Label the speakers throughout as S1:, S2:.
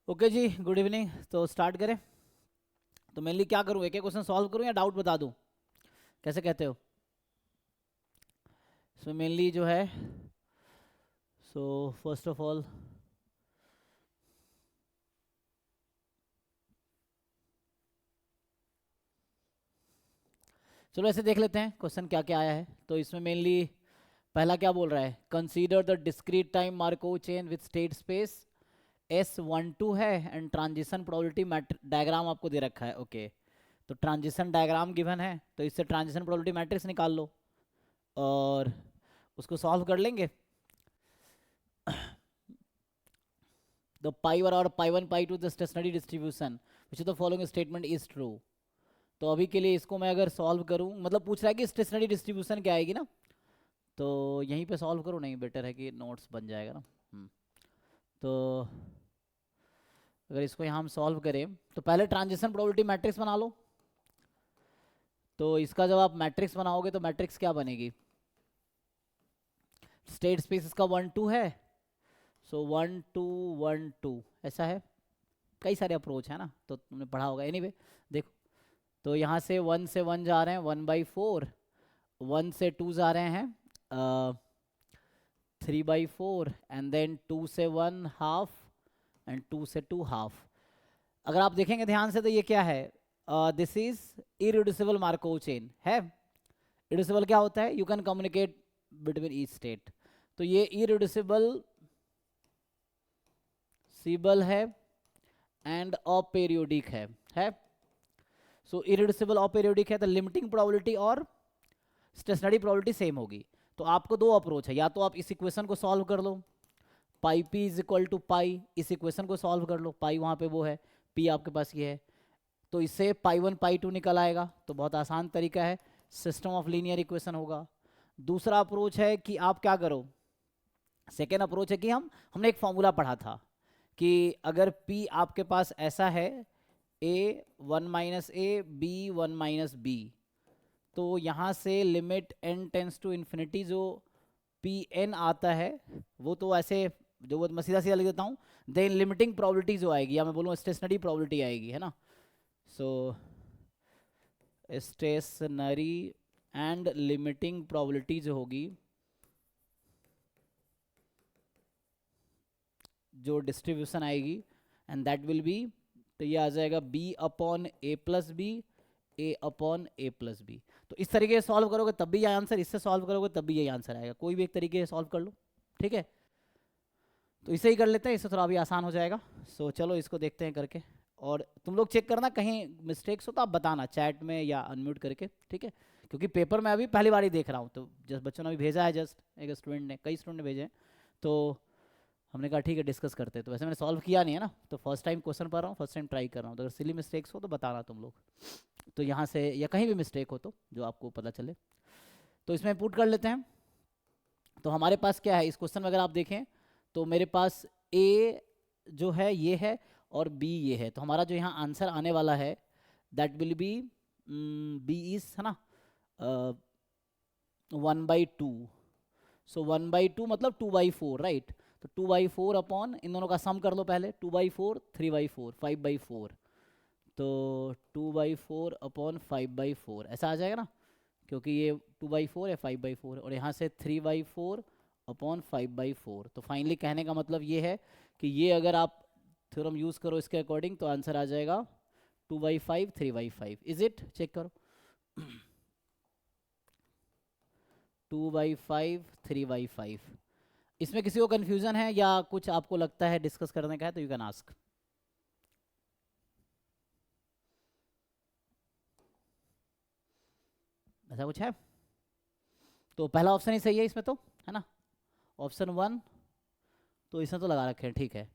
S1: Okay जी, good evening. तो start करें। तो मेनली क्या करूँ, एक एक क्वेश्चन सॉल्व करूँ या डाउट बता दूँ, कैसे कहते हो? सो मेनली जो है, सो फर्स्ट ऑफ ऑल चलो ऐसे देख लेते हैं क्वेश्चन क्या क्या आया है। तो इसमें मेनली पहला क्या बोल रहा है, consider the discrete time Markov chain with state space S12 है एंड ट्रांजिशन प्रोबेबिलिटी डायग्राम आपको दे रखा है। ओके, तो ट्रांजिशन डायग्राम गिवन है, तो इससे ट्रांजिशन प्रोबेबिलिटी मैट्रिक्स निकाल लो और उसको सॉल्व कर लेंगे। The pi 1 or pi 1 pi 2 the stationary distribution which of the following statement is true। तो अभी के लिए इसको मैं अगर सॉल्व करूं, मतलब पूछ रहा है कि स्टेशनरी डिस्ट्रीब्यूशन क्या आएगी ना, तो यहीं पे सॉल्व करो, नहीं बेटर है कि नोट्स बन जाएगा ना। तो अगर इसको यहाँ हम सॉल्व करें तो पहले ट्रांजिशन प्रोबेबिलिटी मैट्रिक्स बना लो। तो इसका जब आप मैट्रिक्स बनाओगे तो मैट्रिक्स क्या बनेगी, स्टेट स्पेस इसका 1 2 है, सो 1 2 1 2 ऐसा है। कई सारे अप्रोच है ना, तो तुमने पढ़ा होगा। एनीवे देखो, तो यहाँ से 1 जा रहे हैं 1/4, 1 से 2 जा रहे हैं 3/4, एंड देन 2 से 1 ½ एंड 2 से 2 ½ अगर आप देखेंगे ध्यान से तो ये क्या है, this is irreducible Markov chain है। इरिड्यूसिबल क्या होता है, you can communicate between each state. तो ये इरिड्यूसिबल सिबल है एंड अपीरियोडिक है। सो इरिड्यूसिबल अपीरियोडिक है तो लिमिटिंग प्रोबेबिलिटी और स्टेशनरी प्रोबेबिलिटी सेम होगी। तो आपको दो अप्रोच है, या तो आप इस इक्वेशन को सॉल्व कर लो, पाई पी इज इक्वल टू पाई, इस इक्वेशन को सॉल्व कर लो, पाई वहाँ पे वो है, पी आपके पास ये है, तो इससे पाई 1 पाई 2 निकल आएगा। तो बहुत आसान तरीका है, सिस्टम ऑफ लीनियर इक्वेशन होगा। दूसरा अप्रोच है कि आप क्या करो, सेकेंड अप्रोच है कि हमने एक फॉर्मूला पढ़ा था कि अगर P आपके पास ऐसा है, A 1 - A B 1 - B, तो यहाँ से limit n tends to infinity जो पी एन आता है, वो तो ऐसे जो वो मैं सीधा सीधा लिख देता हूँ, देन लिमिटिंग प्रोबेबिलिटी जो आएगी, या मैं बोलूँ स्टेशनरी प्रोबेबिलिटी आएगी, है ना। सो स्टेशनरी एंड लिमिटिंग प्रोबेबिलिटी जो होगी, जो डिस्ट्रीब्यूशन आएगी, एंड दैट विल बी, तो ये आ जाएगा B/A+B A/A+B। तो इस तरीके से सॉल्व करोगे तब भी ये आंसर, इससे सॉल्व करोगे तब भी यही आंसर आएगा, कोई भी एक तरीके से सॉल्व कर लो, ठीक है। तो इसे ही कर लेते हैं, इससे थोड़ा भी आसान हो जाएगा। सो चलो इसको देखते हैं करके, और तुम लोग चेक करना कहीं मिस्टेक्स हो तो आप बताना चैट में या अनम्यूट करके, ठीक है। क्योंकि पेपर में अभी पहली बार ही देख रहा हूँ, तो जस्ट बच्चों ने अभी भेजा है, जस्ट एक स्टूडेंट ने, कई स्टूडेंट ने भेजे हैं, तो हमने कहा ठीक है डिस्कस करते हैं। तो वैसे मैंने सॉल्व किया नहीं है ना, तो फर्स्ट टाइम क्वेश्चन पढ़ रहा हूँ, फर्स्ट टाइम ट्राई कर रहा हूँ, तो अगर सिली मिस्टेक्स हो तो बताना तुम लोग, तो यहाँ से या कहीं भी मिस्टेक हो तो जो आपको पता चले। तो इसमें पुट कर लेते हैं। तो हमारे पास क्या है इस क्वेश्चन में, अगर आप देखें तो मेरे पास ए जो है ये है और बी ये है, तो हमारा जो यहाँ आंसर आने वाला है that will be B is, है ना, 1/2। सो 1/2 मतलब 2/4, राइट। तो 2/4 अपॉन इन दोनों का सम कर लो पहले, 2/4 3/4 5/4, तो 2/4 अपॉन 5/4 ऐसा आ जाएगा ना, क्योंकि ये 2/4 है 5/4, और यहाँ से 3/4 अपॉन 5/4। तो फाइनली कहने का मतलब ये है कि ये अगर आप थ्योरम यूज़ करो इसके अकॉर्डिंग तो आंसर आ जाएगा 2/5 3/5। इज इट, चेक करो 2/5 3/5। इसमें किसी को कन्फ्यूजन है या कुछ आपको लगता है डिस्कस करने का है तो यू कैन आस्क। ऐसा कुछ है तो पहला ऑप्शन ही सही है इसमें तो, है ना, ऑप्शन 1, तो इसने तो लगा रखे हैं, ठीक है।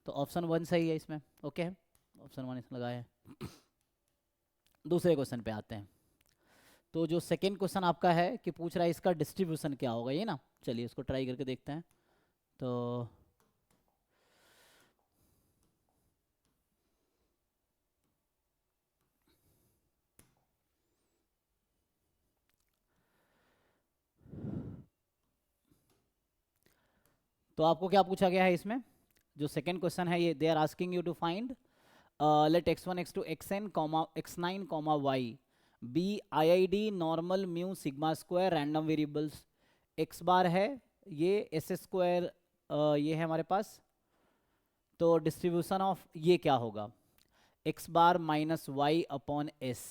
S1: तो ऑप्शन 1 सही है इसमें, ओके है, ऑप्शन 1 इसमें लगाए हैं। दूसरे क्वेश्चन पे आते हैं। तो जो सेकेंड क्वेश्चन आपका है कि पूछ रहा है इसका डिस्ट्रीब्यूशन क्या होगा, ये ना, चलिए इसको ट्राई करके देखते हैं। तो तो आपको क्या पूछा गया है इसमें, जो सेकेंड क्वेश्चन है ये they are asking you to find let x1 x2 xn comma x9 comma y be IID normal mu sigma square random variables x bar है ये एस स्क्वायर ये है हमारे पास, तो डिस्ट्रीब्यूशन ऑफ ये क्या होगा x bar minus Y upon S.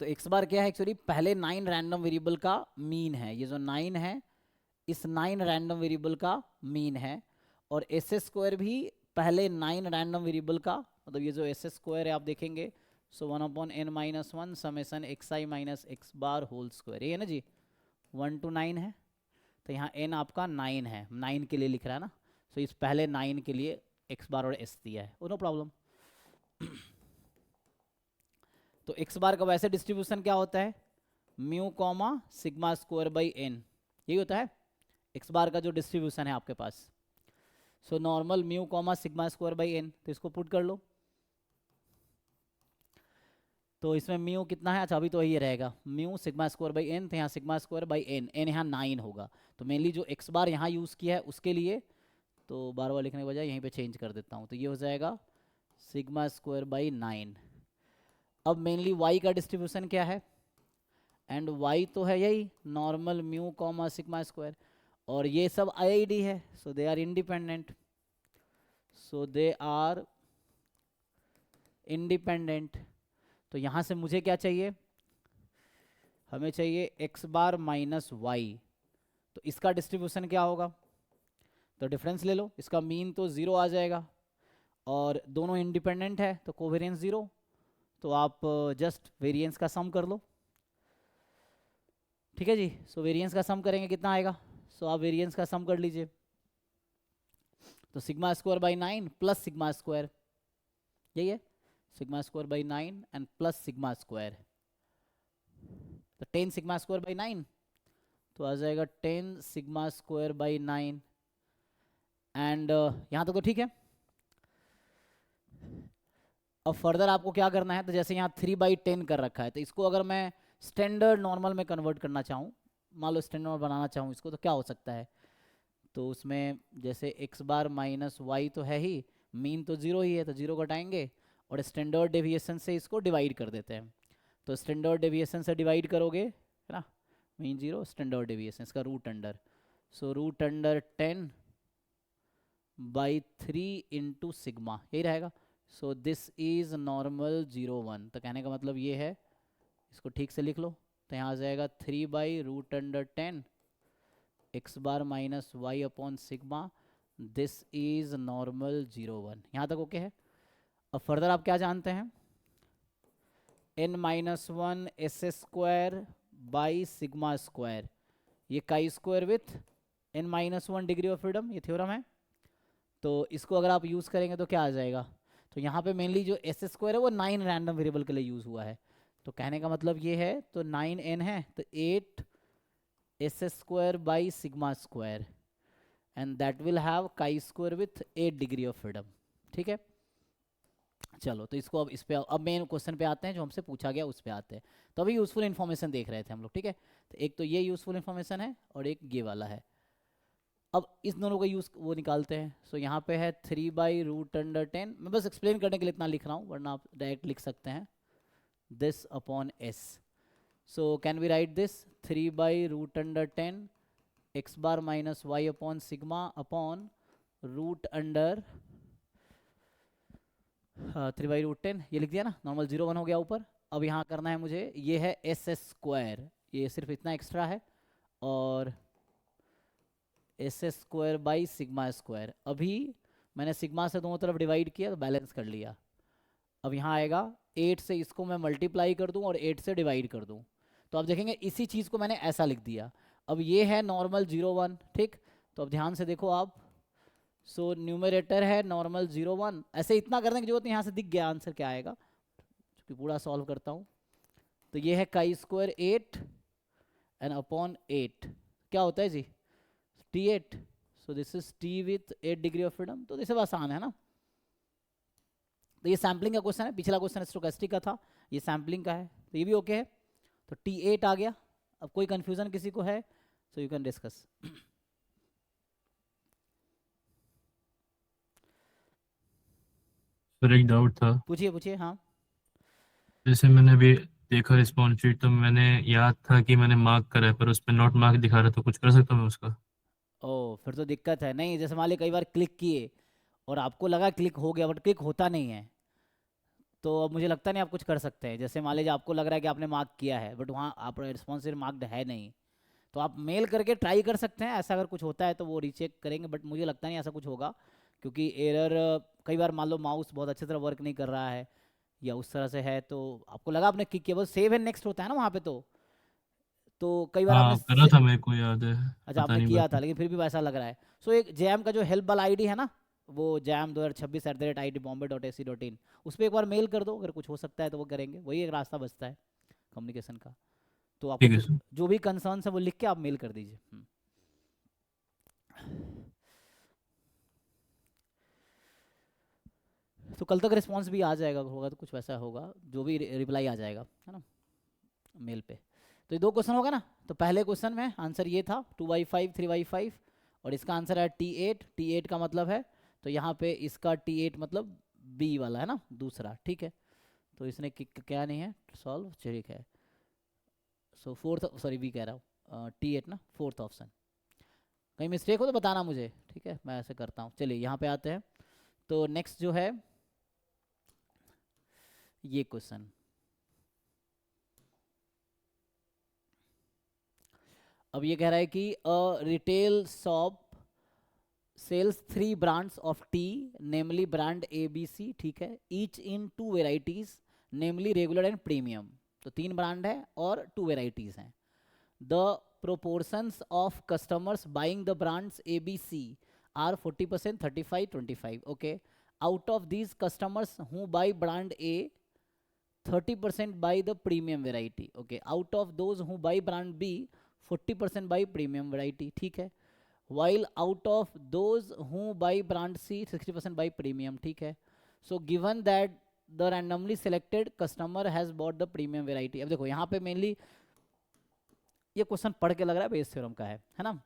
S1: तो x बार क्या है एक्चुअली पहले 9 रैंडम वेरिएबल का मीन है, ये जो 9 है इस 9 रैंडम वेरिएबल का मीन है, और एस स्क्वायर भी पहले 9 रैंडम वेरिएबल का, मतलब ये जो एस स्क्वायर है आप देखेंगे so 1 upon n minus 1 summation x i minus x bar whole square, ये है ना जी 1 to 9 है, तो यहाँ n आपका 9 है, 9 के लिए लिख रहा है ना, सो इस पहले 9 के लिए x बार और s दिया है, नो प्रॉब्लम। तो x बार का वैसे डिस्ट्रीब्यूशन क्या होता है mu comma sigma square by n, यही होता है x बार का जो डिस्ट्रीब्यूशन है आपके पास। So normal mu comma sigma square by n, तो इसको पुट कर लो, तो इसमें म्यू कितना है, अच्छा अभी तो यही रहेगा mu sigma square by n, तो यहाँ sigma square by n, n यहाँ 9 होगा, तो मेनली जो x बार यहाँ यूज़ किया है उसके लिए तो बार बार लिखने के बजाय यहीं पे चेंज कर देता हूँ, तो ये हो जाएगा सिग्मा स्क्वायर बाई 9। अब मेनली y का डिस्ट्रीब्यूशन क्या है, एंड y तो है यही normal mu comma sigma square, और ये सब IID है, so they are independent, so they are independent. तो यहाँ से मुझे क्या चाहिए, हमें चाहिए x बार माइनस वाई, तो इसका डिस्ट्रीब्यूशन क्या होगा, तो डिफरेंस ले लो, इसका मीन तो 0 आ जाएगा, और दोनों इंडिपेंडेंट है तो कोवेरियंस 0, तो आप जस्ट वेरिएंस का सम कर लो, ठीक है जी। सो वेरिएंस का सम करेंगे कितना आएगा, सो आप वेरिएंस का सम कर लीजिए, तो sigma square by 9 plus sigma square, यही है sigma square by 9 and plus sigma square, तो 10 सिग्मा स्क्वायर बाई 9, तो आ जाएगा 10 सिग्मा स्क्वायर बाई 9, एंड यहाँ तक तो ठीक है। अब फर्दर आपको क्या करना है, तो जैसे यहाँ 3/10 कर रखा है, तो इसको अगर मैं स्टैंडर्ड नॉर्मल में कन्वर्ट करना चाहूँ, मान लो स्टैंडर्ड बनाना चाहूँ इसको, तो क्या हो सकता है, तो उसमें जैसे x बार माइनस वाई तो है ही, मीन तो 0 ही है तो 0 घटाएंगे, और स्टैंडर्ड डेविएशन से इसको डिवाइड कर देते हैं, तो स्टैंडर्ड डेविएशन से डिवाइड करोगे है ना, मीन 0 स्टैंडर्ड डेविएशन इसका root under, so root under 10/3 into sigma, यही रहेगा, सो दिस इज नॉर्मल 0 1, तो कहने का मतलब ये है, इसको ठीक से लिख लो, तो यहाँ आ जाएगा 3/√10 x bar minus Y upon sigma, this is normal 0 1, यहाँ तक ओके है। अब फर्दर आप क्या जानते हैं, n-1 s square by sigma square, ये chi square with n-1 degree of freedom, ये थ्योरम है, तो इसको अगर आप यूज़ करेंगे तो क्या आ जाएगा, तो यहाँ पे मेनली जो एस स्क्वायर है वो 9 रैंडम वेरिएबल के लिए यूज़ हुआ है, तो कहने का मतलब ये है, तो 9n है तो 8 S square by sigma square, and that will have काई square with 8 degree of freedom, ठीक है। चलो तो इसको अब इस पे, अब मेन क्वेश्चन पे आते हैं जो हमसे पूछा गया उस पे आते हैं, तो अभी यूज़फुल इन्फॉर्मेशन देख रहे थे हम लोग, ठीक है, तो एक तो ये यूज़फुल इन्फॉर्मेशन है और एक ये वाला है। अब इस दोनों का यूज़ वो निकालते हैं, सो यहाँ पे है 3/√10, मैं बस एक्सप्लेन करने के लिए इतना लिख रहा हूँ, वरना आप डायरेक्ट लिख सकते हैं this upon s, so can we write this 3/√10 x bar minus y upon sigma upon root under 3/√10, ये लिख दिया ना, नॉर्मल 0 1 हो गया ऊपर। अब यहाँ करना है मुझे, ये है एस स्क्वायर, ये सिर्फ इतना एक्स्ट्रा है, और S square by sigma square, अभी मैंने सिग्मा से दोनों तरफ डिवाइड किया तो बैलेंस कर लिया, अब यहाँ आएगा 8 से इसको मैं मल्टीप्लाई कर दूं और 8 से डिवाइड कर दूं, तो आप देखेंगे इसी चीज़ को मैंने ऐसा लिख दिया। अब ये है नॉर्मल 0 1, ठीक, तो अब ध्यान से देखो आप, सो न्यूमरेटर है नॉर्मल 0 1, ऐसे इतना करने की जरूरत नहीं, यहाँ से दिख गया आंसर क्या आएगा, क्योंकि पूरा सॉल्व करता हूँ, तो ये है काई स्क्वायर 8 एंड अपॉन 8 क्या होता है जी T8, so this is T with 8 degree of freedom, तो ये आसान है ना। तो ये सैम्पलिंग का क्वेश्चन है, पिछला क्वेश्चन स्टोकेस्टिक का था, ये सैम्पलिंग का है, तो ये भी ओके है, तो T8 आ गया। अब कोई कंफ्यूजन किसी को है, सो यू कैन डिस्कस।
S2: पर एक डाउट था।
S1: पूछिए पूछिए, हाँ।
S2: जैसे मैंने अभी देखा रिस्पॉन्स शीट, तो मैंने याद था कि मैंने मार्क करा है, पर उस पर नॉट मार्क दिखा रहा, तो कुछ कर सकता हूँ मैं उसका?
S1: ओ, फिर तो दिक्कत है। नहीं, जैसे मान ली कई बार क्लिक किए और आपको लगा क्लिक हो गया, बट क्लिक होता नहीं है, तो अब मुझे लगता नहीं आप कुछ कर सकते हैं। जैसे मान लीजिए आपको लग रहा है कि आपने मार्क किया है, बट वहाँ आप रिस्पॉन्सिव मार्क्ड है नहीं, तो आप मेल करके ट्राई कर सकते हैं। ऐसा अगर कुछ होता है तो वो रीचेक करेंगे, बट मुझे लगता नहीं ऐसा कुछ होगा, क्योंकि एरर कई बार मान लो माउस बहुत अच्छी तरह वर्क नहीं कर रहा है या उस तरह से है, तो आपको लगा आपने क्लिक किया, बस सेव एंड नेक्स्ट होता है ना वहाँ पे, तो कई बार आपने
S2: हाँ, करा था, मेरे को याद है।
S1: अच्छा
S2: पता
S1: आपने
S2: नहीं
S1: किया था,
S2: बाकी।
S1: लेकिन फिर भी वैसा लग रहा है। सो एक जैम का जो हेल्प वाला आईडी है ना, वो jam2026@itbombay.ac.in, उस पर एक बार मेल कर दो, अगर कुछ हो सकता है तो वो करेंगे, वही एक रास्ता बचता है कम्युनिकेशन का। तो आपको
S2: ठीक है
S1: जो
S2: सर।
S1: जो भी कंसर्न है वो लिख के आप मेल कर दीजिए। तो कल तक रिस्पॉन्स भी आ जाएगा, होगा तो कुछ वैसा होगा, जो भी रिप्लाई आ जाएगा, है ना, मेल पे। तो ये दो क्वेश्चन होगा ना। तो पहले क्वेश्चन में आंसर ये था 2/5 3/5, और इसका आंसर है T8। T8 का मतलब है, तो यहाँ पे इसका T8 मतलब बी वाला है ना, दूसरा, ठीक है। तो इसने क्या नहीं है, सॉल्व, ठीक है। सो फोर्थ, सॉरी बी कह रहा हूँ, T8 ना, फोर्थ ऑप्शन। कहीं मिस्टेक हो तो बताना मुझे, ठीक है, मैं ऐसे करता हूँ। चलिए यहाँ पे आते हैं। तो नेक्स्ट जो है ये क्वेश्चन, अब ये कह रहा है कि a retail shop sells 3 brands of tea, namely brand ABC, ठीक है, each in 2 varieties, namely regular and premium। तो 3 ब्रांड है और 2 वेराइटीज हैं। The proportions of customers buying the brands ABC are 40%, 35, 25, okay। out of these customers who buy brand A, 30% buy the premium variety, okay। out of those who buy brand B, 40% buy premium variety, ठीक है। while out of those who buy brand C, 60% buy premium, ठीक है। so given that the randomly selected customer has bought the premium variety। अब देखो यहाँ पे mainly ये question पढ़ के लग रहा है बेस थ्योरम का है ना।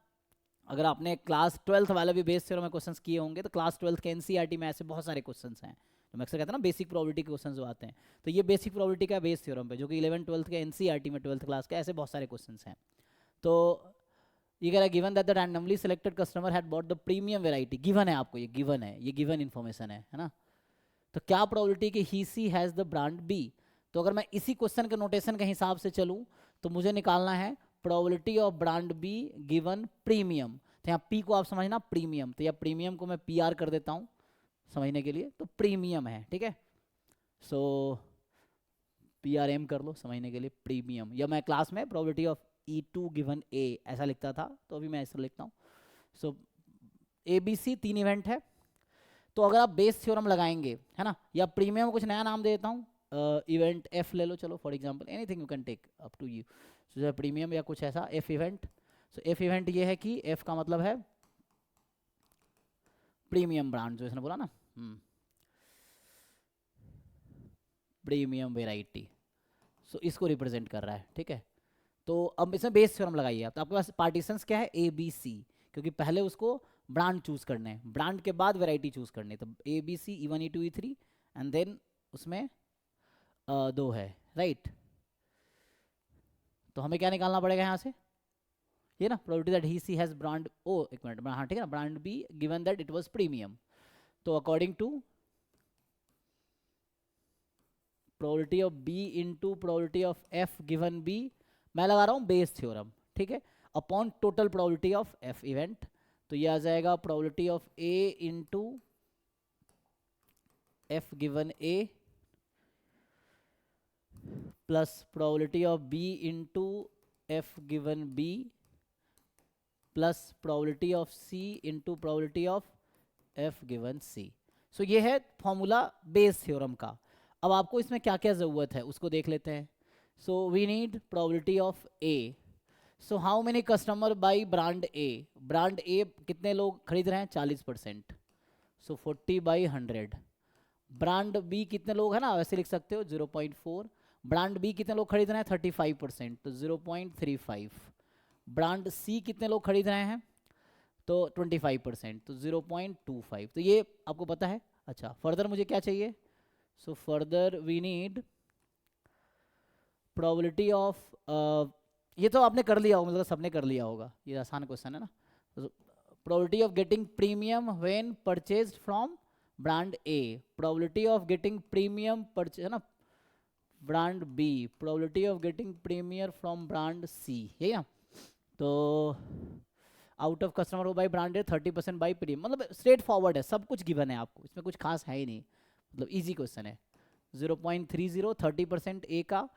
S1: अगर आपने क्लास 12th वाला भी बेस थ्योरम में क्वेश्चंस किए होंगे, तो क्लास 12th के एनसीईआरटी में ऐसे बहुत सारे क्वेश्चंस हैं, तो मैं अक्सर कहता हूँ ना बेसिक प्रोबेबिलिटी के क्वेश्चंस जो आते हैं, तो ये बेसिक प्रोबेबिलिटी का बेस थ्योरम पे, जो कि 11 12th के एनसीईआरटी में 12th क्लास के ऐसे बहुत सारे क्वेश्चंस हैं। तो ये कह रहा है given that the randomly selected customer had bought the premium variety, given है आपको, ये गिवन है, ये गिवन इन्फॉर्मेशन है ना। तो क्या प्रोबेबिलिटी कि ही सी हैज़ द ब्रांड बी। तो अगर मैं इसी क्वेश्चन के नोटेशन के हिसाब से चलूँ, तो मुझे निकालना है probability of brand B given premium. तो यहाँ पी को आप समझना प्रीमियम, तो या प्रीमियम को मैं पी आर कर देता हूँ समझने के लिए, तो प्रीमियम है, ठीक है। सो पी आर एम कर लो समझने के लिए, प्रीमियम। या मैं क्लास में प्रोबेबिलिटी ऑफ E2 गिवन ए ऐसा लिखता था, तो अभी मैं ऐसा लिखता हूँ। सो ए बी सी 3 इवेंट है। तो अगर आप बेस थ्योरम लगाएंगे, है ना, या प्रीमियम को कुछ नया नाम दे देता हूँ, इवेंट एफ ले लो, चलो for example anything you can take up to you. So premium या कुछ ऐसा F event. So F event ये है कि एफ का मतलब है प्रीमियम ब्रांड, जो इसने बोला ना, प्रीमियम वेराइटी। सो इसको रिप्रेजेंट कर रहा है, ठीक है। तो अब इसमें बेस थ्योरम लगाइए आप, तो आपके पास पार्टीशंस क्या है, ए बी सी, क्योंकि पहले उसको ब्रांड चूज करने हैं, ब्रांड के बाद वैरायटी चूज करनी है। तो A B C E1 E2 E3, and then उसमें 2 है, राइट। तो हमें क्या निकालना पड़ेगा यहाँ से, ये ना, probability that he C has brand O, एक मिनट, हाँ ठीक है ना, brand B given that it was premium. तो according to probability of B into probability of F given B, मैं लगा रहा हूँ बेस थ्योरम, ठीक है, upon total probability of F event. तो ये आ जाएगा probability of A into F given A plus probability of B into F given B plus probability of C into probability of F given C. So ये है formula Bayes theorem का। अब आपको इसमें क्या क्या ज़रूरत है उसको देख लेते हैं। So we need probability of A. So how many customer buy brand A, brand A कितने लोग खरीद रहे हैं, 40%, सो 40/100। ब्रांड बी कितने लोग हैं ना, वैसे लिख सकते हो 0.4। ब्रांड बी कितने लोग खरीद रहे हैं, 35%, तो 0.35। ब्रांड सी कितने लोग खरीद रहे हैं, तो 25%, तो 0.25। तो ये आपको पता है। अच्छा, फर्दर मुझे क्या चाहिए, so further we need probability of, ये तो आपने कर लिया होगा, मतलब सबने कर लिया होगा, ये आसान क्वेश्चन है ना. Probability of getting premium when purchased from brand A, probability of getting premium purchase है ना brand B, probability of getting premier from brand C, यही ना. तो out of customer who buy branded 30% buy premium, मतलब straightforward है, सब कुछ given है आपको, इसमें कुछ खास है ही नहीं, मतलब इजी क्वेश्चन है. 0.30 30% ए का,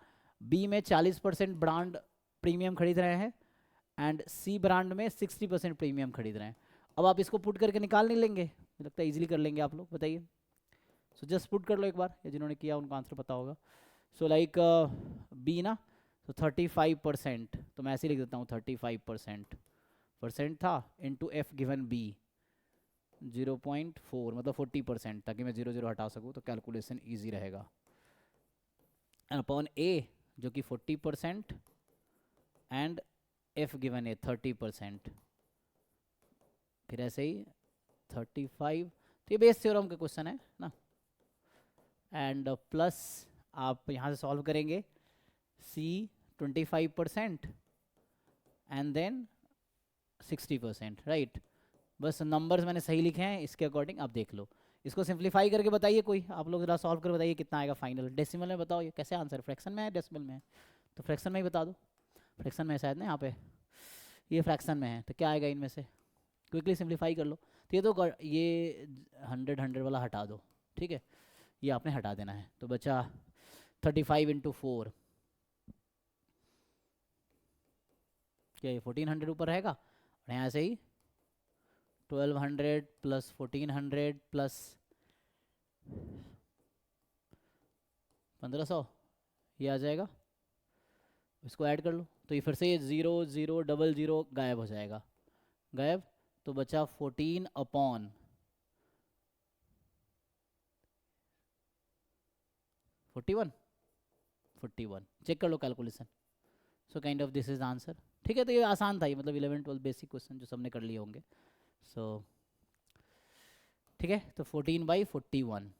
S1: बी में 40% ब्रांड प्रीमियम खरीद रहे हैं एंड सी ब्रांड में 60% प्रीमियम खरीद रहे हैं. अब आप इसको पुट करके निकाल नहीं लेंगे, मुझे लगता है इजीली कर लेंगे आप लोग, बताइए. सो जस्ट पुट कर लो एक बार, या जिन्होंने किया उनको आंसर पता होगा. सो लाइक बी ना, तो 35%, तो मैं ऐसे ही लिख देता हूँ 35% परसेंट था इंटू एफ गिवन बी 0.4, मतलब 40%, ताकि मैं 0 0 हटा सकूँ तो कैलकुलेशन ईजी रहेगा. अपॉन ए जो कि 40% एंड एफ गिवन है 30%, फिर ऐसे ही 35, तो ये बेस थ्योरम का क्वेश्चन है ना. एंड प्लस आप यहाँ से सॉल्व करेंगे सी 25% एंड देन 60%, राइट. बस नंबर्स मैंने सही लिखे हैं, इसके अकॉर्डिंग आप देख लो. इसको सिंप्लीफाई करके बताइए, कोई आप लोग जरा सॉल्व कर बताइए कितना आएगा फाइनल. डेसिमल में बताओ, ये कैसे आंसर, फ्रैक्शन में है डेसिमल में है, तो फ्रैक्शन में ही बता दो. फ्रैक्शन में है शायद ना, यहाँ पे ये फ्रैक्शन में है, तो क्या आएगा इनमें से, क्विकली सिंप्लीफाई कर लो. तो ये तो ये 100 वाला हटा दो, ठीक है, ये आपने हटा देना है, तो बचा 35 इंटू 4, क्या ये 1400 ऊपर रहेगा, और यहाँ से ही 1200 प्लस 1400 प्लस 1500, ये आ जाएगा. इसको ऐड कर लो, तो ये फिर से 0 0 00 गायब हो जाएगा, गायब. तो बचा 14 अपॉन 41, चेक कर लो calculation. So kind of this is answer, ठीक है. तो ये आसान था, ये मतलब 11 12 बेसिक क्वेश्चन जो सबने कर लिए होंगे. सो ठीक है, तो 14/41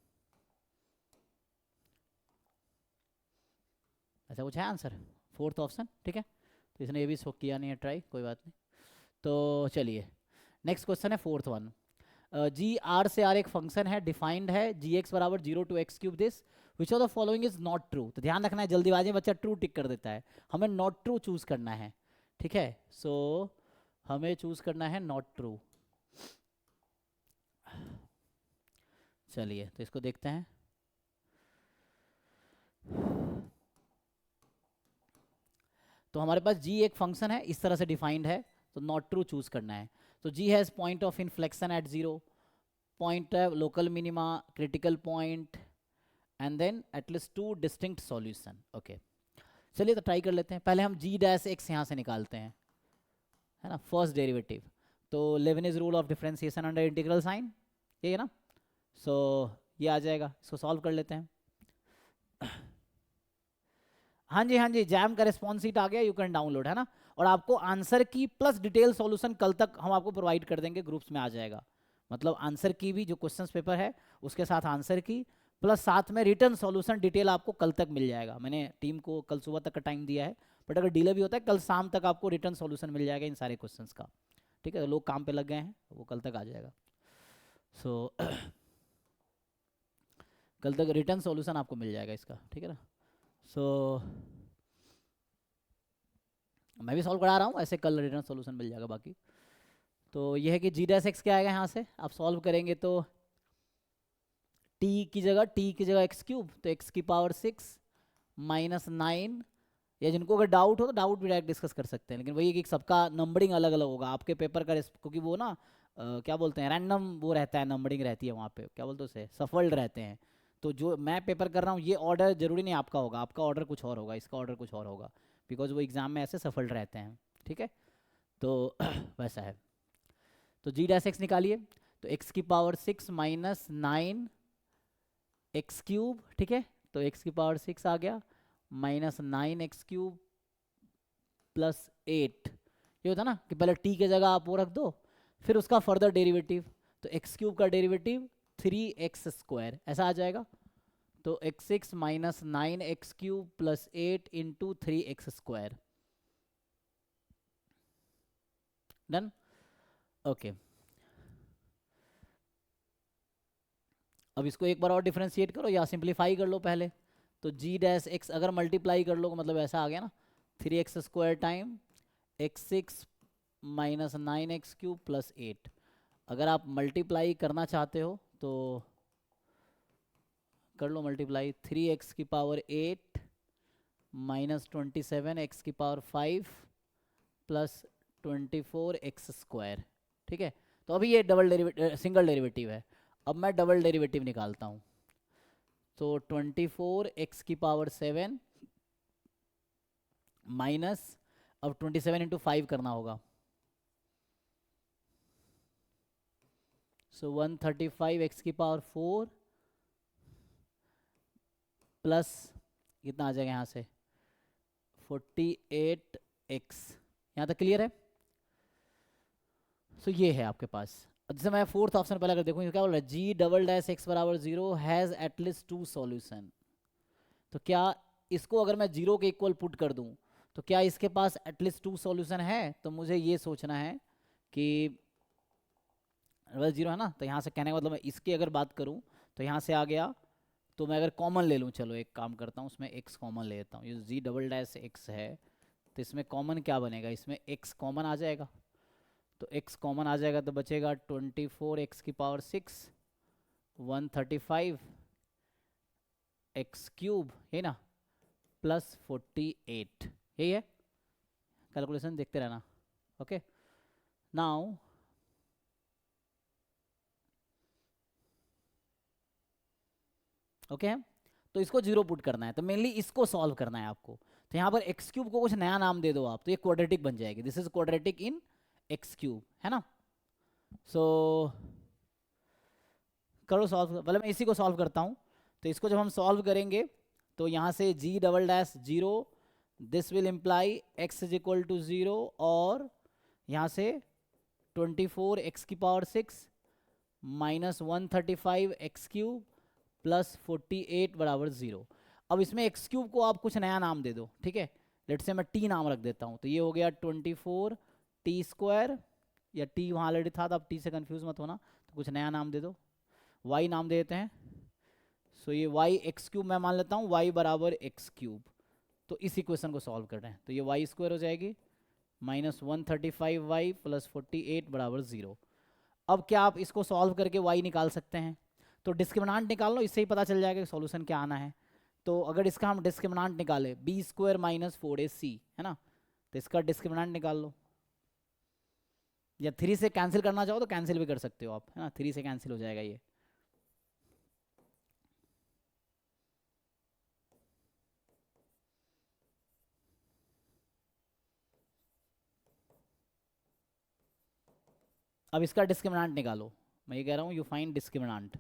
S1: ऐसा कुछ है आंसर, फोर्थ ऑप्शन, ठीक है. तो इसने ये भी शो किया नहीं है ट्राई, कोई बात नहीं. तो चलिए नेक्स्ट क्वेश्चन है फोर्थ वन. जी आर से आर एक फंक्शन है, डिफाइंड है, जी एक्स बराबर 0 to x³ this which of the following is not true. तो ध्यान रखना है, जल्दीबाजी में बच्चा ट्रू टिक कर देता है, हमें नॉट ट्रू चूज करना है, ठीक है. सो हमें चूज करना है नॉट ट्रू. चलिए तो इसको देखते हैं. तो हमारे पास जी एक फंक्शन है, इस तरह से डिफाइंड है, तो नॉट ट्रू चूज करना है. तो G has point of inflection at 0, point local minima, critical point and then at least 2 distinct solution. Okay चलिए तो ट्राई कर लेते हैं. पहले हम जी डैश एक्स यहाँ से निकालते हैं, है ना, फर्स्ट डेरिवेटिव. तो Leibniz rule of differentiation under integral sign, ये है ना. सो ये आ जाएगा, इसको सॉल्व कर लेते हैं. हाँ जी हाँ जी, जैम का रिस्पॉन्स शीट आ गया, यू कैन डाउनलोड, है ना. और आपको आंसर की प्लस डिटेल सॉल्यूशन कल तक हम आपको प्रोवाइड कर देंगे, ग्रुप्स में आ जाएगा. मतलब आंसर की भी जो क्वेश्चंस पेपर है उसके साथ आंसर की प्लस साथ में रिटर्न सॉल्यूशन डिटेल आपको कल तक मिल जाएगा. मैंने टीम को कल सुबह तक का टाइम दिया है, बट अगर डिले भी होता है कल शाम तक आपको रिटर्न सॉल्यूशन मिल जाएगा इन सारे क्वेश्चंस का, ठीक है. लोग काम पे लग गए हैं, वो कल तक आ जाएगा. सो कल तक रिटर्न सॉल्यूशन आपको मिल जाएगा इसका, ठीक है ना. सो मैं भी सॉल्व करा रहा हूँ, ऐसे कल रिटर्न सॉल्यूशन मिल जाएगा बाकी. तो ये है कि जी डैश एक्स क्या आएगा, यहाँ से आप सॉल्व करेंगे तो t की जगह x³, तो x⁻6 - 9, या जिनको अगर डाउट हो तो डाउट भी डायरेक्ट डिस्कस कर सकते हैं, लेकिन वही है कि सबका नंबरिंग अलग अलग होगा आपके पेपर का, क्योंकि वो ना क्या बोलते हैं, रैंडम वो रहता है, नंबरिंग रहती है वहाँ पे, क्या बोलते हैं उसे, सफल्ड रहते हैं. तो जो मैं पेपर कर रहा हूँ ये ऑर्डर जरूरी नहीं आपका होगा, आपका ऑर्डर कुछ और होगा, इसका ऑर्डर कुछ और होगा, बिकॉज वो एग्जाम में ऐसे सफल्ड रहते हैं, ठीक है. तो वैसा है. तो जी डैश एक्स निकालिए, तो x⁻6 - 9 x³, ठीक है. तो x⁻6 आ गया -9 x³ + 8. ये होता ना कि पहले t के जगह आप वो रख दो, फिर उसका फर्दर डेरिवेटिव, तो x³ का डेरिवेटिव 3x², ऐसा आ जाएगा. तो x6 minus 9x³ plus 8 into 3x²। Done. Okay, अब इसको एक बार और डिफरेंशिएट करो या सिंप्लीफाई कर लो पहले। तो g डैश x अगर मल्टीप्लाई कर लो मतलब ऐसा आ गया ना, 3x² time x6 minus 9x³ plus 8। अगर आप मल्टीप्लाई करना चाहते हो तो कर लो multiply. 3x⁸ minus 27x⁵ plus 24x²। ठीक है, तो अभी ये डबल डेरिवेटिव सिंगल डेरिवेटिव है। अब मैं डबल डेरिवेटिव निकालता हूँ। तो 24x⁷ माइनस, अब 27 इंटू 5 करना होगा, सो 135x⁴ प्लस कितना आ जाएगा यहाँ से 48x। यहाँ तक क्लियर है? सो ये है आपके पास। जैसे मैं फोर्थ ऑप्शन पहले अगर देखूँ क्या बोल रहा है, g डबल डैश x बराबर 0 हैज़ एटलीस्ट 2 सॉल्यूशन। तो क्या इसको अगर मैं 0 के इक्वल पुट कर दूं तो क्या इसके पास एटलीस्ट 2 सॉल्यूशन है? तो मुझे ये सोचना है कि 0 है ना, तो यहाँ से कहने का मतलब मैं इसकी अगर बात करूं तो यहाँ से आ गया। तो मैं अगर कॉमन ले लूँ, चलो एक काम करता हूँ, उसमें x कॉमन ले लेता हूँ। ये g डबल डैश x है तो इसमें कॉमन क्या बनेगा, इसमें x कॉमन आ जाएगा। तो x कॉमन आ जाएगा तो बचेगा 24x⁶ 135 x³ है ना, प्लस 48। यही है, कैलकुलेशन देखते रहना। ओके, नाउ ओके तो इसको 0 पुट करना है, तो मेनली इसको सॉल्व करना है आपको। तो यहाँ पर x³ को कुछ नया नाम दे दो आप, तो ये क्वाड्रेटिक बन जाएगी। This is quadratic in x³ है ना। सो करो सॉल्व, पहले मैं इसी को सॉल्व करता हूँ। तो इसको जब हम सॉल्व करेंगे तो यहाँ से g double dash 0, this will imply x is equal to 0, और यहाँ से 24x⁶ माइनस 135x³ प्लस 48 बराबर 0। अब इसमें x³ को आप कुछ नया नाम दे दो, ठीक है। लेट से मैं t नाम रख देता हूँ, तो ये हो गया 24t², या t वहाँ ऑलरेडी था तो अब t से कंफ्यूज मत होना, तो कुछ नया नाम दे दो। y नाम दे देते हैं, सो ये y x³ मैं मान लेता हूँ, y बराबर x³। तो इस इक्वेशन को सॉल्व कर रहे हैं, तो ये y² हो जाएगी माइनस 135y प्लस 48 बराबर 0। अब क्या आप इसको सॉल्व करके y निकाल सकते हैं? तो डिस्क्रिमिनांट निकाल लो, इससे ही पता चल जाएगा कि सॉल्यूशन क्या आना है। तो अगर इसका हम डिस्क्रिमिनांट निकाले b² माइनस 4ac है ना, तो इसका डिस्क्रिमिनांट निकाल लो। या 3 से कैंसिल करना चाहो तो कैंसिल भी कर सकते हो आप, है ना, 3 से कैंसिल हो जाएगा ये। अब इसका डिस्क्रिमिनांट निकालो, मैं ये कह रहा हूँ यू फाइंड डिस्क्रिमिनांट।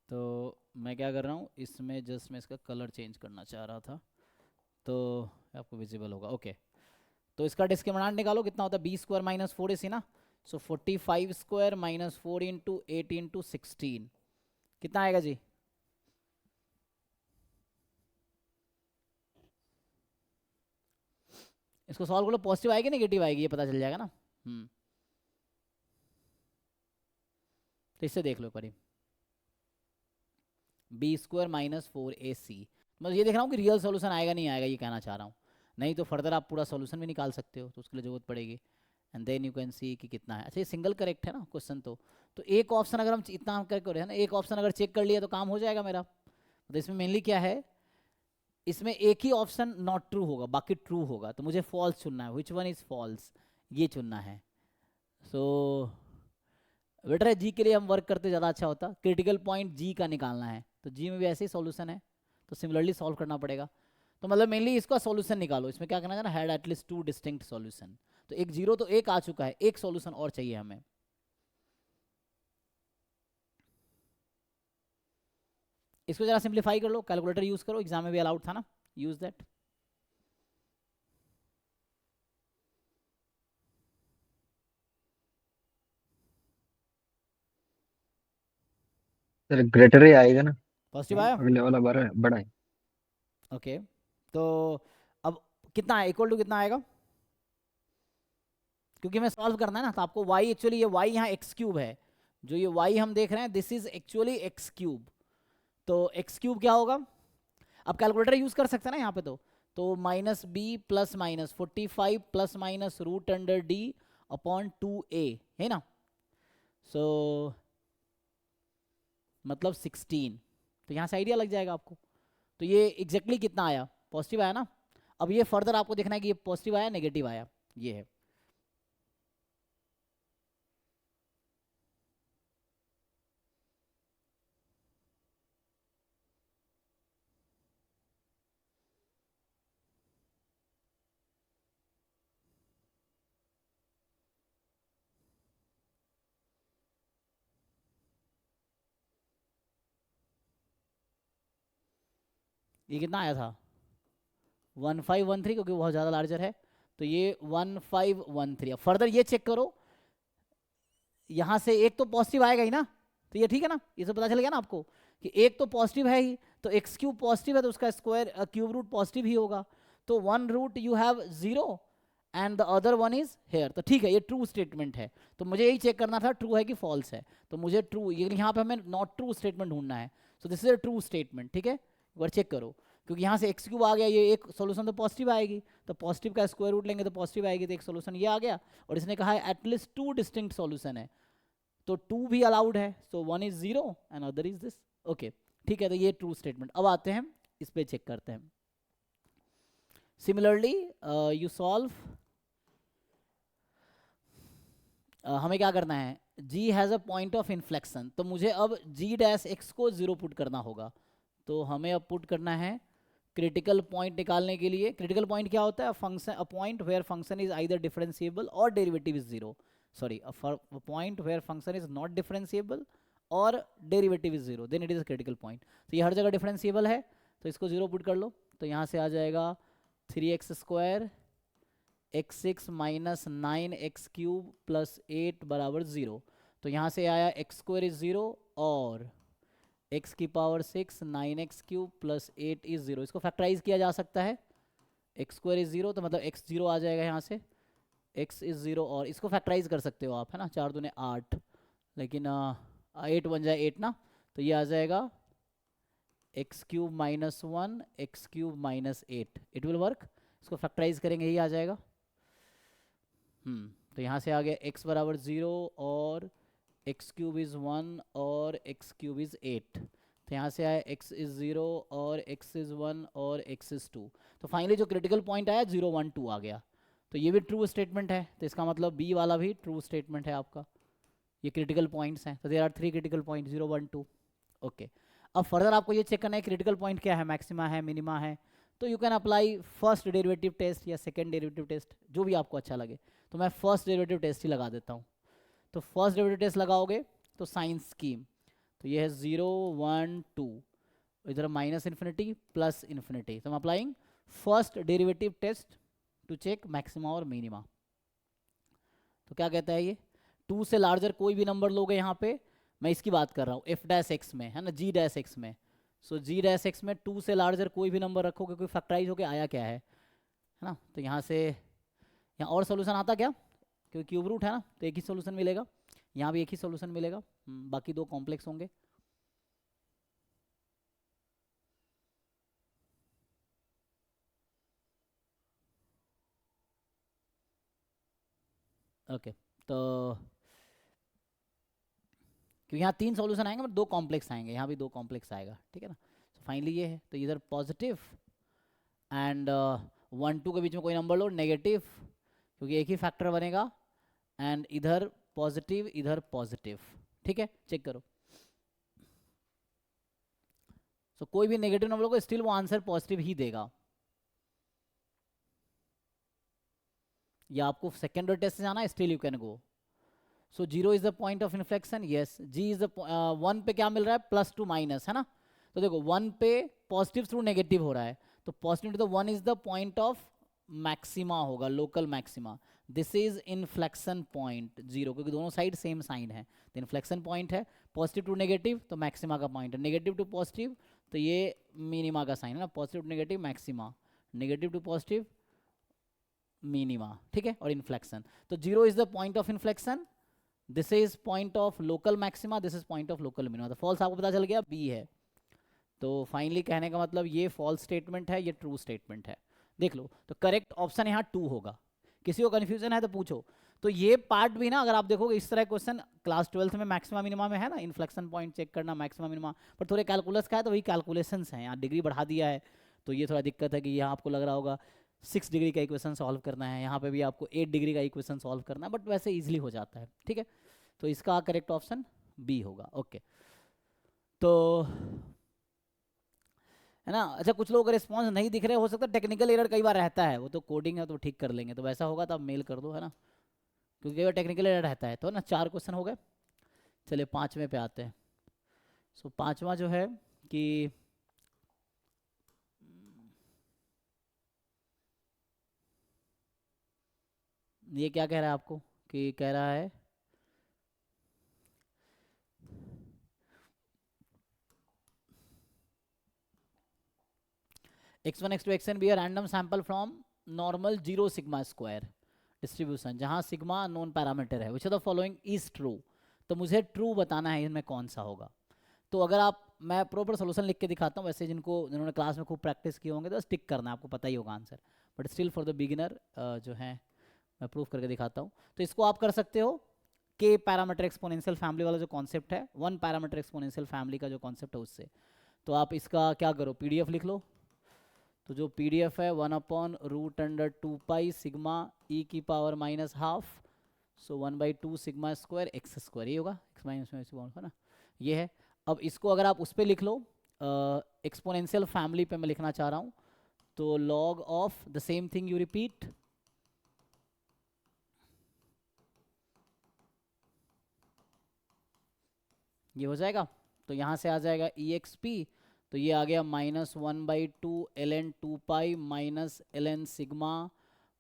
S1: तो मैं क्या कर रहा हूँ, इसमें जस्ट मैं इसका कलर चेंज करना चाह रहा था तो आपको विजिबल होगा। ओके, तो इसका डिस्क्रिमिनांट निकालो, कितना होता है b² माइनस 4ac ना, सो 45² माइनस 4 इंटू 8 इंटू 16 कितना आएगा जी? इसको सॉल्व करो, पॉजिटिव आएगी नेगेटिव आएगी ये पता चल जाएगा ना। तो इससे देख लो करीब b² माइनस 4ac, मतलब ये देख रहा हूँ कि रियल सॉल्यूशन आएगा नहीं आएगा, ये कहना चाह रहा हूँ। नहीं तो फर्दर आप पूरा सॉल्यूशन भी निकाल सकते हो, तो उसके लिए जरूरत पड़ेगी। And then you can see कि कितना है। अच्छा, ये सिंगल करेक्ट है ना क्वेश्चन, तो एक ऑप्शन अगर हम इतना कर रहे हैं ना, एक ऑप्शन अगर चेक कर लिया तो काम हो जाएगा मेरा। तो इसमें मेनली क्या है, इसमें एक ही ऑप्शन नॉट ट्रू होगा, बाकी ट्रू होगा, तो मुझे फॉल्स चुनना है। विच वन इज फॉल्स, ये चुनना है। सो बेटर है जी के लिए हम वर्क करते ज़्यादा अच्छा होता। क्रिटिकल पॉइंट जी का निकालना है, तो जी में भी ऐसे ही सॉल्यूशन है, तो सिमिलरली सॉल्व करना पड़ेगा। तो मतलब मेनली इसका सॉल्यूशन निकालो, इसमें क्या करना है ना, हैड एटलीस्ट 2 डिस्टिंक्ट सॉल्यूशन। तो एक 0 तो एक आ चुका है, एक सॉल्यूशन और चाहिए हमें। इसको जरा सिंप्लीफाई कर लो, कैलकुलेटर यूज करो, एग्जाम में भी अलाउड था ना, यूज दैट।
S3: सर ग्रेटर ही आएगा ना।
S1: पॉजिटिव आया।
S3: अगले वाला बड़ा बड़ा है।
S1: ओके, तो अब कितना है, इक्वल टू कितना आएगा, क्योंकि हमें सॉल्व करना है ना, तो आपको y एक्चुअली, ये y यहाँ एक्स क्यूब है, जो ये y हम देख रहे हैं this is actually x cube. तो एक्स क्यूब क्या होगा, अब कैलकुलेटर यूज कर सकते हैं ना यहाँ पे, तो minus B plus minus 45 plus minus root under D upon 2a है ना, सो मतलब 16। तो यहाँ से आइडिया लग जाएगा आपको। तो ये एग्जैक्टली exactly कितना आया, पॉजिटिव आया ना। अब ये फर्दर आपको देखना है कि ये पॉजिटिव आया नेगेटिव आया, ये है। ये कितना आया था 1513, क्योंकि बहुत ज़्यादा लार्जर है, तो ये 1513। अब फर्दर ये चेक करो, यहाँ से एक तो पॉजिटिव आएगा ही ना, तो ये ठीक है ना, ये तो पता चल गया ना आपको कि एक तो पॉजिटिव है ही, तो एक्स क्यूब पॉजिटिव है तो उसका स्क्वायर क्यूब रूट पॉजिटिव ही होगा। तो one root you have zero and the other one is here, तो ठीक है, ये ट्रू स्टेटमेंट है। तो मुझे यही चेक करना था ट्रू है कि फॉल्स है, तो मुझे ट्रू, ये यहाँ पे हमें नॉट ट्रू स्टेटमेंट ढूंढना है। So this is a true statement, ठीक है, एक बार चेक करो, क्योंकि यहाँ से एक्स क्यूब आ गया, ये एक सोल्यूशन तो पॉजिटिव आएगी, तो पॉजिटिव का स्क्वायर रूट लेंगे तो पॉजिटिव आएगी, तो एक सोल्यूशन ये आ गया। और इसने कहा है एटलीस्ट टू डिस्टिंक्ट सोल्यूशन है, तो टू भी अलाउड है, so one is zero and other is this. Okay ठीक है, तो ये ट्रू स्टेटमेंट। अब आते हैं इस पे चेक करते हैं। सिमिलरली यू सॉल्व, हमें क्या करना है, g has a point of inflection, तो मुझे अब g डैश x को जीरो पुट करना होगा। तो हमें अब पुट करना है क्रिटिकल पॉइंट निकालने के लिए। क्रिटिकल पॉइंट क्या होता है, function, a point where function is either differentiable और derivative is zero, sorry a point where function is not differentiable और derivative is zero, then it is a critical point. तो ये हर जगह डिफरेंशिएबल है, तो इसको जीरो पुट कर लो, तो यहाँ से आ जाएगा 3x square x6 minus 9x cube plus 8 बराबर जीरो। तो यहाँ से आया एक्स स्क्वायर इज जीरो और x की power 6 9x cube plus 8 is zero. इसको फैक्टराइज किया जा सकता है, एक्स स्क्वायर इज जीरो तो मतलब x जीरो आ जाएगा यहाँ से, x इज जीरो, और इसको फैक्टराइज कर सकते हो आप, है ना, 4 दूने 8, लेकिन 8 बन जाए 8 ना, तो ये आ जाएगा x cube minus 1 x cube minus 8, it will work. इसको फैक्टराइज करेंगे यही आ जाएगा। तो यहाँ से आ गया x बराबर 0 और एक्स क्यूब इज़ 1 और एक्स क्यूब इज़ 8। तो यहाँ से आया x इज़ 0 और x इज़ 1 और x इज़ 2। तो फाइनली जो क्रिटिकल पॉइंट आया 0 1 2 आ गया। तो ये भी ट्रू स्टेटमेंट है, तो इसका मतलब b वाला भी ट्रू स्टेटमेंट है आपका। ये क्रिटिकल पॉइंट्स हैं, तो there are 3 critical point 0 1 2। Okay, अब फर्दर आपको ये चेक करना है क्रिटिकल पॉइंट क्या है, मैक्सिमा है, मिनिमा है। तो you can apply first derivative test या सेकेंड डेरिवेटिव टेस्ट, जो भी आपको अच्छा लगे। तो मैं फर्स्ट डेरिवेटिव टेस्ट ही लगा देता हूँ। तो फर्स्ट डेरिवेटिव टेस्ट लगाओगे तो साइन स्कीम, तो ये है 0 1 2, इधर माइनस इन्फिनिटी प्लस इन्फिनिटी। तो मैं applying first derivative test to check maxima और मिनिमा। तो क्या कहता है ये, 2 से लार्जर कोई भी नंबर लोगे यहाँ पे, मैं इसकी बात कर रहा हूँ एफ डैश एक्स में, है ना, जी डैश एक्स में। सो जी डैश एक्स में 2 से लार्जर कोई भी नंबर रखोगे, कोई फैक्टराइज होके आया क्या है ना। तो यहाँ से यहाँ और सोल्यूशन आता क्या, क्योंकि क्यूब रूट है ना, तो एक ही सोल्यूशन मिलेगा, यहाँ भी एक ही सोल्यूशन मिलेगा, बाकी दो कॉम्प्लेक्स होंगे। ओके, तो क्योंकि यहाँ 3 सॉल्यूशन आएंगे, मतलब 2 कॉम्प्लेक्स आएंगे, यहाँ भी 2 कॉम्प्लेक्स आएगा, ठीक है ना। तो फाइनली ये है, तो इधर पॉजिटिव एंड 1 2 के बीच में कोई नंबर लो नेगेटिव, क्योंकि एक ही फैक्टर बनेगा, एंड इधर पॉजिटिव इधर पॉजिटिव, ठीक है, चेक करो। सो कोई भी नेगेटिव नंबर को स्टिल वो आंसर पॉजिटिव ही देगा। या आपको सेकेंड टेस्ट से जाना है, still you can go. So 0 is the point of inflection, yes. G is the 1 पे क्या मिल रहा है, प्लस टू माइनस, है ना। तो देखो 1 पे पॉजिटिव थ्रू नेगेटिव हो रहा है, तो पॉजिटिव तो 1 is the point of maxima होगा, local maxima. This is inflection point 0, क्योंकि दोनों साइड सेम साइन है, तो इन्फ्लेक्शन पॉइंट है। पॉजिटिव टू नेगेटिव तो मैक्सिमा का पॉइंट है, नेगेटिव टू पॉजिटिव तो ये मिनिमा का साइन है ना, positive to negative maxima, negative to positive minima, ठीक है। और इन्फ्लेक्शन, तो 0 is the point of inflection, this is point of local maxima, this is point of local minima. तो फॉल्स आपको पता चल गया, बी है। तो फाइनली कहने का मतलब ये फॉल्स स्टेटमेंट है, ये ट्रू स्टेटमेंट है। देख लो, तो करेक्ट ऑप्शन यहाँ 2 होगा। किसी को कन्फ्यूजन है तो पूछो। तो ये पार्ट भी ना, अगर आप देखोगे इस तरह क्वेश्चन क्लास 12th में मैक्सिमा मिनिमा में है ना, इन्फ्लेक्शन पॉइंट चेक करना, मैक्सिमा मिनिमा, पर थोड़े कैलकुलस का है तो वही कैलकुलेशंस हैं, यहाँ डिग्री बढ़ा दिया है तो ये थोड़ा दिक्कत है कि यहाँ आपको लग रहा होगा 6 डिग्री का इक्वेशन सॉल्व करना है, यहाँ पे भी आपको 8 डिग्री का इक्वेशन सॉल्व करना है, बट वैसे ईजिली हो जाता है, ठीक है। तो इसका करेक्ट ऑप्शन बी होगा, ओके। तो है ना। अच्छा, कुछ लोगों का रिस्पॉन्स नहीं दिख रहे, हो सकता है टेक्निकल एरर कई बार रहता है, वो तो कोडिंग है तो ठीक कर लेंगे, तो वैसा होगा तो आप मेल कर दो, है ना, क्योंकि कई बार टेक्निकल एरर रहता है। तो ना 4 क्वेश्चन हो गए, चलिए 5वें पे आते हैं। सो 5वां जो है कि ये क्या कह रहा है आपको, कि कह रहा है x1 x2 xn be a random sample from normal 0 sigma square distribution जहां सिग्मा नोन पैरामीटर है, which of the following is true। तो मुझे ट्रू बताना है इनमें कौन सा होगा। तो अगर आप, मैं प्रॉपर सोल्यूशन लिख के दिखाता हूँ, वैसे जिन्होंने क्लास में खूब प्रैक्टिस किए होंगे तो स्टिक करना है, आपको पता ही होगा answer, but still for the beginner जो है मैं प्रूफ करके दिखाता हूँ। तो इसको आप कर सकते हो के पैरामीटर एक्सपोनेंशियल फैमिली वाला जो कॉन्सेप्ट है, 1 पैरामीटर एक्सपोनेंशियल फैमिली का जो कॉन्सेप्ट है उससे। तो आप इसका क्या करो, पीडीएफ लिख लो। तो जो पीडीएफ है 1/√2 सिग्मा ई की पावर -½ सो 1/2 सिग्मा स्क्वायर एक्स स्क्वायर, ये होगा एक्स माइनस है ना, ये है। अब इसको अगर आप उस पर लिख लो, एक्सपोनेंशियल फैमिली पे मैं लिखना चाह रहा हूँ, तो log of the same thing you repeat, ये हो जाएगा। तो यहाँ से आ जाएगा EXP, तो ये आ गया -1/2 ln 2 minus ln sigma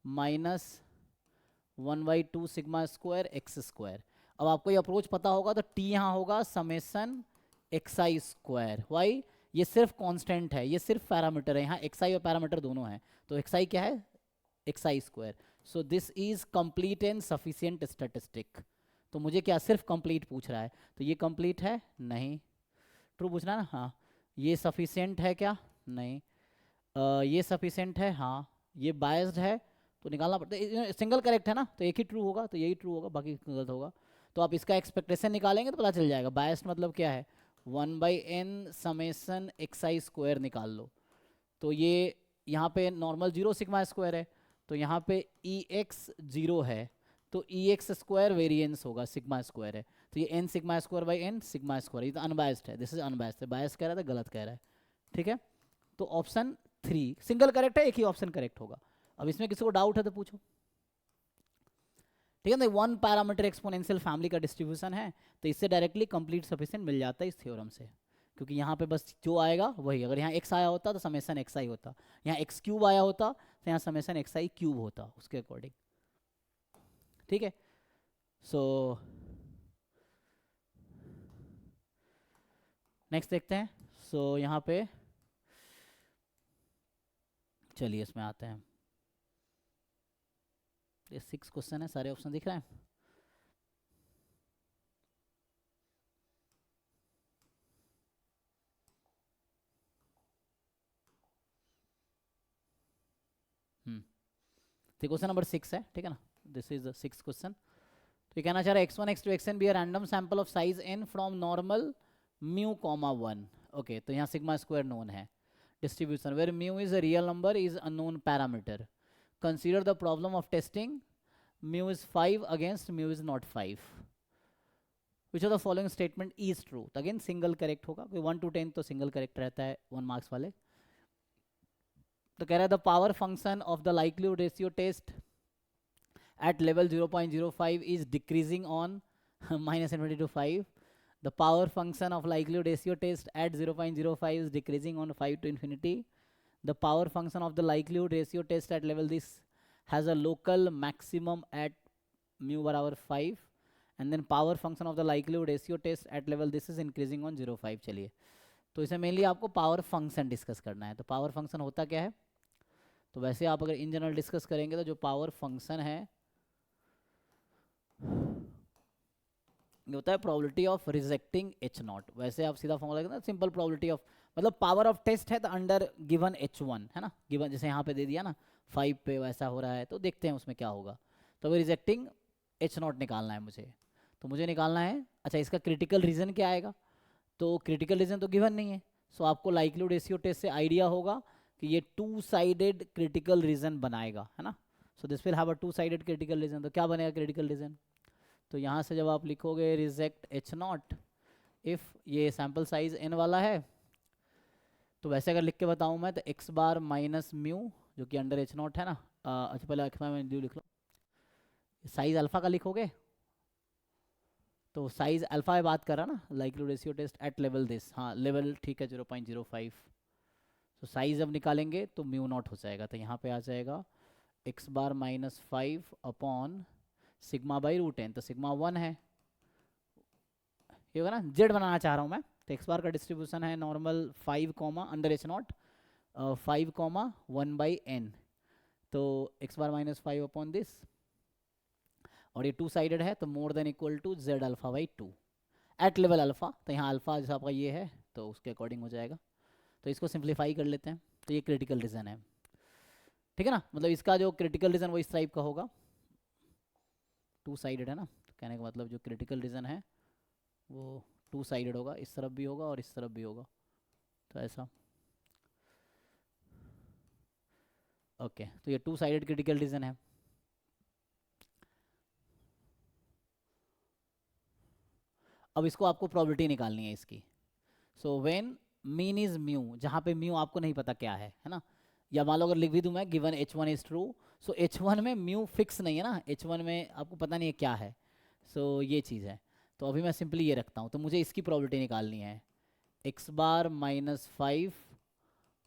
S1: -1/2 sigma square x square. अब आपको ये अप्रोच पता होगा, तो टी यहाँ होगा समेसन xi स्क्वायर, वाई ये सिर्फ कांस्टेंट है, ये सिर्फ पैरामीटर है, यहाँ xi और पैरामीटर दोनों हैं, तो xi क्या है, xi square. So this is complete and sufficient statistic. तो मुझे क्या सिर्फ कंप्लीट पूछ रहा है, तो ये कंप्लीट है नहीं, ट्रू पूछना है ना, हाँ। ये सफिशिएंट है क्या, नहीं। ये सफिशिएंट है, हाँ। ये बायस्ड है तो निकालना पड़ता है, सिंगल करेक्ट है ना, तो एक ही ट्रू होगा, तो यही ट्रू होगा, बाकी गलत होगा। तो आप इसका एक्सपेक्टेशन निकालेंगे तो पता चल जाएगा। बायस्ड मतलब क्या है, 1/n समेसन xi स्क्वायर निकाल लो। तो ये यहाँ पे नॉर्मल 0 सिग्मा स्क्वायर है, तो यहाँ पे EX 0 है, तो EX स्क्वायर वेरिएंस होगा, सिग्मा स्क्वायर है, तो ये n sigma square by n sigma square, ये तो अनबायस्ड है, दिस इज अनबायस्ड है, बायस कह रहा था गलत कह रहा है, ठीक है। तो ऑप्शन 3 सिंगल करेक्ट है, एक ही ऑप्शन करेक्ट होगा। अब इसमें किसी को डाउट है तो पूछो, ठीक है ना। 1 पैरामीटर एक्सपोनेंशियल फैमिली का डिस्ट्रीब्यूशन है, तो इससे डायरेक्टली कंप्लीट सफिशिएंट मिल जाता है इस थ्योरम से, क्योंकि यहाँ पे बस जो आएगा वही, अगर यहाँ x आया होता तो समेसन xi होता, यहाँ x³ आया होता तो यहाँ समेसन xi³ होता उसके अकॉर्डिंग, ठीक है। सो नेक्स्ट देखते हैं। सो यहाँ पे चलिए इसमें आते हैं, ये 6 क्वेश्चन है, सारे ऑप्शन दिख रहे हैं। तो क्वेश्चन नंबर 6 है, ठीक है ना, this is the 6th question. तो ये कहना चाह रहा है x1 x2 xn be a random sample of size n from normal mu comma 1, okay. तो यहाँ सिग्मा स्क्वायर नोन है, distribution where mu is a real number is unknown parameter, consider the problem of testing mu is 5 against mu is not 5, which of the following statement is true. तो again single correct होगा, 1 to 10 तो single correct रहता है 1 marks वाले। तो कह रहा है the power function of the likelihood ratio test at level 0.05 is decreasing on -infinity to 5. The power function of likelihood ratio test at 0.05 is decreasing on 5 to infinity. The power function of the likelihood ratio test at level this has a local maximum at mu = 5 and then power function of the likelihood ratio test at level this is increasing on 0.5। चलिए, तो इसे mainly आपको power function discuss करना है। तो power function होता क्या है, तो वैसे आप अगर इन जनरल डिस्कस करेंगे तो जो पावर फंक्शन है ये होता है probability of rejecting H not. वैसे आप सीधा फॉर्मूला लिखते हैं, सिंपल प्रोबेबिलिटी ऑफ, मतलब पावर ऑफ टेस्ट है तो अंडर गिवन H1 है ना, गिवन जैसे यहाँ पे दे दिया ना 5 पे वैसा हो रहा है, तो देखते हैं उसमें क्या होगा। तो अभी रिजेक्टिंग एच नॉट निकालना है मुझे, तो मुझे निकालना है अच्छा इसका क्रिटिकल रीजन क्या आएगा। तो क्रिटिकल रीजन तो गिवन नहीं है, सो आपको लाइक्लीहुड रेशियो टेस्ट से आइडिया होगा कि ये 2 साइडेड क्रिटिकल रीजन बनाएगा, है ना। So this will have a 2 sided critical reason. तो क्या बनेगा क्रिटिकल रीजन, तो यहाँ से जब आप लिखोगे रिजेक्ट एच नॉट इफ़ ये सैम्पल साइज n वाला है, तो वैसे अगर लिख के बताऊँ मैं तो x बार माइनस म्यू जो कि अंडर एच नॉट है ना, अच्छा पहले x बार माइनस म्यू लिख लो, साइज अल्फा का लिखोगे तो साइज अल्फा में बात कर रहा ना, likelihood ratio test at level this, हाँ लेवल ठीक है 0.05। तो साइज अब निकालेंगे तो म्यू नॉट हो जाएगा, तो यहाँ पे आ जाएगा x bar minus 5 upon sigma by root n, तो सिग्मा 1 है, ये होगा ना, जेड बनाना चाह रहा हूँ मैं। तो एक्स बार का डिस्ट्रीब्यूशन है normal 5 comma under H nought 5 comma 1 by N, तो x bar minus 5 upon this, और ये 2 साइडेड है तो more than equal to Z alpha by 2 at level alpha. तो यहाँ अल्फा जैसा आपका ये है तो उसके अकॉर्डिंग हो जाएगा। तो इसको सिंप्लीफाई कर लेते हैं, तो ये क्रिटिकल रीजन है, ठीक है ना, मतलब इसका जो क्रिटिकल रीजन वो इस टाइप का होगा, 2 साइडेड है ना, तो कहने का मतलब जो क्रिटिकल रीजन है वो 2 साइडेड होगा, इस तरफ भी होगा और इस तरफ भी होगा, तो ऐसा ओके। तो ये 2 साइडेड क्रिटिकल रीजन है। अब इसको आपको प्रोबेबिलिटी निकालनी है इसकी। So when mean is mu, जहाँ पे म्यू आपको नहीं पता क्या है ना, या मान लो अगर लिख भी दूँ मैं given H1 is true, so H1 में म्यू फिक्स नहीं है ना, H1 में आपको पता नहीं है क्या है, सो ये चीज़ है। तो अभी मैं सिंपली ये रखता हूँ, तो मुझे इसकी प्रोबेबिलिटी निकालनी है x bar minus 5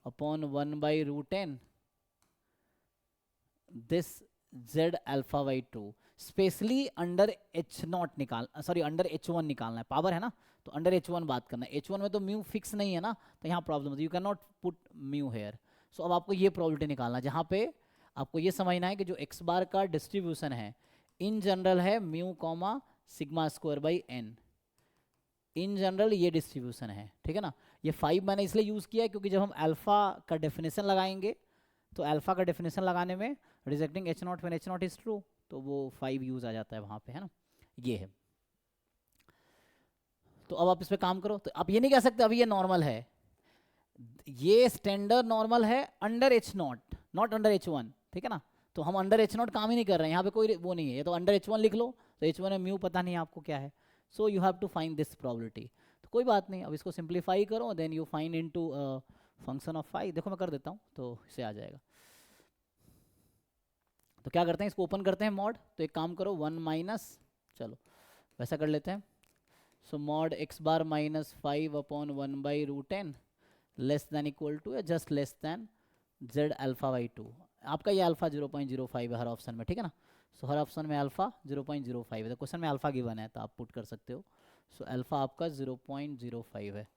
S1: upon 1 by root n this z alpha by 2, specially under H naught निकाल, सॉरी अंडर H1 निकालना है, पावर है ना, तो अंडर H1 बात करना है। H1 में तो म्यू फिक्स नहीं है ना, तो यहाँ प्रॉब्लम है, you can not put mu here. So अब आपको ये प्रोबेबिलिटी निकालना है, जहाँ पे आपको ये समझना है कि जो x बार का डिस्ट्रीब्यूशन है इन जनरल है mu comma sigma square by n, in general ये डिस्ट्रीब्यूशन है, ठीक है ना। ये 5 मैंने इसलिए यूज़ किया है क्योंकि जब हम अल्फा का डेफिनेशन लगाएंगे तो अल्फा का डेफिनेशन लगाने में rejecting H not when H not is true, तो वो 5 यूज़ आ जाता है वहाँ पे, है ना, ये है। तो अब आप इस पर काम करो, तो आप ये नहीं कह सकते अभी ये नॉर्मल है, ये स्टैंडर्ड नॉर्मल है under H not, not under H1, ठीक है ना। तो हम अंडर एच नॉट काम ही नहीं कर रहे हैं, यहाँ पे कोई वो नहीं है, ये तो अंडर H1 लिख लो, तो H1 में म्यू पता नहीं आपको क्या है, so you have to find this probability. तो कोई बात नहीं, अब इसको सिंप्लीफाई करो, then you find into function of 5, देखो मैं कर देता हूँ तो इसे आ जाएगा। तो क्या करते हैं, इसको ओपन करते हैं मॉड, तो एक काम करो 1 माइनस, चलो वैसा कर लेते हैं, so mod x bar minus 5 upon 1 by root n less than equal to या just less than z alpha by 2। आपका ये अल्फा 0.05 है हर ऑप्शन में, ठीक है ना। सो हर ऑप्शन में अल्फा 0.05 है, तो क्वेश्चन में अल्फा गिवन है तो आप पुट कर सकते हो। सो अल्फा आपका 0.05 है,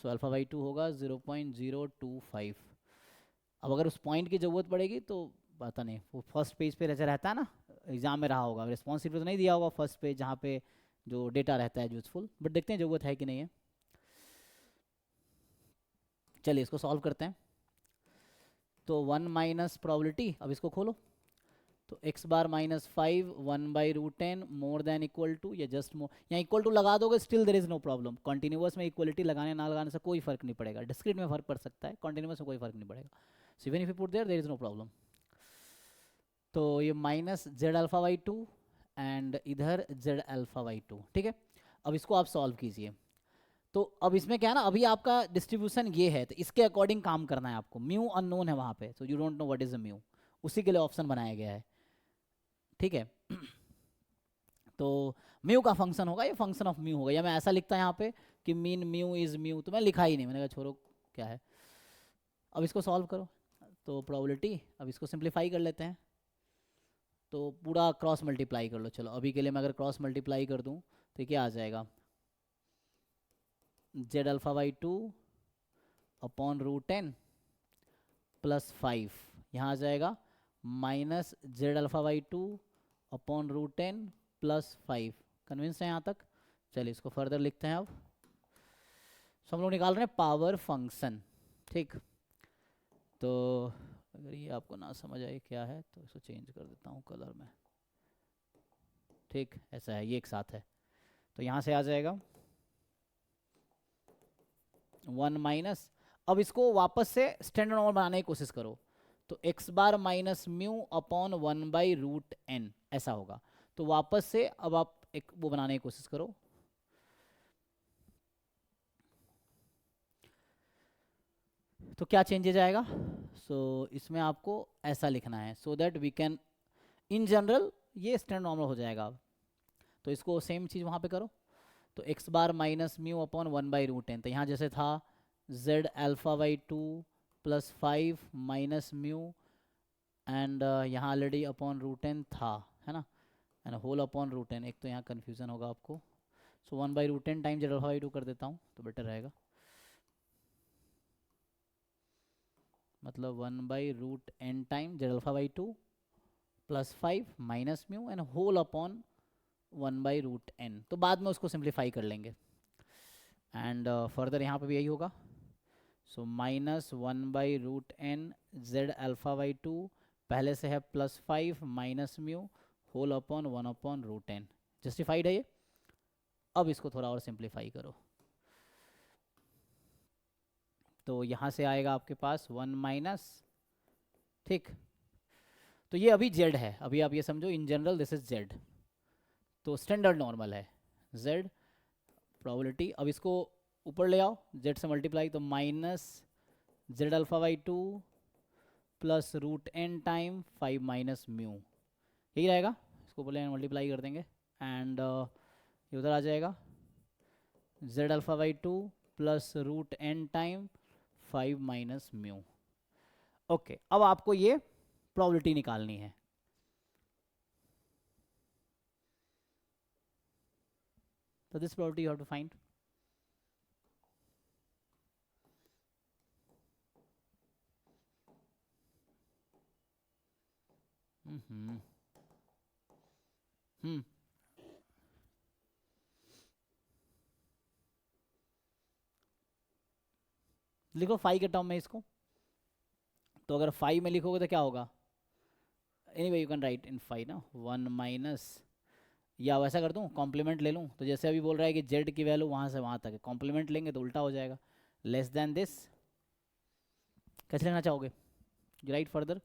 S1: सो अल्फा बाई 2 होगा 0.025। अब अगर उस पॉइंट की ज़रूरत पड़ेगी तो पता नहीं, वो फर्स्ट पेज पे जैसे रहता है ना, एग्जाम में रहा होगा, रिस्पॉन्सिव तो नहीं दिया होगा फर्स्ट पेज जहाँ पे जो डेटा रहता है यूजफुल, बट देखते हैं ज़रूरत है कि नहीं है। चलिए इसको सॉल्व करते हैं, तो 1 माइनस प्रोबेबिलिटी, अब इसको खोलो, तो x bar minus 5 1 by root n more than equal to या जस्ट मोर, यहाँ इक्वल टू लगा दोगे still there is no problem, continuous में इक्वलिटी लगाने ना लगाने से कोई फर्क नहीं पड़ेगा, डिस्क्रीट में फर्क पड़ सकता है, कॉन्टिन्यूस में कोई फर्क नहीं पड़ेगा, so even if you put there is no problem. तो ये minus Z alpha by 2 and इधर जेड अल्फा बाई 2, ठीक है। अब इसको आप सॉल्व कीजिए, तो अब इसमें क्या है ना, अभी आपका डिस्ट्रीब्यूशन ये है, तो इसके अकॉर्डिंग काम करना है आपको, म्यू अननोन है वहाँ पे, तो you don't know what is a mu, उसी के लिए ऑप्शन बनाया गया है, ठीक है। तो म्यू का फंक्शन होगा, ये फंक्शन ऑफ म्यू होगा, या मैं ऐसा लिखता यहाँ पे कि मीन म्यू इज म्यू, तो मैं लिखा ही नहीं, मैंने कहा छोड़ो क्या है। अब इसको सॉल्व करो, तो प्रोबेबिलिटी, अब इसको सिंप्लीफाई कर लेते हैं, तो पूरा क्रॉस मल्टीप्लाई कर लो। चलो अभी के लिए मैं अगर क्रॉस मल्टीप्लाई कर दूँ तो क्या आ जाएगा, Z alpha by 2 upon root N plus 5, यहाँ आ जाएगा minus Z alpha by 2 upon root N plus 5। Convince है यहाँ तक? चलिए इसको फर्दर लिखते हैं अब। हम लोग निकाल रहे हैं पावर फंक्शन, ठीक। तो अगर ये आपको ना समझ आए क्या है तो इसको चेंज कर देता हूँ कलर में, ठीक। ऐसा है, ये एक साथ है। तो यहाँ से आ जाएगा 1 माइनस, अब इसको वापस से स्टैंडर्ड नॉर्मल बनाने की कोशिश करो, तो x bar minus mu upon 1 by root N ऐसा होगा। तो वापस से अब आप एक वो बनाने की कोशिश करो, तो क्या चेंजेज आएगा। इसमें आपको ऐसा लिखना है so that we can, in general ये स्टैंडर्ड नॉर्मल हो जाएगा अब। तो इसको सेम चीज़ वहाँ पे करो, तो x bar minus mu upon 1 by root N, तो यहाँ जैसे था z alpha by 2 plus 5 minus mu and यहाँ ऑलरेडी अपॉन रूट एन था, है ना, and whole upon root N. एक तो यहाँ कन्फ्यूज़न होगा आपको, so 1 by root N time Z alpha by 2 कर देता हूँ तो बेटर रहेगा, मतलब 1 by root N time Z alpha by 2 plus 5 minus mu and whole upon 1 by root N. तो बाद में उसको सिंप्लीफाई कर लेंगे एंड फर्दर यहाँ पे भी यही होगा। So minus 1 by root N Z alpha by 2, पहले से है plus 5 minus mu whole upon 1 upon root N. Justified है ये। अब इसको थोड़ा और सिंप्लीफाई करो, तो यहाँ से आएगा आपके पास 1 माइनस, ठीक। तो ये अभी z है, अभी आप ये समझो in general this is z, तो स्टैंडर्ड नॉर्मल है z प्रोबेबिलिटी। अब इसको ऊपर ले आओ z से मल्टीप्लाई, तो minus Z alpha by 2 plus root N time 5 minus mu, यही रहेगा। इसको ऊपर मल्टीप्लाई कर देंगे एंड ये उधर आ जाएगा Z alpha by 2 plus root N time 5 minus mu. Okay, अब आपको ये प्रोबेबिलिटी निकालनी है। So this probability you have to find. लिखो 5 के टर्म में इसको, तो अगर 5 में लिखोगे तो क्या होगा, एनीवे यू कैन राइट इन 5 ना, 1 माइनस, या वैसा कर दूं कॉम्प्लीमेंट ले लूं, तो जैसे अभी बोल रहा है कि z की वैल्यू वहाँ से वहाँ तक है, कॉम्प्लीमेंट लेंगे तो उल्टा हो जाएगा, लेस देन दिस। कैसे लेना चाहोगे, यू राइट फर्दर।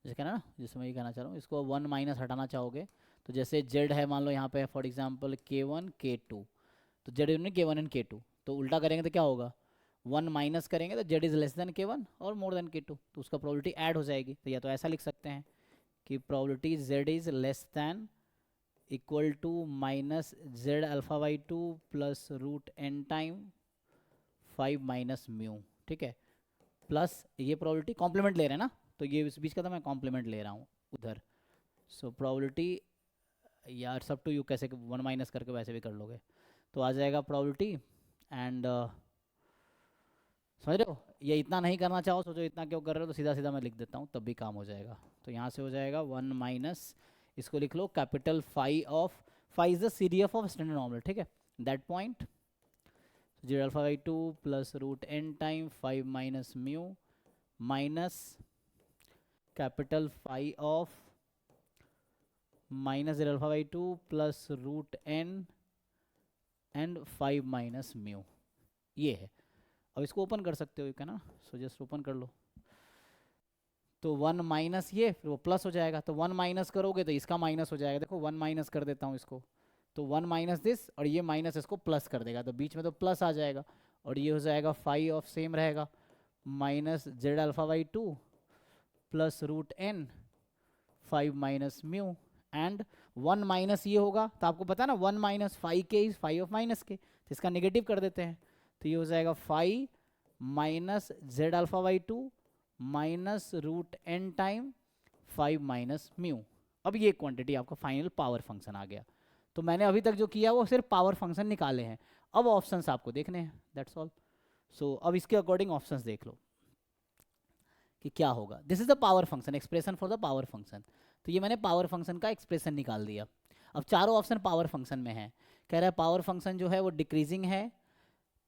S1: जैसे कहना ना, जैसे मैं ये कहना चाह रहा हूँ, इसको 1 माइनस हटाना चाहोगे तो जैसे z है मान लो यहाँ पे फॉर एग्जांपल k1 k2, तो z unit k1 and k2, तो उल्टा करेंगे तो क्या होगा, 1 माइनस करेंगे तो z is less then k1 और मोर देन k2, तो उसका प्रोबेबिलिटी ऐड हो जाएगी। तो या तो ऐसा लिख सकते हैं कि probability z is less than equal to minus Z alpha by 2 plus root N time 5 minus mu, ठीक है, प्लस ये प्रोबेबिलिटी कॉम्प्लीमेंट ले रहे हैं ना, तो ये इस बीच का था मैं कॉम्प्लीमेंट ले रहा हूँ उधर। सो प्रोबेबिलिटी, यार सब टू यू, कैसे 1 माइनस करके वैसे भी कर लोगे, तो आ जाएगा प्रोबेबिलिटी एंड समझ रहे हो। ये इतना नहीं करना चाहो, सोचो इतना क्यों कर रहे हो, तो सीधा सीधा मैं लिख देता हूँ तब भी काम हो जाएगा। तो यहाँ से हो जाएगा 1 माइनस, इसको लिख लो capital phi of, phi is the CDF of standard normal, ठीक है, that point Z alpha by 2 plus root N time 5 minus mu minus capital phi of minus Z alpha by 2 plus root N and 5 minus mu, ये है। अब इसको open कर सकते हो, क्या ना, सो जस्ट ओपन कर लो, तो 1 माइनस ये, फिर वो प्लस हो जाएगा, तो 1 माइनस करोगे तो इसका माइनस हो जाएगा, देखो 1 माइनस कर देता हूँ इसको, तो 1 माइनस दिस और ये माइनस इसको प्लस कर देगा, तो बीच में तो प्लस आ जाएगा, और ये हो जाएगा फाई ऑफ सेम रहेगा minus Z alpha by 2 plus root n 5 minus mu and 1 minus ये होगा, तो आपको पता है ना 1 minus phi k is phi of minus k, तो इसका नेगेटिव कर देते हैं, तो ये हो जाएगा phi minus Z alpha by two minus root N time 5 minus mu. अब ये क्वांटिटी आपका फाइनल पावर फंक्शन आ गया। तो मैंने अभी तक जो किया वो सिर्फ पावर फंक्शन निकाले हैं, अब ऑप्शंस आपको देखने हैं, दैट्स ऑल। सो अब इसके अकॉर्डिंग ऑप्शंस देख लो कि क्या होगा। This is the power function, expression for the power function. तो ये मैंने पावर फंक्शन का एक्सप्रेशन निकाल दिया। अब चारों ऑप्शन पावर फंक्शन में है। कह रहा है पावर फंक्शन जो है वो डिक्रीजिंग है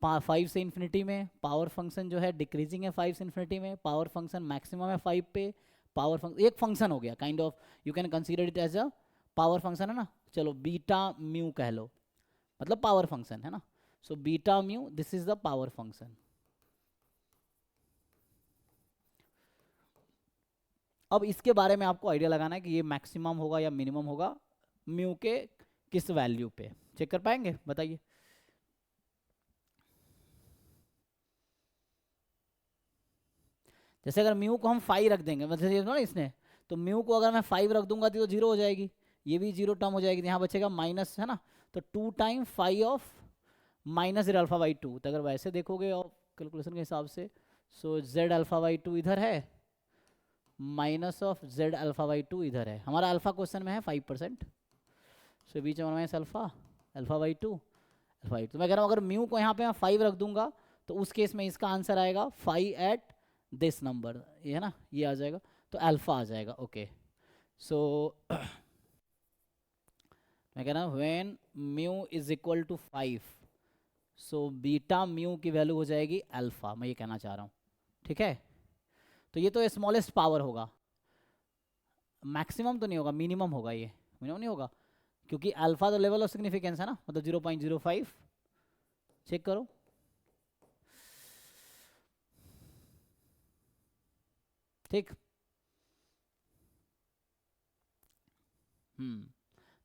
S1: 5 से इन्फिनिटी में, पावर फंक्शन जो है डिक्रीजिंग है 5 से इन्फिनिटी में, पावर फंक्शन मैक्सिमम है 5 पे, पावर फंक्शन एक फंक्शन हो गया kind of, you can consider it as a power function है ना। चलो बीटा म्यू कह लो, मतलब पावर फंक्शन है ना। सो beta mu this is the power function. अब इसके बारे में आपको आइडिया लगाना है कि ये मैक्सिमम होगा या मिनिमम होगा म्यू के किस वैल्यू पे। चेक कर पाएंगे, बताइए। जैसे अगर म्यू को हम 5 रख देंगे, मतलब ये ना इसने, तो म्यू को अगर मैं 5 रख दूंगा तो 0 हो जाएगी, ये भी 0 टर्म हो जाएगी, यहाँ बचेगा माइनस है ना। तो 2 time 5 of minus Z alpha by 2। तो अगर वैसे देखोगे और कैलकुलेशन के हिसाब से, सो जेड अल्फा बाई 2 इधर है, minus of Z alpha by 2 इधर है। हमारा अल्फा क्वेश्चन में है 5%, सो बीच में minus alpha alpha by 2 alpha by 2। तो मैं कह रहा हूँ अगर म्यू को यहाँ पे मैं 5 रख दूंगा तो उस केस में इसका आंसर आएगा 5 एट दिस नंबर, ये है ना, ये आ जाएगा, तो अल्फा आ जाएगा। ओके सो मैं कह रहा हूँ when mu is equal to 5, so beta mu की वैल्यू हो जाएगी अल्फा, मैं ये कहना चाह रहा हूँ, ठीक है। तो ये तो स्मॉलेस्ट पावर होगा, मैक्सिमम तो नहीं होगा, मिनिमम होगा, ये मिनिमम नहीं होगा क्योंकि अल्फा तो लेवल ऑफ सिग्निफिकेंस है ना, मतलब 0.05। चेक करो, ठीक।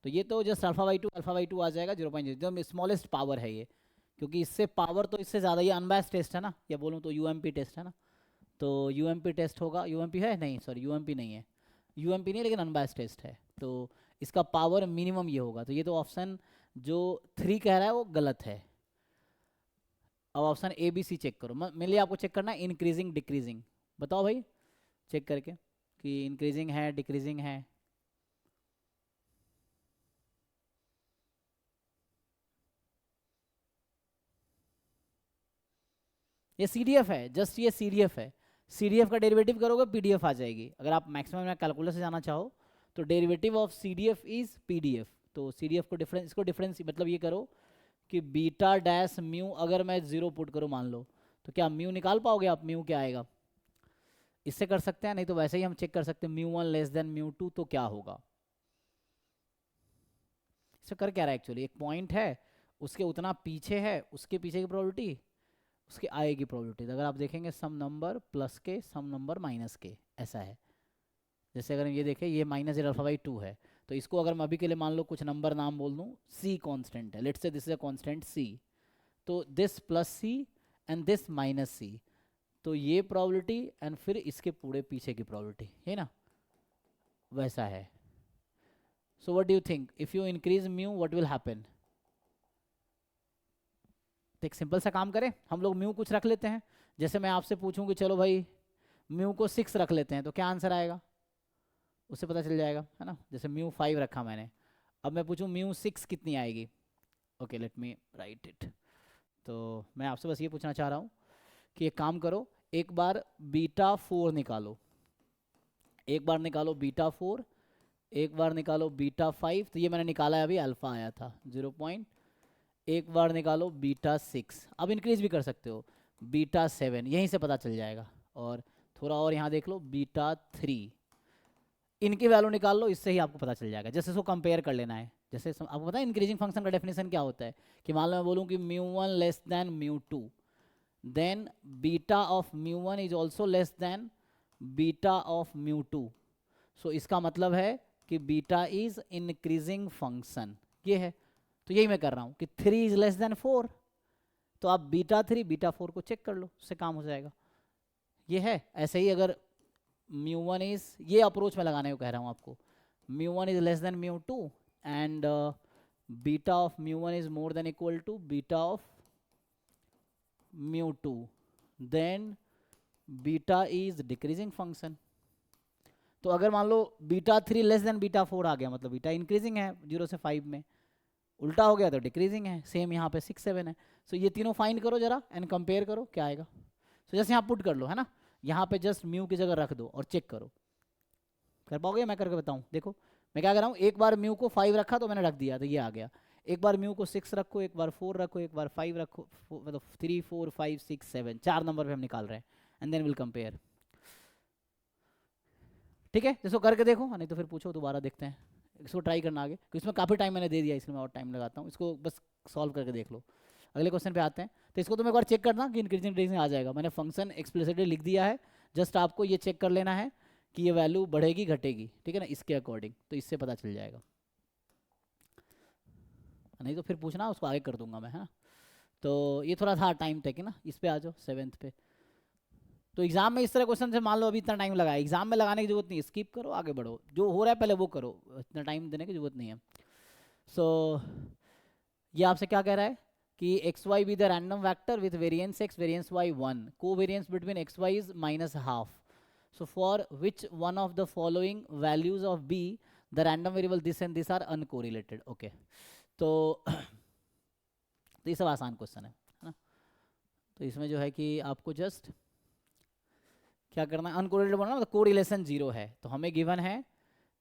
S1: तो ये तो जस्ट अल्फा बाई टू आ जाएगा 0.0, स्मॉलेस्ट पावर है ये, क्योंकि इससे पावर तो इससे ज़्यादा, ये अनबैस्ड टेस्ट है ना, या बोलूँ तो यूएमपी टेस्ट है ना। तो यूएमपी टेस्ट होगा, यूएमपी है नहीं, सॉरी यूएमपी नहीं है, यूएमपी नहीं लेकिन अनबैस्ड टेस्ट है, तो इसका पावर मिनिमम ये होगा। तो ये तो ऑप्शन जो 3 कह रहा है वो गलत है। अब option A B C check करो, मेनली आपको चेक करना है इंक्रीजिंग डिक्रीजिंग। बताओ भाई चेक करके कि इंक्रीजिंग है डिक्रीजिंग है। ये सीडीएफ है, जस्ट ये सीडीएफ है, सीडीएफ का डेरिवेटिव करोगे पीडीएफ आ जाएगी। अगर आप मैक्सिमम या कैलकुलस से जाना चाहो तो derivative of CDF is PDF. तो सीडीएफ को डिफरेंस, इसको डिफरेंस मतलब ये करो कि बीटा डैश म्यू अगर मैं 0 पुट करूँ मान लो, तो क्या म्यू निकाल पाओगे आप, म्यू क्या आएगा। इससे कर सकते हैं, नहीं तो वैसे ही हम चेक कर सकते हैं μ1 लेस देन μ2 तो क्या होगा। इससे कर क्या रहा है एक्चुअली, एक पॉइंट है उसके उतना पीछे है, उसके पीछे की प्रोबेबिलिटी उसके आए की प्रोबेबिलिटी। अगर आप देखेंगे सम नंबर प्लस के सम नंबर माइनस के, ऐसा है। जैसे अगर ये देखें ये माइनस जेड अल्फा बाई 2 है, तो इसको अगर मैं अभी के लिए मान लो कुछ नंबर नाम बोल दूँ, सी कांस्टेंट है, let's say this is a constant C, तो this plus C and this minus C, तो ये प्रोबेबिलिटी एंड फिर इसके पूरे पीछे की प्रोबेबिलिटी, है ना, वैसा है। So what do you think if you increase mu what will happen. तो एक सिंपल सा काम करें, हम लोग म्यू कुछ रख लेते हैं। जैसे मैं आपसे पूछूं कि चलो भाई म्यू को 6 रख लेते हैं, तो क्या आंसर आएगा उससे पता चल जाएगा, है ना। जैसे म्यू 5 रखा मैंने, अब मैं पूछूं म्यू 6 कितनी आएगी। Okay let me right it. तो मैं आपसे बस ये पूछना चाह रहा हूँ कि एक काम करो, एक बार बीटा 4 निकालो, एक बार निकालो बीटा 4, एक बार निकालो बीटा 5, तो ये मैंने निकाला है अभी, अल्फा आया था 0 पॉइंट। एक बार निकालो बीटा 6, अब इंक्रीज भी कर सकते हो, बीटा 7, यहीं से पता चल जाएगा। और थोड़ा और यहाँ देख लो बीटा 3, इनकी वैल्यू निकाल लो, इससे ही आपको पता चल जाएगा। जैसे इसको कंपेयर कर लेना है, जैसे आपको पता है इंक्रीजिंग फंक्शन का डेफिनेशन क्या होता है, कि मान लो मैं बोलूँ कि μ1 less than μ2, then beta of μ1 is also less than beta of μ2। So इसका मतलब है कि बीटा इज इंक्रीजिंग फंक्शन, ये है। तो यही मैं कर रहा हूँ कि 3 इज लेस देन 4, तो आप बीटा 3 बीटा 4 को चेक कर लो, उससे काम हो जाएगा। ये है ऐसे ही, अगर μ1 इज, ये अप्रोच में लगाने को कह रहा हूँ आपको, μ1 is less than μ2 and beta of μ1 is more than equal to beta of mu2, then beta is decreasing function. तो अगर मान लो बीटा 3 लेस देन बीटा 4 आ गया, मतलब बीटा इंक्रीजिंग है 0 से 5 में, उल्टा हो गया तो डिक्रीजिंग है। सेम यहाँ पे 6 7 है। सो ये तीनों फाइंड करो जरा एंड कंपेयर करो क्या आएगा। सो जैसे यहाँ पुट कर लो है ना, यहाँ पे जस्ट म्यू की जगह रख दो और चेक करो। कर पाओगे? मैं करके बताऊँ। देखो मैं क्या कर रहा हूँ, एक बार म्यू को 5 रखा तो मैंने रख दिया तो ये आ गया। एक बार म्यू को 6 रखो, एक बार 4 रखो, एक बार 5 रखो, मतलब 3 4 5 6 7 4 नंबर पे हम निकाल रहे हैं एंड देन विल कंपेयर। ठीक है, इसको करके देखो, नहीं तो फिर पूछो दोबारा, देखते हैं। इसको ट्राई करना आगे, क्योंकि इसमें काफ़ी टाइम मैंने दे दिया, इसलिए मैं और टाइम लगाता हूँ। इसको बस सॉल्व करके देख लो। अगले क्वेश्चन पे आते हैं। तो इसको तुम एक बार चेक करना कि इंक्रीजिंग डिक्रीजिंग आ जाएगा। मैंने फंक्शन एक्सप्लिसिटली लिख दिया है, जस्ट आपको ये चेक कर लेना है कि ये वैल्यू बढ़ेगी घटेगी, ठीक है ना, इसके अकॉर्डिंग, तो इससे पता चल जाएगा। नहीं तो फिर पूछना, उसको आगे कर दूंगा मैं, है ना। तो ये थोड़ा था टाइम टेक ना। इस पे आ जाओ 7th पे। तो एग्जाम में इस तरह क्वेश्चन से मान लो अभी इतना टाइम लगा है, एग्जाम में लगाने की जरूरत नहीं है, स्किप करो आगे बढ़ो, जो हो रहा है पहले वो करो, इतना टाइम देने की जरूरत नहीं है। सो ये आपसे क्या कह रहा है कि x y be the random vector with variance x variance y 1, covariance between x y is -½ so for which one of the following values of b the random variable this and this are uncorrelated. Okay, तो ये सब आसान question है ना। तो इसमें जो है कि आपको जस्ट क्या करना है, अनकोरिलेटेड बोलना मतलब कोरिलेशन 0 है। तो हमें गिवन है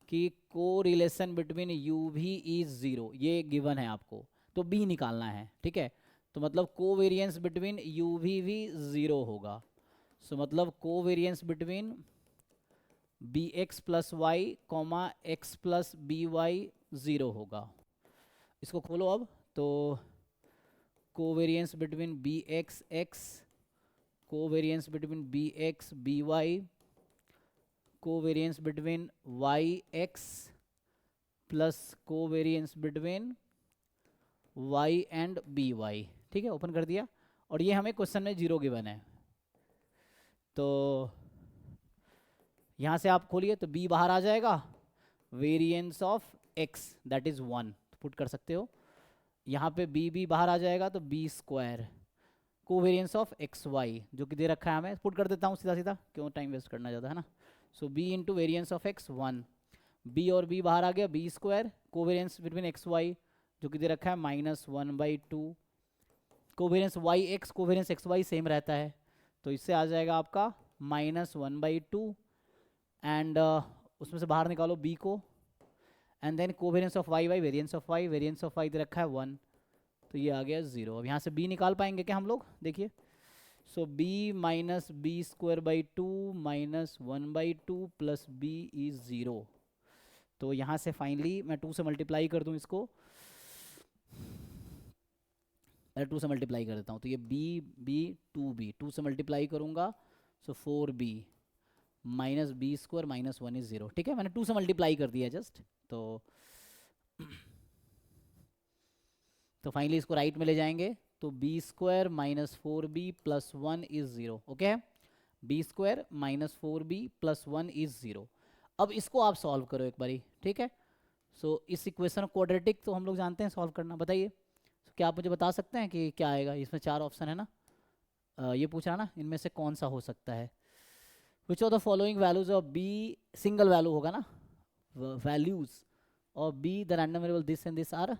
S1: कि कोरिलेशन बिटवीन यू भी इज 0, ये गिवन है आपको, तो बी निकालना है, ठीक है। तो मतलब कोवेरिएंस बिटवीन यू भी 0 होगा। सो मतलब covariance between b x plus y comma x plus b y 0 होगा। इसको खोलो अब। तो covariance between b x x, covariance between b x b y, covariance between y x plus covariance between y and b y, ठीक है। Open कर दिया और ये हमें क्वेश्चन में 0 गिवन है। तो यहाँ से आप खोलिए तो b बाहर आ जाएगा, variance of x that is 1 put कर सकते हो। यहाँ पे b बाहर आ जाएगा तो b² covariance of x Y जो कि दे रखा है हमें, पुट कर देता हूँ सीधा सीधा, क्यों टाइम वेस्ट करना ज़्यादा, है ना। सो b into variance of x 1, b और b बाहर आ गया, b² covariance between x Y जो कि दे रखा है -1/2, covariance y x covariance x y same रहता है, तो इससे आ जाएगा आपका -1/2 एंड उसमें से बाहर निकालो b को and then covariance of y variance of y दे रखा है 1, तो ये आ गया 0। अब यहाँ से b निकाल पाएंगे क्या हम लोग, देखिए। सो b minus b²/2 -1/2 plus b is 0। तो यहाँ से फाइनली मैं 2 से मल्टीप्लाई कर दूँ इसको, पहले 2 से मल्टीप्लाई कर देता हूँ, तो ये b 2 से मल्टीप्लाई करूँगा, सो 4b माइनस b² -1 इज 0, ठीक है। मैंने 2 से मल्टीप्लाई कर दिया जस्ट। तो फाइनली इसको राइट में ले जाएंगे तो b² -4b plus 1 is 0, okay. b² -4b plus 1 is 0। अब इसको आप सॉल्व करो एक बारी, ठीक है। सो इस इक्वेशन क्वाड्रेटिक तो हम लोग जानते हैं सॉल्व करना, बताइए। क्या आप मुझे बता सकते हैं कि क्या आएगा? इसमें 4 ऑप्शन है ना, ये पूछा ना, इनमें से कौन सा हो सकता है। Which of the following values of b, single value होगा ना, values of b the random variable this and this are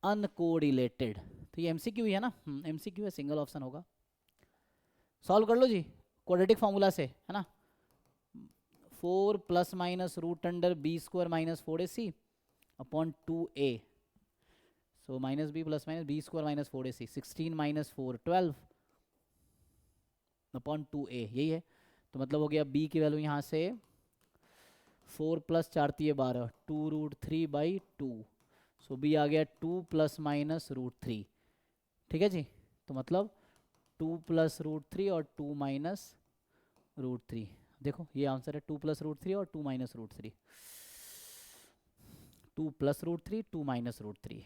S1: uncorrelated. तो ये MCQ ही है ना, MCQ है, सिंगल ऑप्शन होगा। सॉल्व कर लो जी क्वाड्रेटिक फॉर्मूला से, है ना। 4 ± √b² -4ac अपॉन 2a, सो -b ± b² -4ac 16 - 4 12 upon 2a, यही है। तो मतलब हो गया b की वैल्यू यहाँ से 4 + 4 × 12 2√3/2, सो b आ गया 2 ± √3, ठीक है जी। तो मतलब 2 + √3 और 2 - √3, देखो ये आंसर है 2 + √3 और 2 - √3, 2 + √3 2 - √3,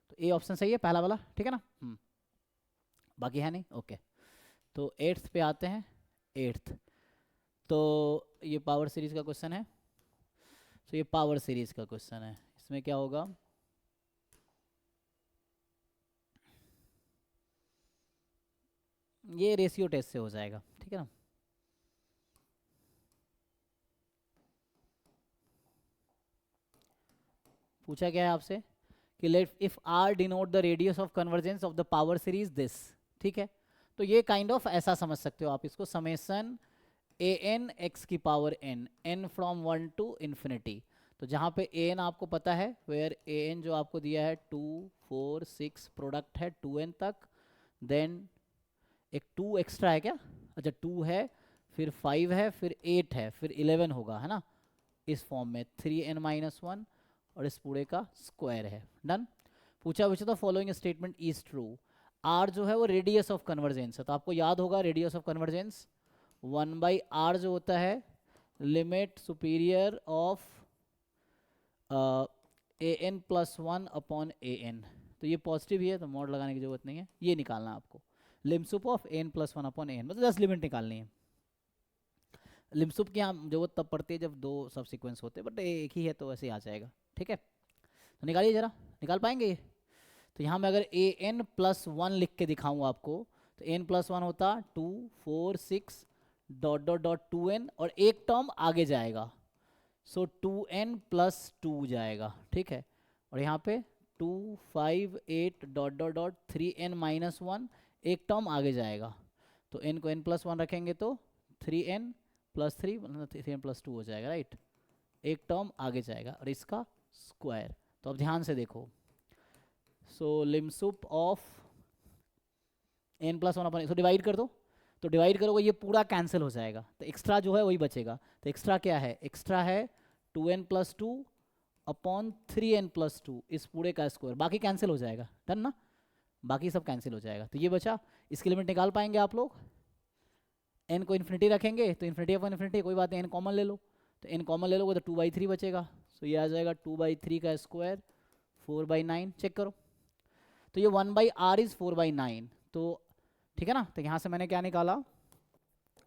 S1: तो ए ऑप्शन सही है पहला वाला, ठीक है ना। बाकी है नहीं, ओके। तो 8th पे आते हैं। 8th तो ये पावर सीरीज का क्वेश्चन है। तो ये पावर सीरीज का क्वेश्चन है, इसमें क्या होगा, ये रेशियो टेस्ट से हो जाएगा, ठीक है ना। पूछा क्या है आपसे कि let if r denote the radius of convergence of the power series this, ठीक है। तो ये काइंड ऑफ ऐसा समझ सकते हो आप इसको, समेसन ए एन एक्स की power n, n from 1 to infinity. तो जहाँ पे ए एन आपको पता है, वेयर ए एन जो आपको दिया है 2 4 6 प्रोडक्ट है 2n तक, देन एक 2 एक्स्ट्रा है क्या, अच्छा 2 है, फिर 5 है, फिर 8 है, फिर 11 होगा, है ना, इस फॉर्म में 3n-1 और इस पूरे का स्क्वायर है। डन। पूछा which the following statement is true. R जो है वो रेडियस ऑफ कन्वर्जेंस है, तो आपको याद होगा रेडियस ऑफ कन्वर्जेंस 1/r जो होता है limit superior of a n plus 1 upon A n. तो ये पॉजिटिव ही है तो मॉड लगाने की जरूरत नहीं है, ये निकालना है आपको, lim sup of N plus 1 upon A N, मतलब 10 लिमिट निकालनी है। लिमसुप की यहाँ जरूरत तब पड़ती है जब दो सब सीक्वेंस होते हैं, बट एक ही है तो ऐसे ही आ जाएगा, ठीक है। तो निकालिए जरा, निकाल पाएंगे ये। तो यहाँ मैं अगर ए एन प्लस 1 लिख के दिखाऊँ आपको, तो एन प्लस 1 होता 2 4 6 डॉट डॉट डॉट 2n और एक टर्म आगे जाएगा, सो 2n प्लस 2 जाएगा, ठीक है। और यहाँ पे 2 5 8 डॉट डॉट डॉट 3n-1 एक टर्म आगे जाएगा, तो n को n प्लस 1 रखेंगे तो 3n प्लस 3 मतलब 3n प्लस 2 हो जाएगा, राइट, एक टर्म आगे जाएगा और इसका स्क्वायर। तो अब ध्यान से देखो, so lim sup of n plus 1 upon, so divide कर दो, तो डिवाइड करोगे ये पूरा कैंसिल हो जाएगा, तो एक्स्ट्रा जो है वही बचेगा। तो एक्स्ट्रा क्या है, एक्स्ट्रा है 2n plus 2 upon 3n plus 2, इस पूरे का स्क्वायर, बाकी कैंसिल हो जाएगा, डन ना, बाकी सब कैंसिल हो जाएगा। तो ये बचा, इसकी लिमिट निकाल पाएंगे आप लोग। n को इन्फिनिटी रखेंगे तो इन्फिनिटी अपॉन इन्फिनिटी, कोई बात नहीं, n कॉमन ले लो, तो n कॉमन ले लोगे तो 2/3 बचेगा, सो ये आ जाएगा 2/3 का स्क्वायर 4/9, चेक करो। तो ये 1/r इज 4/9, तो ठीक है ना। तो यहाँ से मैंने क्या निकाला,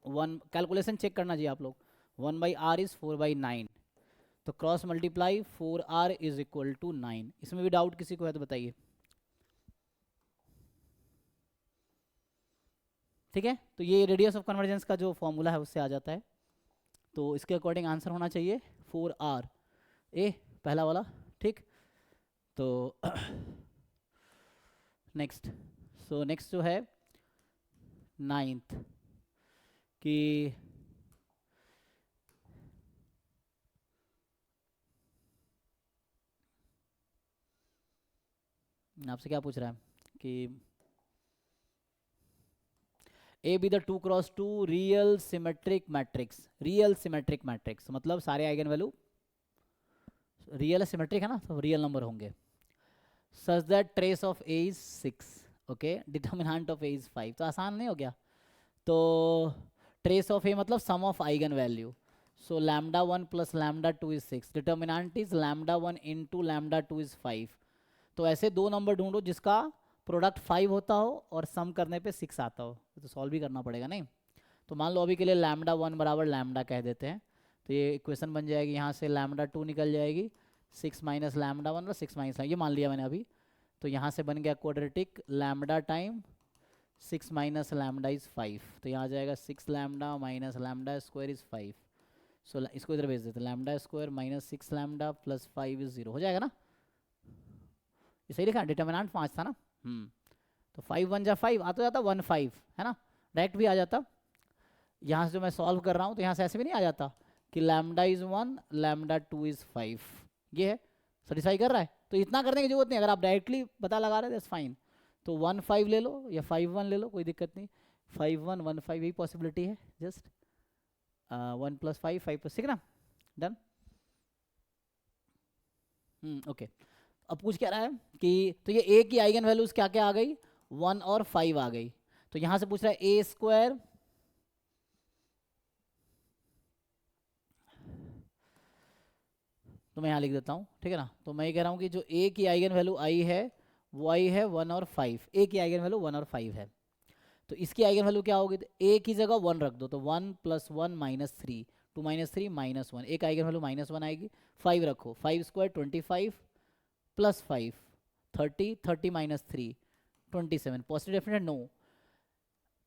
S1: 1 कैलकुलेशन चेक करना चाहिए आप लोग, 1/r इज 4/9, तो cross multiply 4r is equal to 9। इसमें भी डाउट किसी को है तो बताइए, ठीक है। तो ये रेडियस ऑफ कन्वर्जेंस का जो फॉर्मूला है उससे आ जाता है, तो इसके अकॉर्डिंग आंसर होना चाहिए 4r ए, पहला वाला, ठीक। तो नेक्स्ट, सो नेक्स्ट जो है 9th कि आपसे क्या पूछ रहा है कि A be the 2x2 real symmetric matrix, real symmetric matrix मतलब सारे आइगन वैल्यू रियल सिमेट्रिक है ना, तो रियल नंबर होंगे, such that trace of A is 6, okay, determinant of A is 5। तो आसान नहीं हो गया, तो ट्रेस ऑफ ए मतलब sum of eigen value, so λ1 plus λ2 is 6, determinant is λ1 into λ2 is 5। तो ऐसे दो नंबर ढूंढो जिसका प्रोडक्ट 5 होता हो और सम करने पे 6 आता हो, तो सॉल्व भी करना पड़ेगा नहीं। तो मान लो अभी के लिए λ1 बराबर लैम्डा कह देते हैं, तो ये इक्वेशन बन जाएगी, यहाँ से λ2 निकल जाएगी, 6 माइनस λ1 और 6 माइनस, ये मान लिया मैंने अभी, तो यहाँ से बन गया quadratic lambda time 6 minus lambda is 5, तो यहाँ आ जाएगा 6 lambda minus lambda square is 5, सो इसको इधर भेज देते हैं, lambda square minus 6 lambda plus 5 is 0 हो जाएगा ना, ये सही लिखा, डिटर्मिनेंट 5 था ना, तो 5 1 जा 5 आता जाता 1 5 है ना, डायरेक्ट भी आ जाता। यहाँ से जो मैं सॉल्व कर रहा हूँ तो यहाँ से ऐसे भी नहीं आ जाता कि लैम्डा इज 1 लैम्डा 2 इज 5, ये है, सेटिस्फाई कर रहा है। तो इतना करने की जरूरत नहीं, अगर आप डायरेक्टली पता लगा रहे हैं दैट्स फाइन, तो 1 5 ले लो या 5 1 ले लो, कोई दिक्कत नहीं, 5 1 1 5 यही पॉसिबिलिटी है, जस्ट 1 प्लस 5 5 प्लस 6 ना, डन। ओके, अब पूछ क्या रहा है कि तो ये ए की आइगन वैल्यूज क्या क्या आ गई, 1 और 5 आ गई, तो यहाँ से पूछ रहा है ए स्क्वायर तो मैं यहाँ लिख देता हूँ, ठीक है ना। तो मैं ये कह रहा हूँ कि जो ए की आइगन वैल्यू आई है वो आई है 1 और 5, ए की आइगन वैल्यू 1 और 5 है, तो इसकी आइगन वैल्यू क्या होगी, तो ए की जगह 1 रख दो, तो 1 प्लस 1 माइनस 3, 2 माइनस 3 माइनस 1, एक आइगन वैल्यू -1 आएगी, 5 रखो, 5 square 25 plus 5 30, 30 minus 3 27, positive definite no,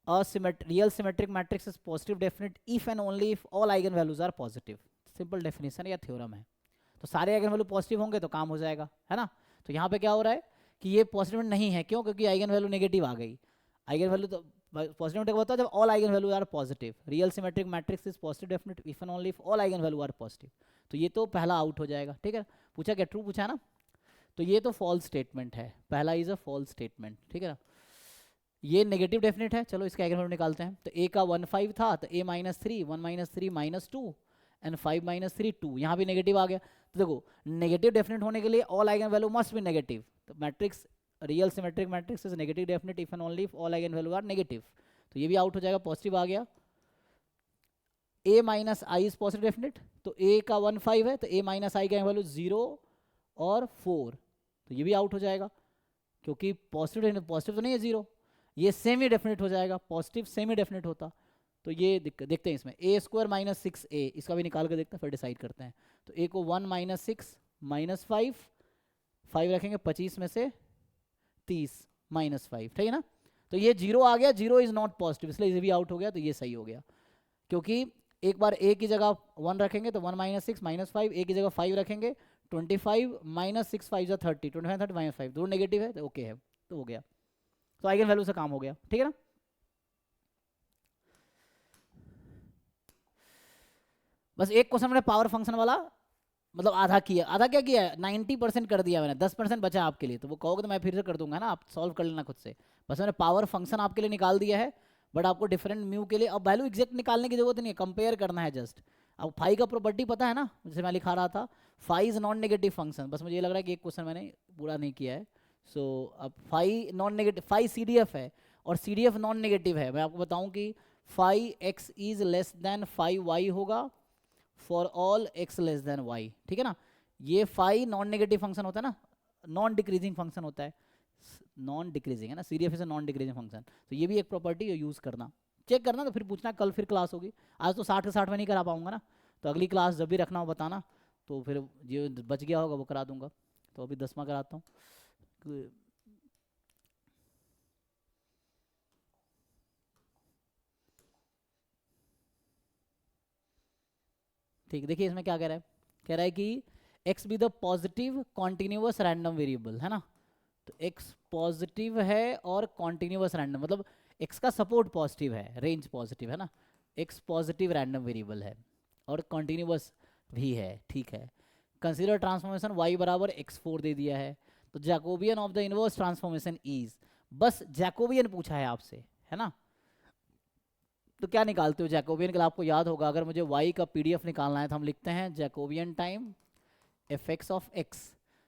S1: real symmetric matrix is positive definite if and only if all eigen values are positive. Simple definition या थ्योरम है। तो सारे आइगन वैल्यू पॉजिटिव होंगे तो काम हो जाएगा, है ना। तो यहाँ पे क्या हो रहा है कि ये पॉजिटिव नहीं है, क्यों? क्योंकि आइगन वैल्यू नेगेटिव आ गई। आइगन वैल्यू तो पॉजिटिव का होता है जब all eigen value are positive. Real symmetric matrix is positive definite if and only if all eigen value are positive. तो ये तो पहला आउट हो जाएगा, ठीक है। पूछा क्या? ट्रू पूछा है ना। तो ये तो फॉल्स स्टेटमेंट है, पहला इज अ फॉल्स स्टेटमेंट, ठीक है ना। ये नेगेटिव डेफिनेट है। चलो इसका आइगन वैल्यू निकालते हैं। तो a का 1 5 था, तो a minus 3 1 minus 3 minus 2 and 5 minus 3 2। यहाँ भी नेगेटिव आ गया। तो देखो नेगेटिव डेफिनेट होने के लिए all eigen value must be negative. तो matrix real symmetric matrix is negative definite if and only if all eigen value are negative. तो ये भी आउट हो जाएगा, पॉजिटिव आ गया। a minus I is positive definite. तो a का 1 5 है, तो a माइनस आई का वैल्यू 0 और 4। तो ये भी आउट हो जाएगा क्योंकि पॉजिटिव तो नहीं है 0। ये सेमी डेफिनेट हो जाएगा, पॉजिटिव सेमी डेफिनेट होता। तो ये देखते हैं इसमें a स्क्वायर माइनस 6a, इसका भी निकाल कर देखते हैं, फिर डिसाइड करते हैं। तो a को 1 माइनस 6 माइनस 5 रखेंगे, 25 में से 30 माइनस 5, ठीक है ना। तो ये 0 आ गया, 0 इज नॉट पॉजिटिव, इसलिए ये भी आउट हो गया। तो ये सही हो गया क्योंकि एक बार a की जगह 1 रखेंगे तो 1 माइनस 6 माइनस 5, a की जगह 5 रखेंगे 25 माइनस 6 5 जा 30, 25 30 माइनस 5 दोनों नेगेटिव है, तो ओके है, तो हो गया। तो आइगन वैल्यू से काम हो गया, ठीक है ना। बस एक क्वेश्चन मैंने पावर फंक्शन वाला मतलब आधा किया, आधा क्या किया है 90% कर दिया मैंने, 10% बचा आपके लिए। तो वो कहोगे तो मैं फिर से कर दूंगा ना, आप सॉल्व कर लेना खुद से। बस मैंने पावर फंक्शन आपके लिए निकाल दिया है, बट आपको डिफरेंट म्यू के लिए अब वैल्यू एग्जैक्ट निकालने की जरूरत नहीं है, कंपेयर करना है जस्ट। अब फाई का प्रॉपर्टी पता है ना, जैसे मैं लिखा रहा था, phi is non negative function. बस मुझे ये लग रहा है कि एक क्वेश्चन मैंने पूरा नहीं किया है। सो अब phi non negative, phi CDF है और CDF नॉन नेगेटिव है। मैं आपको बताऊं कि phi x is less than phi y होगा for all x less than y, ठीक है ना। ये फाई नॉन नेगेटिव फंक्शन होता है ना, नॉन डिक्रीजिंग फंक्शन होता है, नॉन डिक्रीजिंग है ना, CDF is non decreasing function. तो ये भी एक प्रॉपर्टी है, यूज करना, चेक करना, तो फिर पूछना, कल फिर क्लास होगी। आज तो 60 के 60 में नहीं करा पाऊंगा ना, तो अगली क्लास जब भी रखना हो बताना, तो फिर जो बच गया होगा वो करा दूंगा। तो अभी 10वां कराता हूँ। ठीक, देखिए इसमें क्या कह रहा है, कह रहा है कि x be the positive continuous random variable, है ना। तो x पॉजिटिव है और कॉन्टिन्यूअस रैंडम, मतलब x का सपोर्ट पॉजिटिव है, रेंज पॉजिटिव है ना, x पॉजिटिव रैंडम वेरिएबल है और कॉन्टिन्यूअस भी है, ठीक है। कंसीडर ट्रांसफॉर्मेशन y बराबर x4 दे दिया है। तो Jacobian of the inverse transformation is, बस जैकोबियन पूछा है आपसे, है ना। तो क्या निकालते हो जैकोबियन के लिए, आपको याद होगा, अगर मुझे y का PDF निकालना है तो हम लिखते हैं Jacobian time fx of x।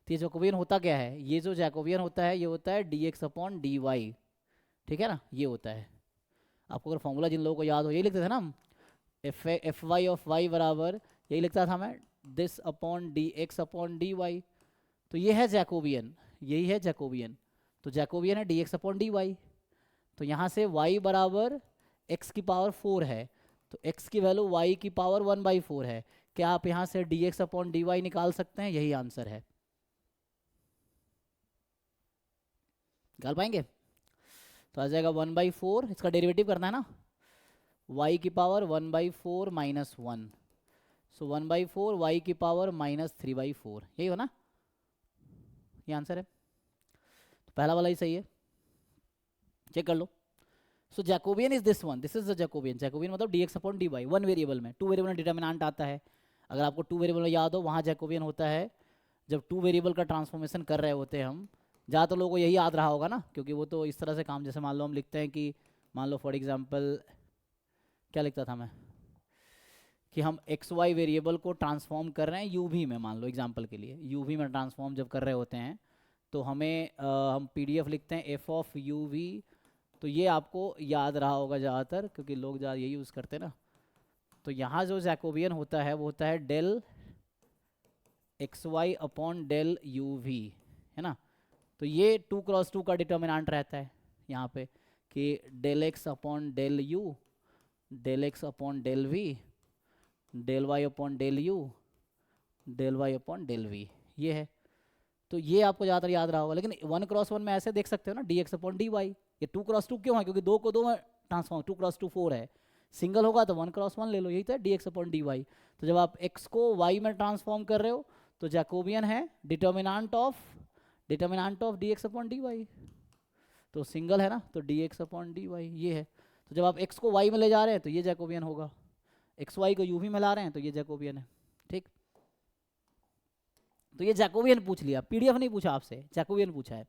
S1: तो ये जैकोबियन होता क्या है, ये जो जैकोबियन होता है ये होता है dx अपॉन dy, ठीक है ना, ये होता है। आपको अगर फॉर्मूला जिन लोगों को याद हो, यही लिखते थे ना हम, fy ऑफ y बराबर, यही लिखता था मैं, this upon dx upon dy। तो ये है जैकोबियन, यही है जैकोबियन। तो जैकोबियन है dx अपॉन dy। तो यहाँ से y बराबर x की पावर 4 है, तो x की वैल्यू y की पावर 1/4 है। क्या आप यहाँ से dx अपॉन dy निकाल सकते हैं? यही आंसर है, निकाल पाएंगे? तो आ जाएगा 1/4, इसका डेरिवेटिव करना है ना, y की पावर 1/4 माइनस 1, सो 1/4 y की पावर माइनस 3/4, यही हो ना, ये आंसर है। तो पहला वाला ही सही है, चेक कर लो। So Jacobian is this one, this is the Jacobian. Jacobian मतलब dx upon dy, one variable में, 2 वेरिएबल में डिटर्मिनेंट आता है। अगर आपको 2 वेरिएबल में याद हो, वहाँ जैकोबियन होता है जब 2 वेरिएबल का ट्रांसफॉर्मेशन कर रहे होते हैं हम। ज़्यादातर लोगों को यही याद रहा होगा ना, क्योंकि वो तो इस तरह से काम, जैसे मान लो हम लिखते हैं कि, मान लो फॉर एग्जांपल क्या लिखता था मैं, कि हम XY वेरिएबल को ट्रांसफॉर्म कर रहे हैं UV में, मान लो एग्जांपल के लिए UV में ट्रांसफॉर्म जब कर रहे होते हैं, तो हमें हम PDF लिखते हैं f ऑफ UV। तो ये आपको याद रहा होगा ज़्यादातर, क्योंकि लोग ज़्यादा यही यूज़ करते हैं ना। तो यहाँ जो जैकोबियन होता है वो होता है del XY upon del UV, है ना। तो ये 2x2 का डिटर्मिनेंट रहता है यहाँ पे, कि del x upon del U, del x upon del V, del y upon del U, del y upon del V, ये है। तो ये आपको ज़्यादातर याद रहा होगा, लेकिन 1x1 में ऐसे देख सकते हो ना, dx अपॉन dy। ये 2x2 क्यों है, क्योंकि 2 को 2 में ट्रांसफॉर्म 2x2 4 है, सिंगल होगा तो 1x1 ले लो, यही तो है dx अपॉन dy। तो जब आप x को y में ट्रांसफॉर्म कर रहे हो तो जैकोबियन है determinant of dx upon dy, तो सिंगल है ना, तो dx अपॉन dy ये है। तो जब आप x को y में ले जा रहे हैं तो ये जैकोबियन होगा, एक्स वाई को यू भी मिला रहे हैं तो ये जैकोबियन है, ठीक। तो ये जैकोबियन पूछ लिया, पीडीएफ नहीं पूछा आपसे, जैकोबियन पूछा है।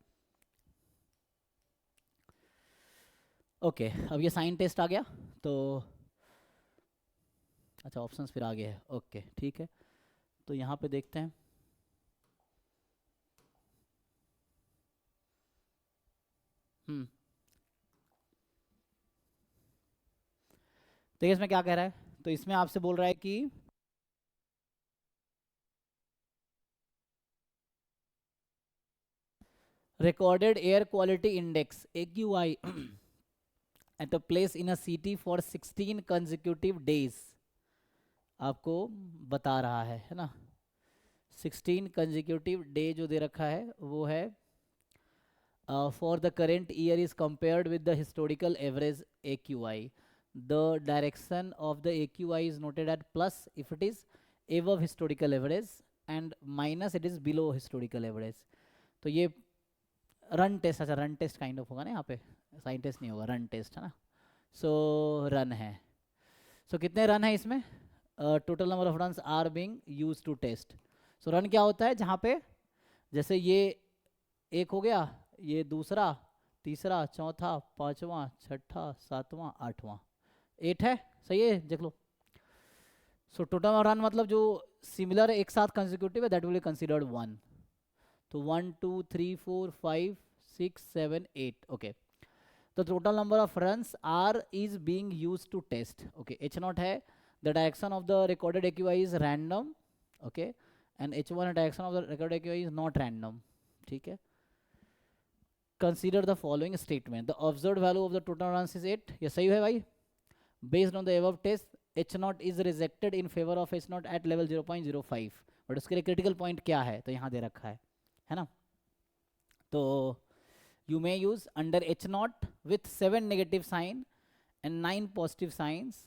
S1: ओके अब ये साइन टेस्ट आ गया, तो अच्छा ऑप्शंस फिर आगे है, ओके ठीक है। तो यहाँ पे देखते हैं, देखिए इसमें क्या कह रहा है। तो इसमें आपसे बोल रहा है कि recorded air quality index AQI at a place in a city for 16 consecutive days आपको बता रहा है ना। 16 consecutive day जो दे रखा है वो है for the current year is compared with the historical average AQI. The direction of the AQI is noted at plus if it is above historical average and minus it is below historical average. तो ये run test, अच्छा run test kind of होगा ना, यहाँ पे sign test नहीं होगा, run test है ना। सो रन है, सो कितने रन है इसमें, total number of runs are being used to test. So run क्या होता है, जहाँ पे जैसे ये एक हो गया, ये दूसरा, तीसरा, चौथा, पांचवा, छठा, सातवां, आठवां, 8 है, सही है देख लो। सो टोटल रन मतलब जो सिमिलर एक साथ कंसेक्यूटिव है दैट विल बी कंसीडर्ड 1। तो 1 2 3 4 5 6 7 8 okay. The total number of runs R is being used to test, okay. H not है the direction of the recorded AQI is random, okay, and H1 direction of the recorded AQI is not random, ठीक है। Consider the following statement, the observed value of the total runs is 8, ये सही है भाई। Based on the above test H0 is rejected in favour of H0 at level 0.05, but उसके लिए critical point क्या है तो यहाँ दे रखा है ना। तो you may use under H0 with 7 negative sign and 9 positive signs,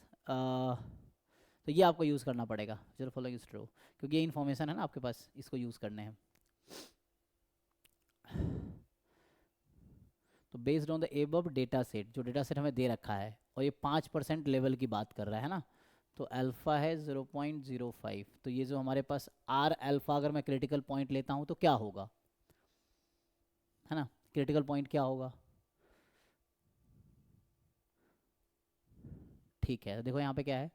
S1: तो ये आपको यूज़ करना पड़ेगा, चलो फॉलोइंग इज ट्रू, क्योंकि ये इन्फॉर्मेशन है ना आपके पास, इसको यूज़ करने हैं। तो based on the above data set, जो डेटा सेट हमें दे रखा है, और ये 5% लेवल की बात कर रहा है ना, तो अल्फ़ा है 0.05, तो ये जो हमारे पास आर अल्फ़ा अगर मैं क्रिटिकल पॉइंट लेता हूँ तो क्या होगा, है ना, क्रिटिकल पॉइंट क्या होगा, ठीक है। देखो यहाँ पे क्या है,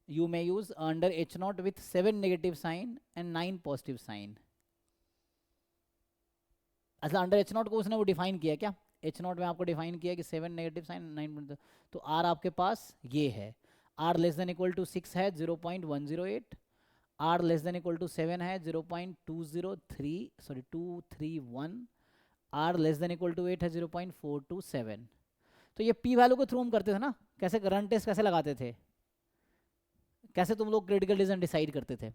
S1: you may use under H0 with 7 negative sign and 9 positive sign. अच्छा अंडर H0 को उसने वो डिफाइन किया क्या, H0 में आपको डिफाइन किया कि 7 नेगेटिव साइन 9, तो R आपके पास ये है, R less than equal to 6 है 0.108, R less than equal to 7 है 231, R less than equal to 8 है 0.427। तो ये P वैल्यू के थ्रू हम करते थे ना, कैसे रन टेस्ट कैसे लगाते थे, कैसे तुम लोग क्रिटिकल डिसीजन डिसाइड करते थे,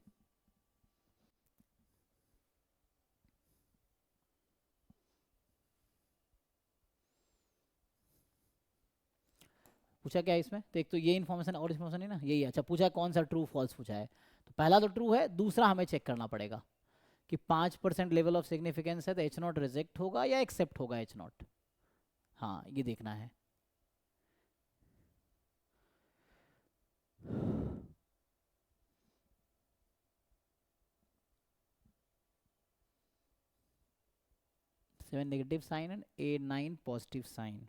S1: पूछा क्या है इसमें, तो एक तो ये इन्फॉर्मेशन और इन्फॉर्मेशन है ना, यही है। अच्छा पूछा है कौन सा ट्रू फॉल्स पूछा है, तो पहला तो ट्रू है, दूसरा हमें चेक करना पड़ेगा कि 5% लेवल ऑफ सिग्निफिकेंस है तो H0 रिजेक्ट होगा या एक्सेप्ट होगा H0, हाँ ये देखना है। Seven negative sign and 9 positive sign,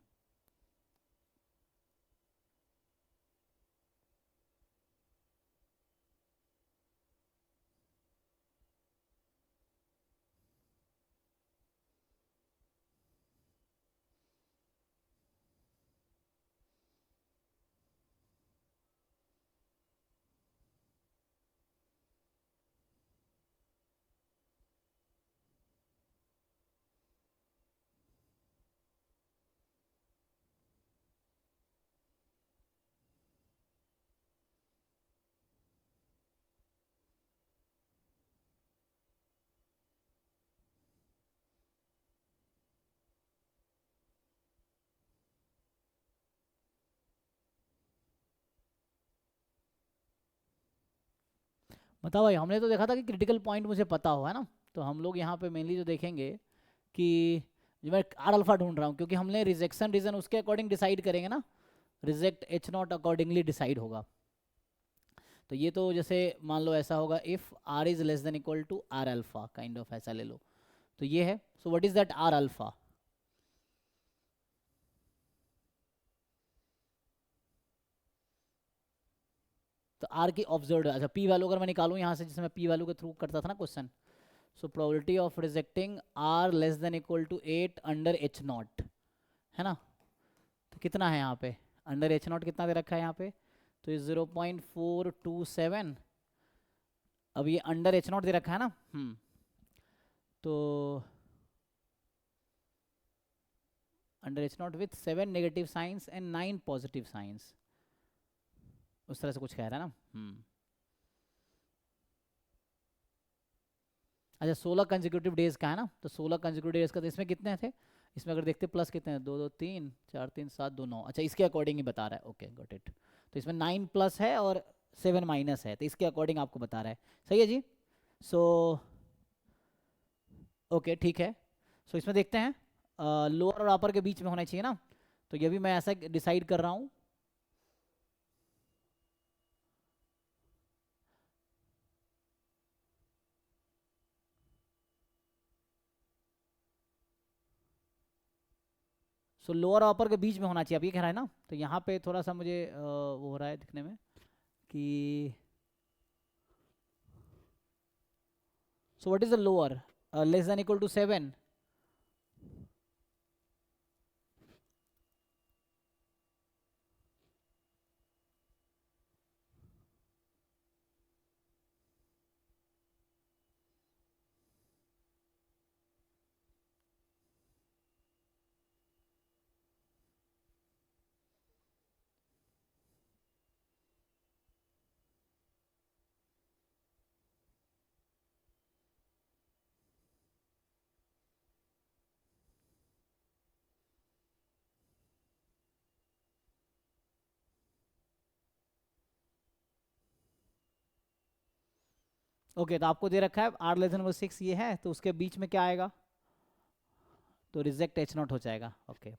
S1: बताओ भाई, हमने तो देखा था कि क्रिटिकल पॉइंट मुझे पता हो, है ना। तो हम लोग यहाँ पे मेनली जो देखेंगे कि जो मैं आर अल्फा ढूंढ रहा हूँ, क्योंकि हमने रिजेक्शन रीजन उसके अकॉर्डिंग डिसाइड करेंगे ना, reject H not accordingly decide होगा। तो ये तो जैसे मान लो ऐसा होगा, if r is less than equal to r alpha, kind of ऐसा ले लो। तो ये है, so what is that r alpha? तो आर की ऑब्जर्व, अच्छा पी वैल्यू अगर मैं निकालूं यहाँ से, जिसमें पी वैल्यू के थ्रू करता था ना question, so probability of rejecting r less than equal to 8 under H not, है ना। तो कितना है यहाँ पे अंडर एच नॉट, कितना दे रखा है यहाँ पे? तो ये 0.427, अब ये अंडर एच नॉट दे रखा है ना। तो under H not with 7 negative science and 9 positive science, उस तरह से कुछ कह रहा है ना। अच्छा 16 कंजिक्यूटिव डेज का है ना, तो 16 कंजिक्यूटिव डेज का, तो इसमें कितने थे? इसमें अगर देखते प्लस कितने हैं, 2 2 3 4 3 7 2 9, अच्छा इसके अकॉर्डिंग ही बता रहा है, ओके गॉट इट। तो इसमें 9 प्लस है और 7 माइनस है, तो इसके अकॉर्डिंग आपको बता रहा है। सही है जी। सो ओके ठीक है। सो इसमें देखते हैं लोअर और अपर के बीच में होना चाहिए ना, तो ये भी मैं ऐसा डिसाइड कर रहा हूँ। सो लोअर और अपर के बीच में होना चाहिए, आप ये कह रहा है ना। तो यहाँ पे थोड़ा सा मुझे वो हो रहा है दिखने में कि so what is the lower, less than equal to 7। Okay तो आपको दे रखा है आर लेस देन 6 ये है, तो उसके बीच में क्या आएगा? तो रिजेक्ट एच नॉट हो जाएगा। ओके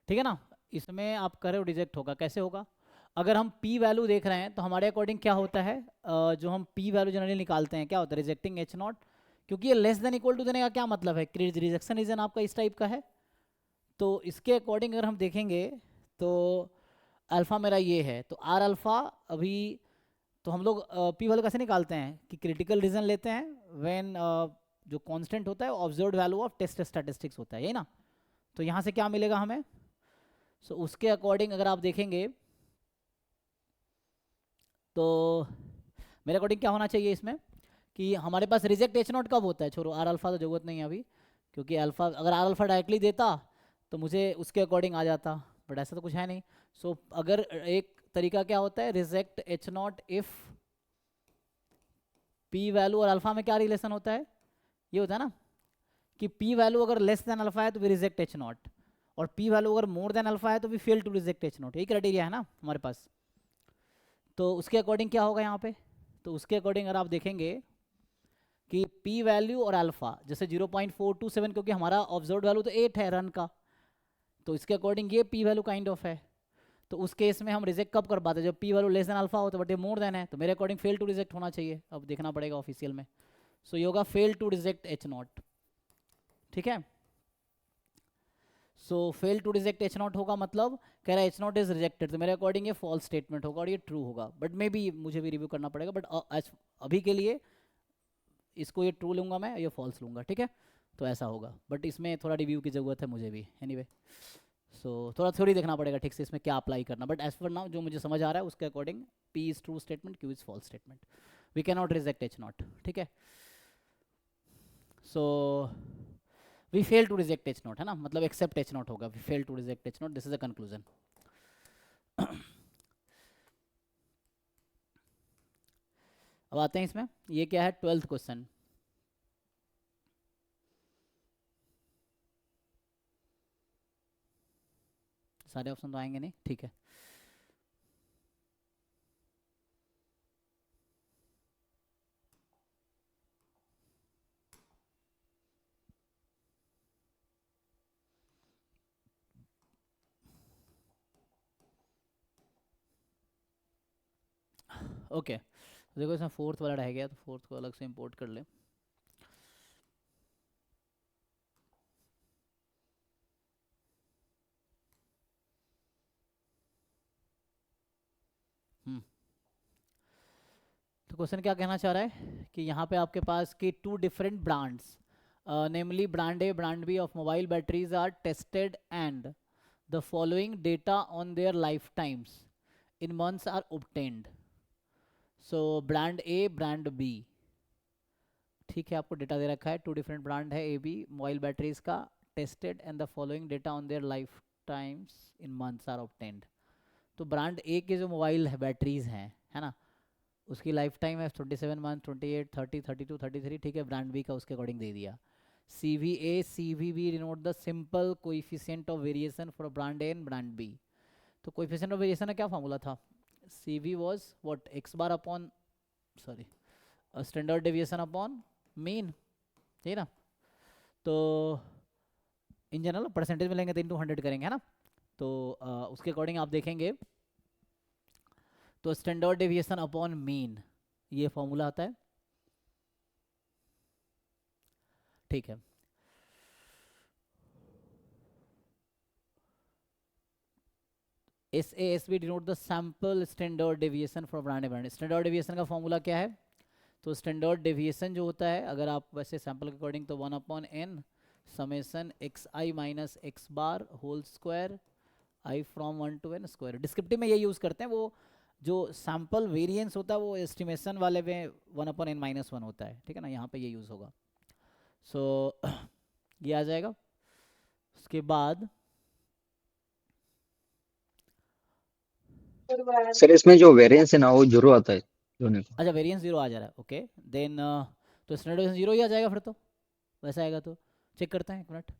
S1: ठीक है ना। इसमें आप कह रहे हो रिजेक्ट होगा, कैसे होगा? अगर हम पी वैल्यू देख रहे हैं तो हमारे अकॉर्डिंग क्या होता है, जो हम पी वैल्यू जनरली निकालते हैं क्या होता है, रिजेक्टिंग एच नॉट। क्योंकि ये लेस देन इक्वल टू देने का क्या मतलब है, रिजेक्शन रीजन आपका इस टाइप का है। तो इसके अकॉर्डिंग अगर हम देखेंगे तो अल्फ़ा मेरा ये है, तो आर अल्फ़ा अभी, तो हम लोग पी वैल्यू कैसे निकालते हैं कि क्रिटिकल रीजन लेते हैं व्हेन जो कांस्टेंट होता है observed value of test statistics होता है, यही ना। तो यहाँ से क्या मिलेगा हमें? सो उसके अकॉर्डिंग अगर आप देखेंगे तो मेरे अकॉर्डिंग क्या होना चाहिए इसमें कि हमारे पास रिजेक्ट एच नॉट कब होता है, छोड़ो आर अल्फ़ा तो ज़रूरत नहीं है अभी, क्योंकि अल्फ़ा अगर आर अल्फ़ा डायरेक्टली देता तो मुझे उसके अकॉर्डिंग आ जाता, बट ऐसा तो कुछ है नहीं। सो अगर एक तरीका क्या होता है, reject H not if P value और अल्फ़ा में क्या रिलेशन होता है, ये होता है ना कि पी वैल्यू अगर लेस देन अल्फ़ा है तो भी रिजेक्ट एच नॉट, और पी वैल्यू अगर मोर देन अल्फ़ा है तो भी fail to reject H not, यही क्राइटेरिया है ना हमारे पास। तो उसके अकॉर्डिंग क्या होगा यहाँ पे, तो उसके अकॉर्डिंग अगर आप देखेंगे कि पी वैल्यू और अल्फ़ा जैसे 0.427, क्योंकि हमारा ऑब्जर्व वैल्यू तो 8 है रन का, तो इसके अकॉर्डिंग ये पी वैल्यू काइंड ऑफ है। तो उस केस में हम रिजेक्ट कब कर पाते हैं, जब P value less than alpha हो, तो बट ये मोर देन है, तो मेरे अकॉर्डिंग फेल टू रिजेक्ट होना चाहिए, अब देखना पड़ेगा ऑफिशियल में। सो ये होगा fail to reject H not, ठीक है। So fail to reject H not होगा, मतलब कह रहा है एच नॉट इज रिजेक्टेड, तो मेरे अकॉर्डिंग ये फॉल्स स्टेटमेंट होगा और ये ट्रू होगा, बट मे बी मुझे भी रिव्यू करना पड़ेगा, बट अभी के लिए इसको ये ट्रू लूँगा मैं, ये फॉल्स लूँगा, ठीक है। तो ऐसा होगा, बट इसमें थोड़ा रिव्यू की ज़रूरत है मुझे भी, एनीवे। सो थोड़ा थ्योरी देखना पड़ेगा ठीक से इसमें क्या अप्लाई करना, बट एज पर नाउ जो मुझे समझ आ रहा है उसके according p is true statement, q is false statement, we can not reject H not, ठीक है। So we fail to reject H not, है ना, मतलब एक्सेप्ट एच नॉट होगा, we fail to reject H not, this is a conclusion. अब आते हैं इसमें, ये क्या है, 12th क्वेश्चन। सारे ऑप्शन तो आएंगे नहीं, ठीक है। ओके देखो इसमें फोर्थ वाला रह गया, तो फोर्थ को अलग से इंपोर्ट कर ले। हम्म तो क्वेश्चन क्या कहना चाह रहा है कि यहाँ पे आपके पास की two different brands, namely brand A brand B of mobile batteries are tested and the following data on their life times in months are obtained। So brand A brand B, ठीक है, आपको डेटा दे रखा है, to different brand है A B mobile batteries का, tested and the following data on their life times in months are obtained। तो brand A के जो मोबाइल बैटरीज हैं, है ना, उसकी लाइफ टाइम है 27 मंथ, 28, 30, 32, 33, ठीक है। ब्रांड बी का उसके अकॉर्डिंग दे दिया। C V A C V B denote the simple coefficient of variation for brand A and brand B. तो कोइफिशिएंट ऑफ वेरिएशन का क्या फॉर्मूला था, C V was what, X bar upon, sorry, standard deviation upon mean, ठीक है ना। तो in general percentage में लेंगे तो इंटू 100 करेंगे, है ना। तो उसके अकॉर्डिंग आप देखेंगे तो स्टैंडर्ड डेविएशन अपॉन मीन ये फॉर्मूला आता है, ठीक है। S A s B denote the sample standard deviation for brand brand. Standard deviation का फॉर्मूला क्या है, तो स्टैंडर्ड डेविएशन जो होता है, अगर आप वैसे सैंपल के अकॉर्डिंग, तो 1/n summation x i minus x bar whole square i from 1 to n square. Descriptive में ये यूज़ करते हैं, वो जो सैम्पल वेरिएंस होता है वो एस्टिमेशन वाले में 1/n-1 होता है, ठीक है ना, यहाँ पे ये यूज़ होगा। सो ये आ जाएगा। उसके बाद
S3: सर इसमें जो वेरिएंस है ना वो जरूर आता है दोनों को।
S1: अच्छा वेरिएंस जीरो आ जा रहा है, ओके देन तो स्टैंडर्ड डेविएशन जीरो ही आ जाएगा फिर, तो वैसा आएगा तो चेक करते हैं एक मिनट।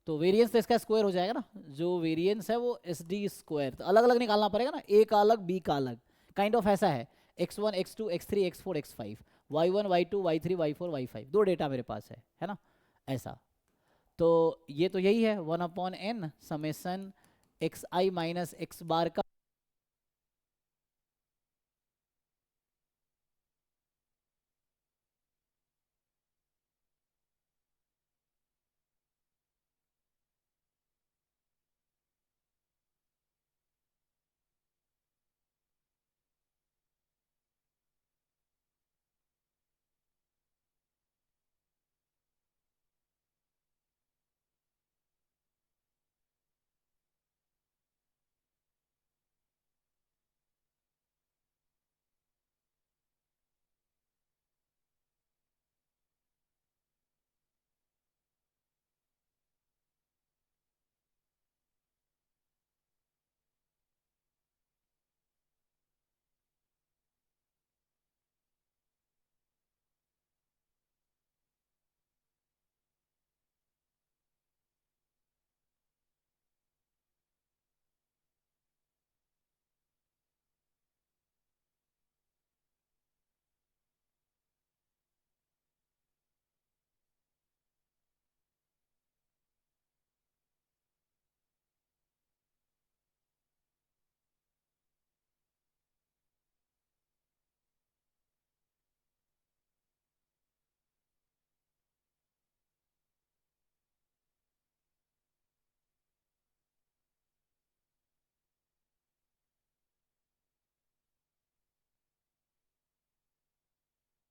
S1: तो वेरिएंस तो इसका स्क्वायर हो जाएगा ना, जो वेरिएंस है वो एस डी स्क्वायर, तो अलग अलग निकालना पड़ेगा ना, ए का अलग बी का अलग, काइंड ऑफ ऐसा है, x1 x2 x3 x4 x5 y1 y2 y3 y4 y5, दो डेटा मेरे पास है ना, ऐसा। तो ये तो यही है 1/n summation x i minus x बार का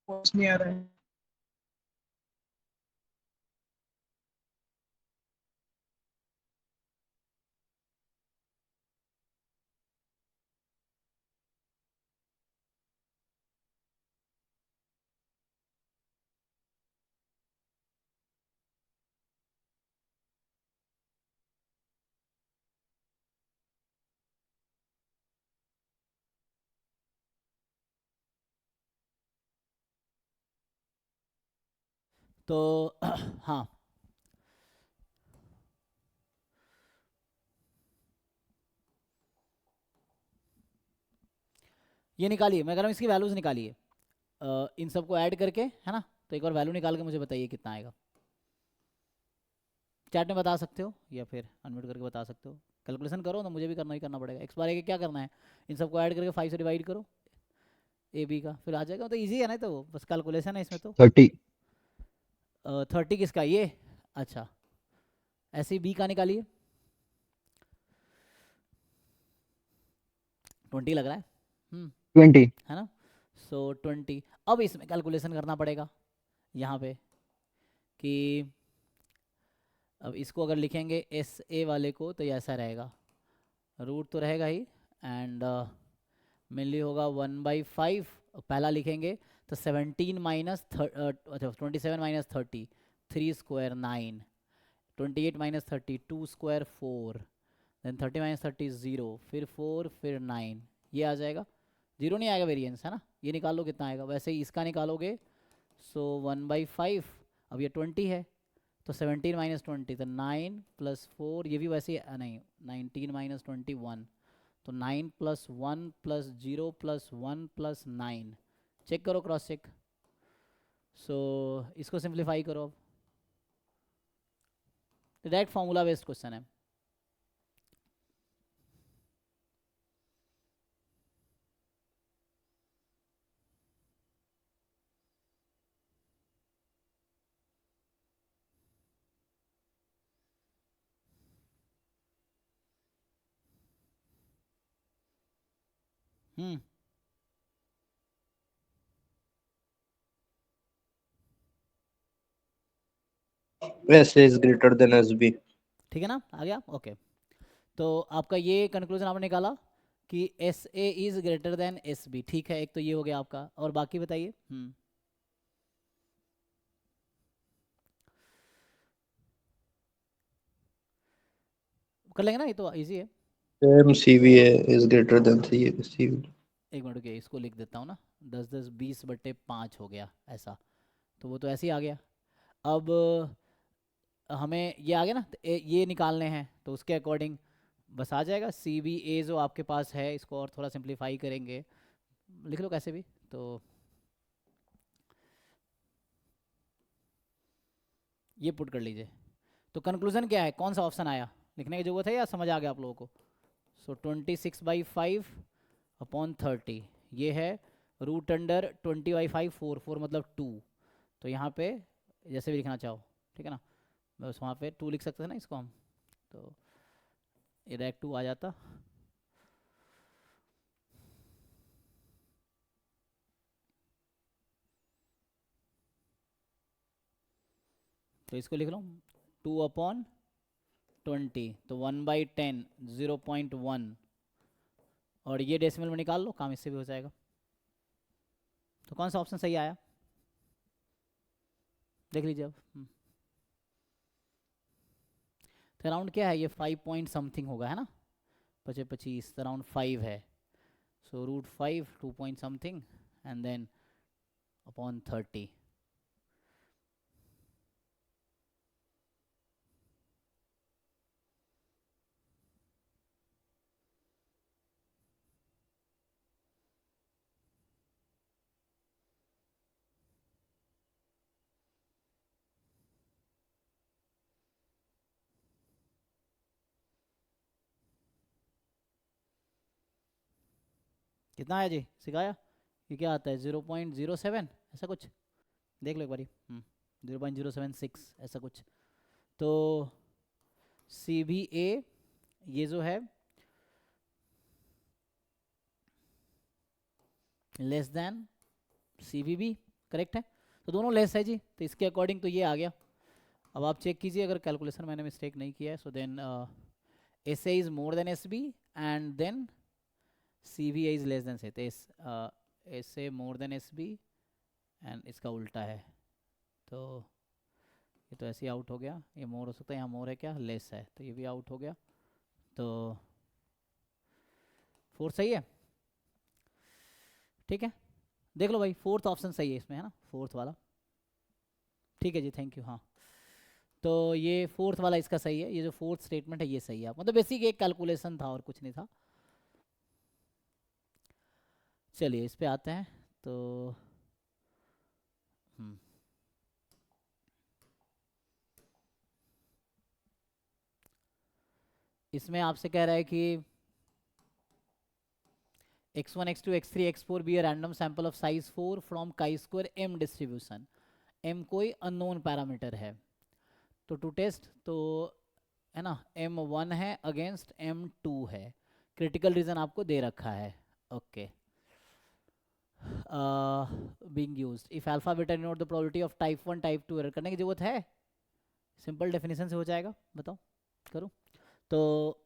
S4: नहीं आ रहा है।
S1: तो हाँ, ये निकालिए, मैं कह रहा हूँ इसकी वैल्यूज निकालिए, इन सबको ऐड करके, है ना। तो एक बार वैल्यू निकाल के मुझे बताइए कितना आएगा। चैट में बता सकते हो या फिर अनम्यूट करके बता सकते हो। कैलकुलेशन करो ना, मुझे भी करना ही करना पड़ेगा। एक्स बार ए के क्या करना है, इन सबको ऐड करके 5 से डिवाइड करो ए बी का, फिर आ जाएगा। तो इजी है ना, तो बस कैलकुलेशन है इसमें। तो
S3: 30।
S1: 30 किसका, ये, अच्छा, ऐसे ही बी का निकालिए। 20 लग रहा है,
S3: 20।
S1: है ना। सो 20, अब इसमें कैलकुलेशन करना पड़ेगा यहाँ पे कि अब इसको अगर लिखेंगे एस ए वाले को तो ये ऐसा रहेगा, रूट तो रहेगा ही, एंड मेनली होगा 1/5। पहला लिखेंगे तो 17 माइनस अच्छा 27 minus 30, 3 square 9, 28 minus 30, 2 square 4, then 30 minus 30 0, फिर 4, फिर 9, ये आ जाएगा। जीरो नहीं आएगा वेरिएंस, है ना। ये निकाल लो कितना आएगा। वैसे ही इसका निकालोगे, सो 1/5, अब ये 20 है तो 17 माइनस 20 तो 9 प्लस 4, ये भी वैसे ही नहीं, 19 माइनस 21, तो 9 plus 1 plus 0 plus 1 plus 9, check करो, क्रॉस चेक। सो इसको सिंप्लीफाई करो अब, डायरेक्ट फॉर्मूला बेस्ड क्वेश्चन है। हम्म,
S4: S is greater than SB।
S1: ठीक है ना, आ गया, ओके। तो आपका ये कंक्लूजन आपने निकाला कि s A is greater than S B, ठीक है। एक तो ये हो गया आपका, और बाकी बताइए। कर लेंगे ना, ये तो इजी है।
S4: Same CVA is greater than CV।
S1: एक मिनट रुकिए, इसको लिख देता हूँ ना, 10 10 20/5 हो गया ऐसा, तो वो तो ऐसे ही आ गया। अब हमें ये आ गया ना, तो ये निकालने हैं, तो उसके अकॉर्डिंग बस आ जाएगा सी बी ए जो आपके पास है। इसको और थोड़ा सिंप्लीफाई करेंगे, लिख लो कैसे भी। तो ये पुट कर लीजिए। तो कंक्लूजन क्या है, कौन सा ऑप्शन आया, लिखने की जरूरत है या समझ आ गया आप लोगों को। सो 26/5 अपॉन 30, ये है रूट अंडर 20/5, 4 मतलब 2। तो यहाँ पे जैसे भी लिखना चाहो, ठीक है ना, बस वहाँ पे 2 लिख सकते हैं ना इसको हम, तो ये डायरेक्ट 2 आ जाता। तो इसको लिख लो 2/20, तो 1/10 0.1, और ये डेसिमल में निकाल लो, काम इससे भी हो जाएगा। तो कौन सा ऑप्शन सही आया, देख लीजिए अब। तो अराउंड क्या है ये, 5 पॉइंट समथिंग होगा, है ना, 25 अराउंड 5 है। So √5 2 point something and then upon 30। कितना आया जी, सिखाया। ये क्या आता है, 0.07 ऐसा कुछ, देख लो एक बारी। 0.076 ऐसा कुछ। तो सी बी ए ये जो है less than C B B, correct है। तो दोनों लेस है जी, तो इसके अकॉर्डिंग तो ये आ गया। अब आप चेक कीजिए अगर कैलकुलेशन मैंने मिस्टेक नहीं किया है। So then S A is more than S B and then C B A is less than say, S A more than S B and इसका उल्टा है। तो ये तो ऐसे ही आउट हो गया, ये मोर हो सकता है, यहाँ मोर है क्या, लेस है, तो ये भी आउट हो गया। तो 4 सही है, ठीक है। देख लो भाई, 4th ऑप्शन सही है इसमें, है ना, 4th वाला, ठीक है जी, थैंक यू। हाँ, तो ये फोर्थ वाला इसका सही है, ये जो फोर्थ स्टेटमेंट है ये सही है, मतलब बेसिक एक कैलकुलेशन था और कुछ नहीं था। चलिए इस पे आते हैं। तो हम्म, इसमें आपसे कह रहा है कि x1 x2 x3 x4 be a random sample of size 4 from chi-square m distribution। m कोई अननोन पैरामीटर है, तो टू टेस्ट तो है ना, m1 है अगेंस्ट m2 है, क्रिटिकल रीजन आपको दे रखा है। Okay, being used if alpha beta denote the probability of type 1 type 2 error, करने की जरूरत है, सिंपल डेफिनेशन से हो जाएगा, बताओ करूँ तो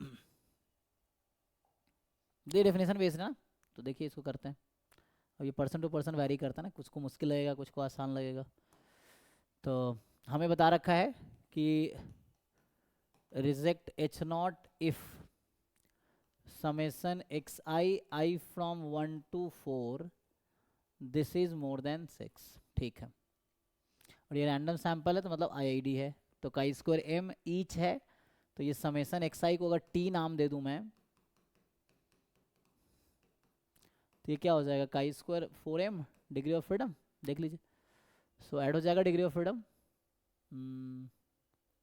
S1: ये डेफिनेशन बेस्ड है ना, तो देखिए इसको करते हैं। अब ये पर्सन टू पर्सन वैरी करता है ना, कुछ को मुश्किल लगेगा कुछ को आसान लगेगा। तो हमें बता रखा है कि reject h not if summation x I from 1 to 4 this is more than 6। ठीक है, और ये रैंडम सैंपल है तो मतलब IID है, तो काई स्क्वायर m ईच है, तो ये समेसन एक्स आई को अगर t नाम दे दूं मैं, तो ये क्या हो जाएगा, chi square 4m degree of freedom, देख लीजिए। सो ऐड हो जाएगा डिग्री ऑफ फ्रीडम,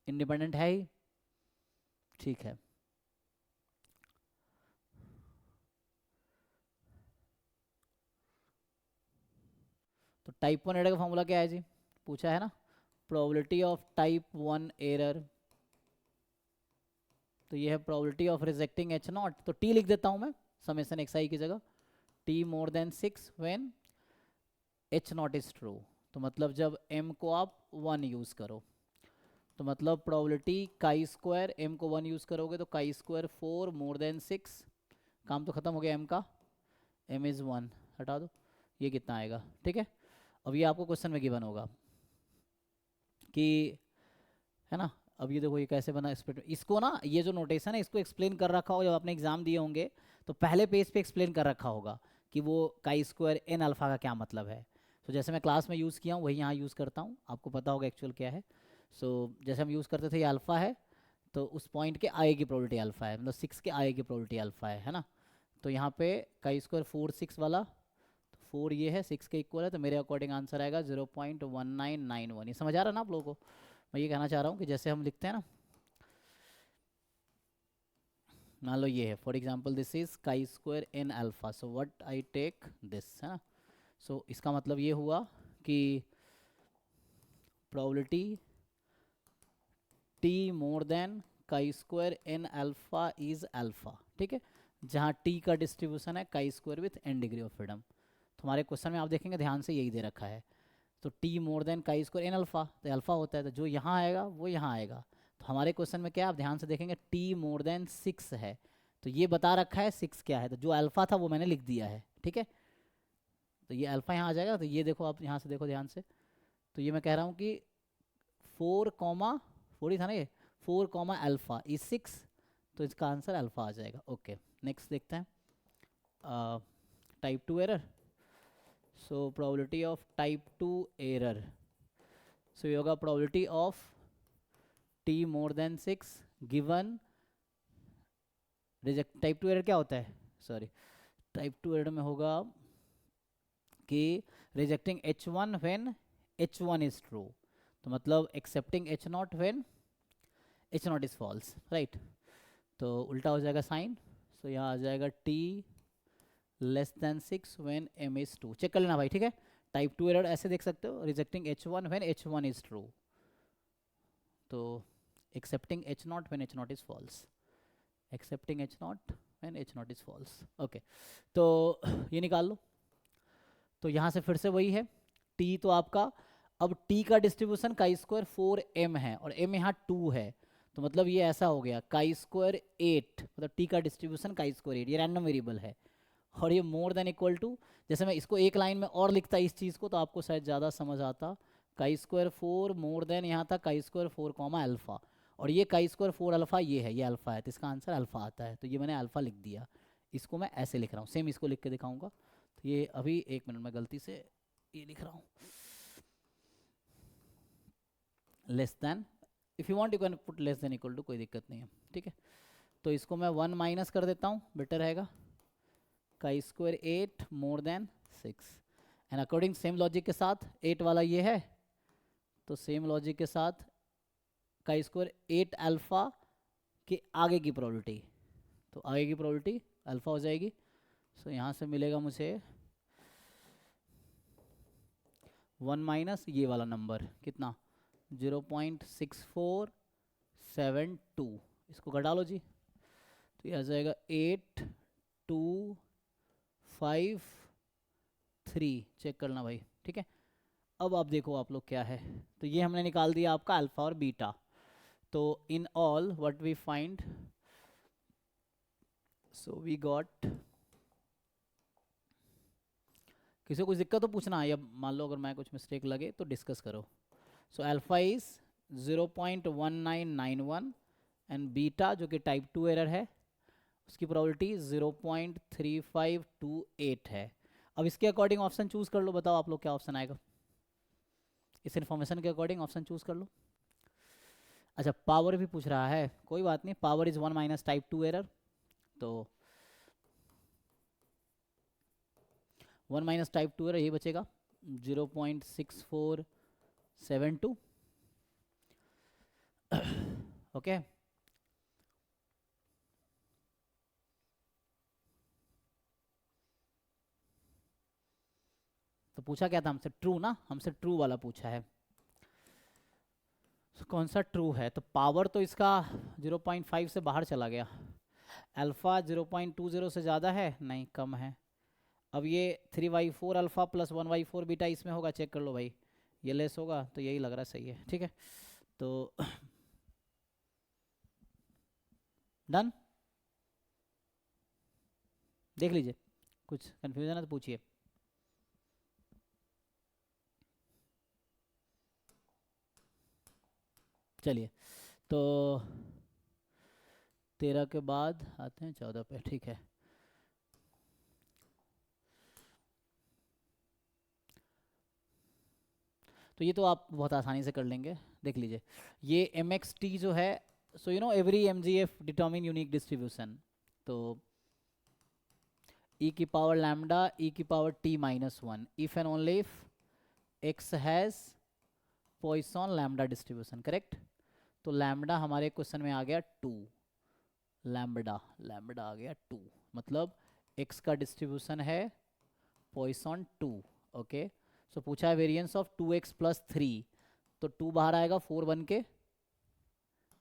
S1: इंडिपेंडेंट है ही, ठीक है। तो टाइप 1 एरर का फॉर्मूला क्या है जी, पूछा है ना, प्रोबेबिलिटी ऑफ टाइप 1 एरर, तो ये है probability of rejecting h not, तो t लिख देता हूं मैं समेसन एक्स आई की जगह, t more than 6 when h not is true, तो मतलब जब m को आप 1 यूज करो, तो मतलब प्रोबेबिलिटी काई स्क्वायर m को 1 यूज करोगे तो काई स्क्वायर 4 मोर देन 6, काम तो खत्म हो गया m का, m इज 1, हटा दो, ये कितना आएगा, ठीक है। अब ये आपको क्वेश्चन में गिवन होगा कि, है ना, अब ये देखो ये कैसे बना स्प्लिट, इसको ना ये जो नोटेशन है इसको एक्सप्लेन कर रखा हो, जब आपने एग्जाम दिए होंगे तो पहले पेज पे एक्सप्लेन कर रखा होगा कि वो काई स्क्वायर एन अल्फा का क्या मतलब है। तो जैसे मैं क्लास में यूज़ किया हूँ वही यहाँ यूज़ करता हूँ, आपको पता होगा एक्चुअल क्या है। सो जैसे हम यूज़ करते थे ये अल्फ़ा है, तो उस पॉइंट के आगे की प्रोबेबिलिटी अल्फ़ा है, मतलब 6 के आगे की प्रोबेबिलिटी अल्फ़ा है ना। तो यहाँ पे काई स्क्वायर 4 6 वाला, तो 4 ये है 6 के इक्वल है, तो मेरे अकॉर्डिंग आंसर आएगा 0.1991। ये समझ आ रहा है ना आप लोगों को, मैं ये कहना चाह रहा हूँ कि जैसे हम लिखते हैं ना, मान लो ये है for example this is chi square n alpha, so what I take this, है ना। सो इसका मतलब ये हुआ कि probability t more than chi square n alpha is alpha, ठीक है, जहाँ टी का डिस्ट्रीब्यूशन है chi square with n degree of freedom. तो हमारे क्वेश्चन में आप देखेंगे ध्यान से यही दे रखा है, तो t more than chi square n alpha, तो अल्फा होता है, तो जो यहाँ आएगा वो यहाँ आएगा। तो हमारे क्वेश्चन में क्या, आप ध्यान से देखेंगे टी मोर देन 6 है, तो ये बता रखा है 6 क्या है, तो जो अल्फा था वो मैंने लिख दिया है, ठीक है। तो ये अल्फा यहाँ आ जाएगा, तो ये देखो आप यहाँ से देखो ध्यान से, तो ये मैं कह रहा हूँ कि 4 ही था ना ये, 4 अल्फा इज 6, तो इसका आंसर अल्फा आ जाएगा। ओके, नेक्स्ट देखते हैं type 2 error. So probability of type 2 error, so ये होगा probability of t more than 6 given reject. Type 2 error क्या होता है, सॉरी, टाइप 2 एरर में होगा कि rejecting h1 when h1 is true, तो मतलब accepting h not when h not is false, right. तो उल्टा हो जाएगा साइन, सो यहाँ आ जाएगा t less than 6 when m is 2, check कर लेना भाई, ठीक है। टाइप 2 एरर ऐसे देख सकते हो, rejecting h1 when h1 is true, तो accepting h not when h not is false, accepting h not when h not is false. Okay, तो ये निकाल लो, तो यहाँ से फिर से वही है, t तो आपका, अब t का डिस्ट्रीब्यूशन काई स्क्वायर 4m है और m यहाँ 2 है, तो मतलब ये ऐसा हो गया काई स्क्वायर 8, मतलब t का डिस्ट्रीब्यूशन काई स्क्वायर 8, ये रैंडम वेरिएबल है, और ये मोर देन इक्वल टू, जैसे मैं इसको एक लाइन में और लिखता इस चीज़ को तो आपको शायद ज़्यादा समझ आता, काई स्क्वायर 4 मोर देन यहाँ था काई स्क्वायर 4 अल्फा, और ये काई स्क्वायर 4 अल्फा ये है, ये अल्फा है, तो इसका आंसर अल्फा आता है, तो ये मैंने अल्फा लिख दिया। इसको मैं ऐसे लिख रहा हूँ, सेम इसको लिख के दिखाऊंगा, तो ये अभी एक मिनट में गलती से ये लिख रहा हूँ, less than, if you want you can put less than equal to, कोई दिक्कत नहीं है, ठीक है। तो इसको मैं 1 माइनस कर देता हूँ, बेटर रहेगा। Chi square 8 more than 6, and according same logic के साथ 8 वाला ये है, तो सेम लॉजिक के साथ काई स्क्वायर 8 अल्फ़ा के आगे की प्रोबेबिलिटी, तो आगे की प्रोबेबिलिटी अल्फ़ा हो जाएगी। सो यहाँ से मिलेगा मुझे 1 माइनस ये वाला नंबर कितना, 0.6472, इसको घटा लो जी, तो ये आ जाएगा 8253, चेक करना भाई, ठीक है। अब आप देखो आप लोग क्या है, तो ये हमने निकाल दिया आपका अल्फ़ा और बीटा। तो in all what we find, so we got, किसी को कुछ दिक्कत तो पूछना है, या मान लो अगर मैं कुछ मिस्टेक लगे तो डिस्कस करो। सो अल्फ़ा इज़ 0.1991 एंड बीटा जो कि टाइप 2 एरर है उसकी प्रोबेबिलिटी 0.3528 है। अब इसके अकॉर्डिंग ऑप्शन चूज कर लो, बताओ आप लोग क्या ऑप्शन आएगा, इस इन्फॉर्मेशन के अकॉर्डिंग ऑप्शन चूज कर लो। अच्छा पावर भी पूछ रहा है, कोई बात नहीं, power is 1 minus type 2 error, तो 1 माइनस टाइप 2 एरर, ये बचेगा 0.6472, ओके। तो पूछा क्या था हमसे, ट्रू ना, हमसे ट्रू वाला पूछा है। So, कौन सा ट्रू है, तो पावर तो इसका 0.5 से बाहर चला गया, अल्फ़ा 0.20 से ज़्यादा है नहीं, कम है। अब ये 3/4 अल्फ़ा प्लस 1/4 बीटा इसमें होगा, चेक कर लो भाई, ये लेस होगा, तो यही लग रहा है सही है, ठीक है। तो डन, देख लीजिए, कुछ कन्फ्यूजन है तो पूछिए। चलिए, तो 13 के बाद आते हैं 14 पे, ठीक है। तो ये तो आप बहुत आसानी से कर लेंगे, देख लीजिए, ये mxt जो है, so you know every mgf determine unique distribution, तो e की पावर लैम्डा e की power t minus 1 if and only if x has Poisson lambda distribution, correct. तो लैम्डा हमारे क्वेश्चन में आ गया 2, लैम्बडा लैम्बडा आ गया 2, मतलब x का डिस्ट्रीब्यूशन है पॉइसन 2, ओके। सो पूछा है वेरिएंस ऑफ 2x प्लस 3, तो 2 बाहर आएगा 4 बन के,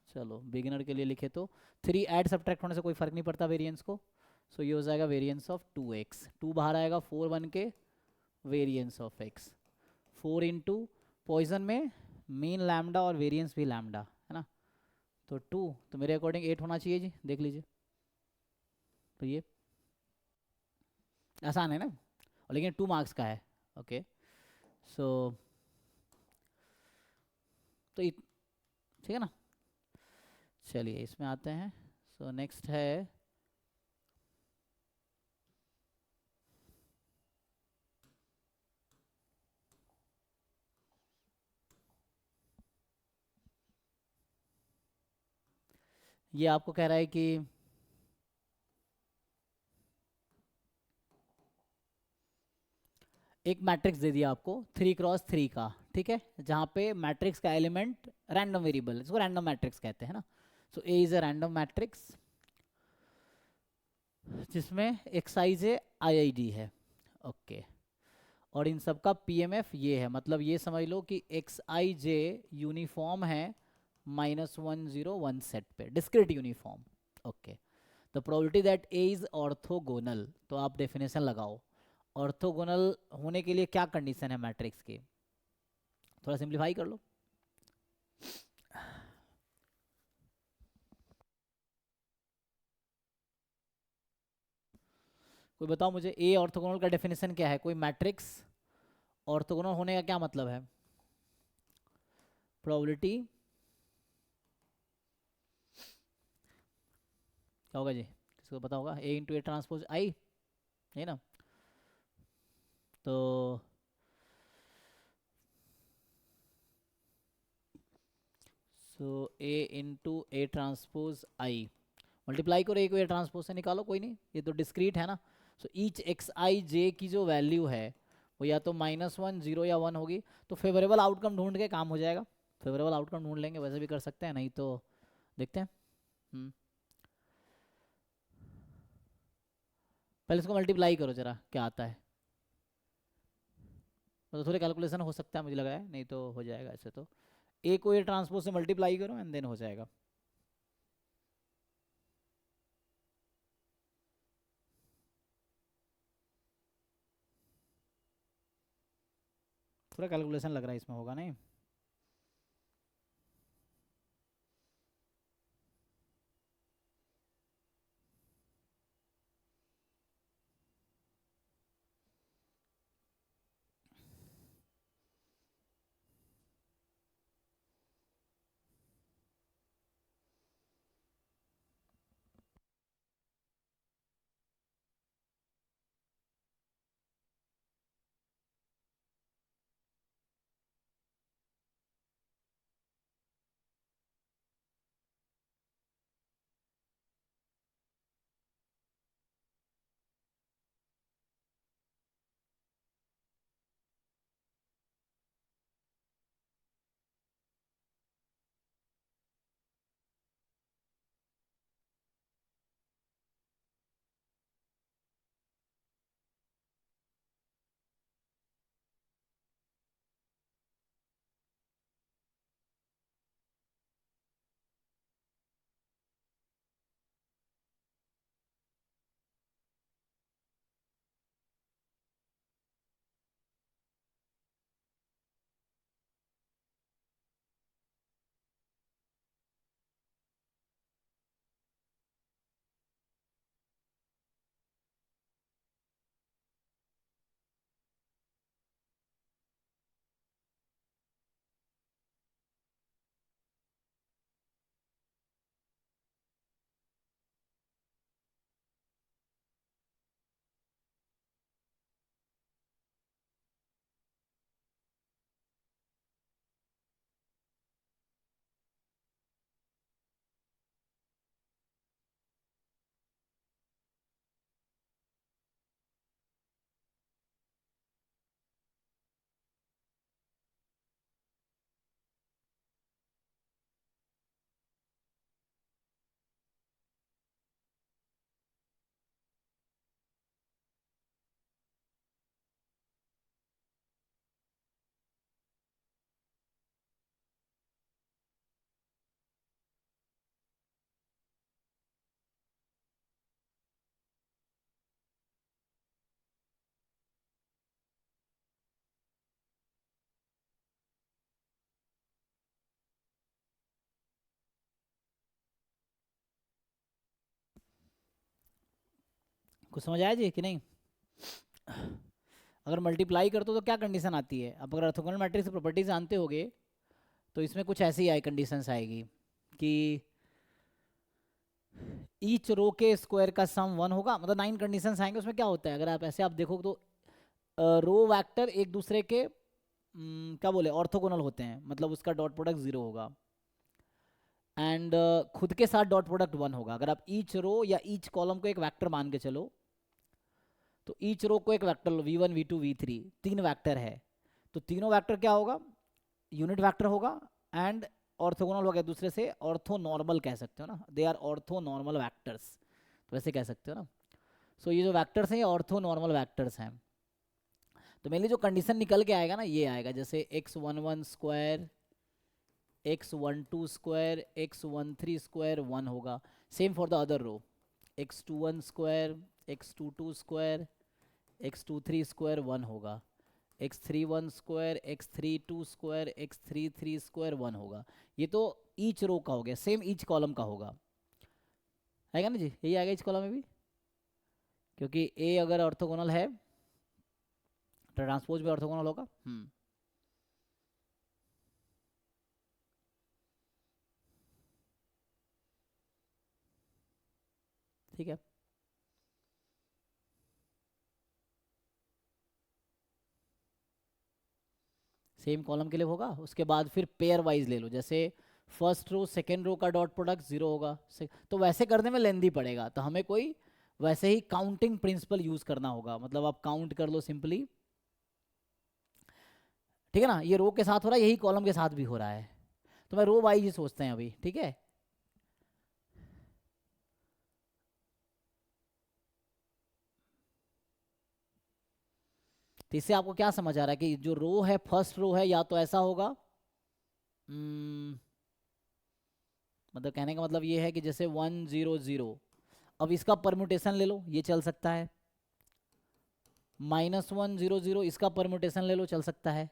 S1: चलो बिगिनर के लिए लिखे तो 3 ऐड सब्ट्रैक्ट होने से कोई फर्क नहीं पड़ता वेरिएंस को। सो ये हो जाएगा वेरिएंस ऑफ 2x, 2 बाहर आएगा 4 बन के variance of x, 4 into poisson में मीन लैम्डा और वेरिएंस भी लैम्डा है ना, तो 2, तो मेरे अकॉर्डिंग 8 होना चाहिए जी, देख लीजिए। तो ये आसान है ना, और लेकिन 2 मार्क्स का है, ओके। सो तो ठीक है ना, चलिए इसमें आते हैं। सो नेक्स्ट है ये आपको कह रहा है कि एक मैट्रिक्स दे दिया आपको 3x3 का, ठीक है, जहाँ पे मैट्रिक्स का एलिमेंट रैंडम वेरिएबल है, इसको रैंडम मैट्रिक्स कहते हैं ना। सो ए इज अ रैंडम मैट्रिक्स जिसमें xij IID है, ओके। और इन सब का PMF ये है, मतलब ये समझ लो कि xij यूनिफॉर्म है -101 सेट पे, discrete uniform, okay. The probability that A is orthogonal, तो आप डेफिनेशन लगाओ, ऑर्थोगोनल होने के लिए क्या कंडीशन है मैट्रिक्स की, थोड़ा सिंप्लीफाई कर लो। कोई बताओ मुझे, ए ऑर्थोगोनल का डेफिनेशन क्या है, कोई मैट्रिक्स ऑर्थोगोनल होने का क्या मतलब है, प्रोबेबिलिटी क्या होगा जी, किसको पता होगा, ए इंटू ए ट्रांसपोज आई, है ना। तो so A into A transpose I, multiply करो ए को ए ट्रांसपोज से निकालो, कोई नहीं, ये तो डिस्क्रीट है ना। सो ईच एक्स आई जे की जो वैल्यू है वो या तो -1 0 या 1 होगी। तो फेवरेबल आउटकम ढूंढ के काम हो जाएगा, फेवरेबल आउटकम ढूंढ लेंगे, वैसे भी कर सकते हैं, नहीं तो देखते हैं। पहले इसको मल्टीप्लाई करो जरा, क्या आता है। मतलब थोड़े कैलकुलेशन हो सकता है मुझे लग रहा है, नहीं तो हो जाएगा ऐसे तो। ए को ए ट्रांसपोज से मल्टीप्लाई करो एंड देन हो जाएगा। थोड़ा कैलकुलेशन लग रहा है इसमें, होगा नहीं। कुछ समझ आया जी कि नहीं। अगर मल्टीप्लाई करते हो तो क्या कंडीशन आती है, अब अगर ऑर्थोगोनल मैट्रिक्स की प्रॉपर्टी जानते होगे तो इसमें कुछ ऐसी आई कंडीशंस आएगी कि ईच रो के स्क्वायर का सम 1 होगा, मतलब 9 कंडीशंस आएंगे। उसमें क्या होता है, अगर आप ऐसे आप देखो तो रो वेक्टर एक दूसरे के क्या बोले ऑर्थोगोनल होते हैं, मतलब उसका डॉट प्रोडक्ट 0 होगा एंड खुद के साथ डॉट प्रोडक्ट 1 होगा। अगर आप ईच रो या ईच कॉलम को एक वेक्टर मान के चलो तो ईच रो को एक वेक्टर लो, v1 v2 v3 तीन वेक्टर है, तो तीनों वेक्टर क्या होगा, यूनिट वेक्टर होगा एंड ऑर्थोगोनल होगा एक दूसरे से, ऑर्थो नॉर्मल कह सकते हो ना, they are orthonormal vectors, तो वैसे कह सकते हो ना। सो ये जो वैक्टर्स हैं ये ऑर्थो नॉर्मल वैक्टर्स हैं। तो मेनली जो कंडीशन निकल के आएगा ना ये आएगा, जैसे x11 square x12 square x13 square 1 होगा। Same for the other row, x21 square x22 square x23 square 1 होगा, x31 square x32 square x33 square 1 होगा। ये तो ईच रो का हो गया, सेम ईच कॉलम का होगा, आएगा ना जी, यही आएगा ईच कॉलम में भी, क्योंकि ए अगर ऑर्थोगोनल है तो ट्रांसपोज भी ऑर्थोगोनल होगा। ठीक है, सेम कॉलम के लिए होगा। उसके बाद फिर पेयर वाइज ले लो, जैसे फर्स्ट रो सेकेंड रो का डॉट प्रोडक्ट 0 होगा। तो वैसे करने में लेंदी पड़ेगा, तो हमें कोई वैसे ही काउंटिंग प्रिंसिपल यूज करना होगा। मतलब आप काउंट कर लो सिंपली, ठीक है ना। ये रो के साथ हो रहा है, यही कॉलम के साथ भी हो रहा है, तो मैं रो वाइज ही सोचते हैं अभी, ठीक है। तो इससे आपको क्या समझ आ रहा है कि जो रो है फर्स्ट रो है, या तो ऐसा होगा, मतलब कहने का मतलब ये है कि जैसे 1 0 0, अब इसका परम्यूटेशन ले लो, ये चल सकता है। -1 0 0, इसका परम्यूटेशन ले लो, चल सकता है,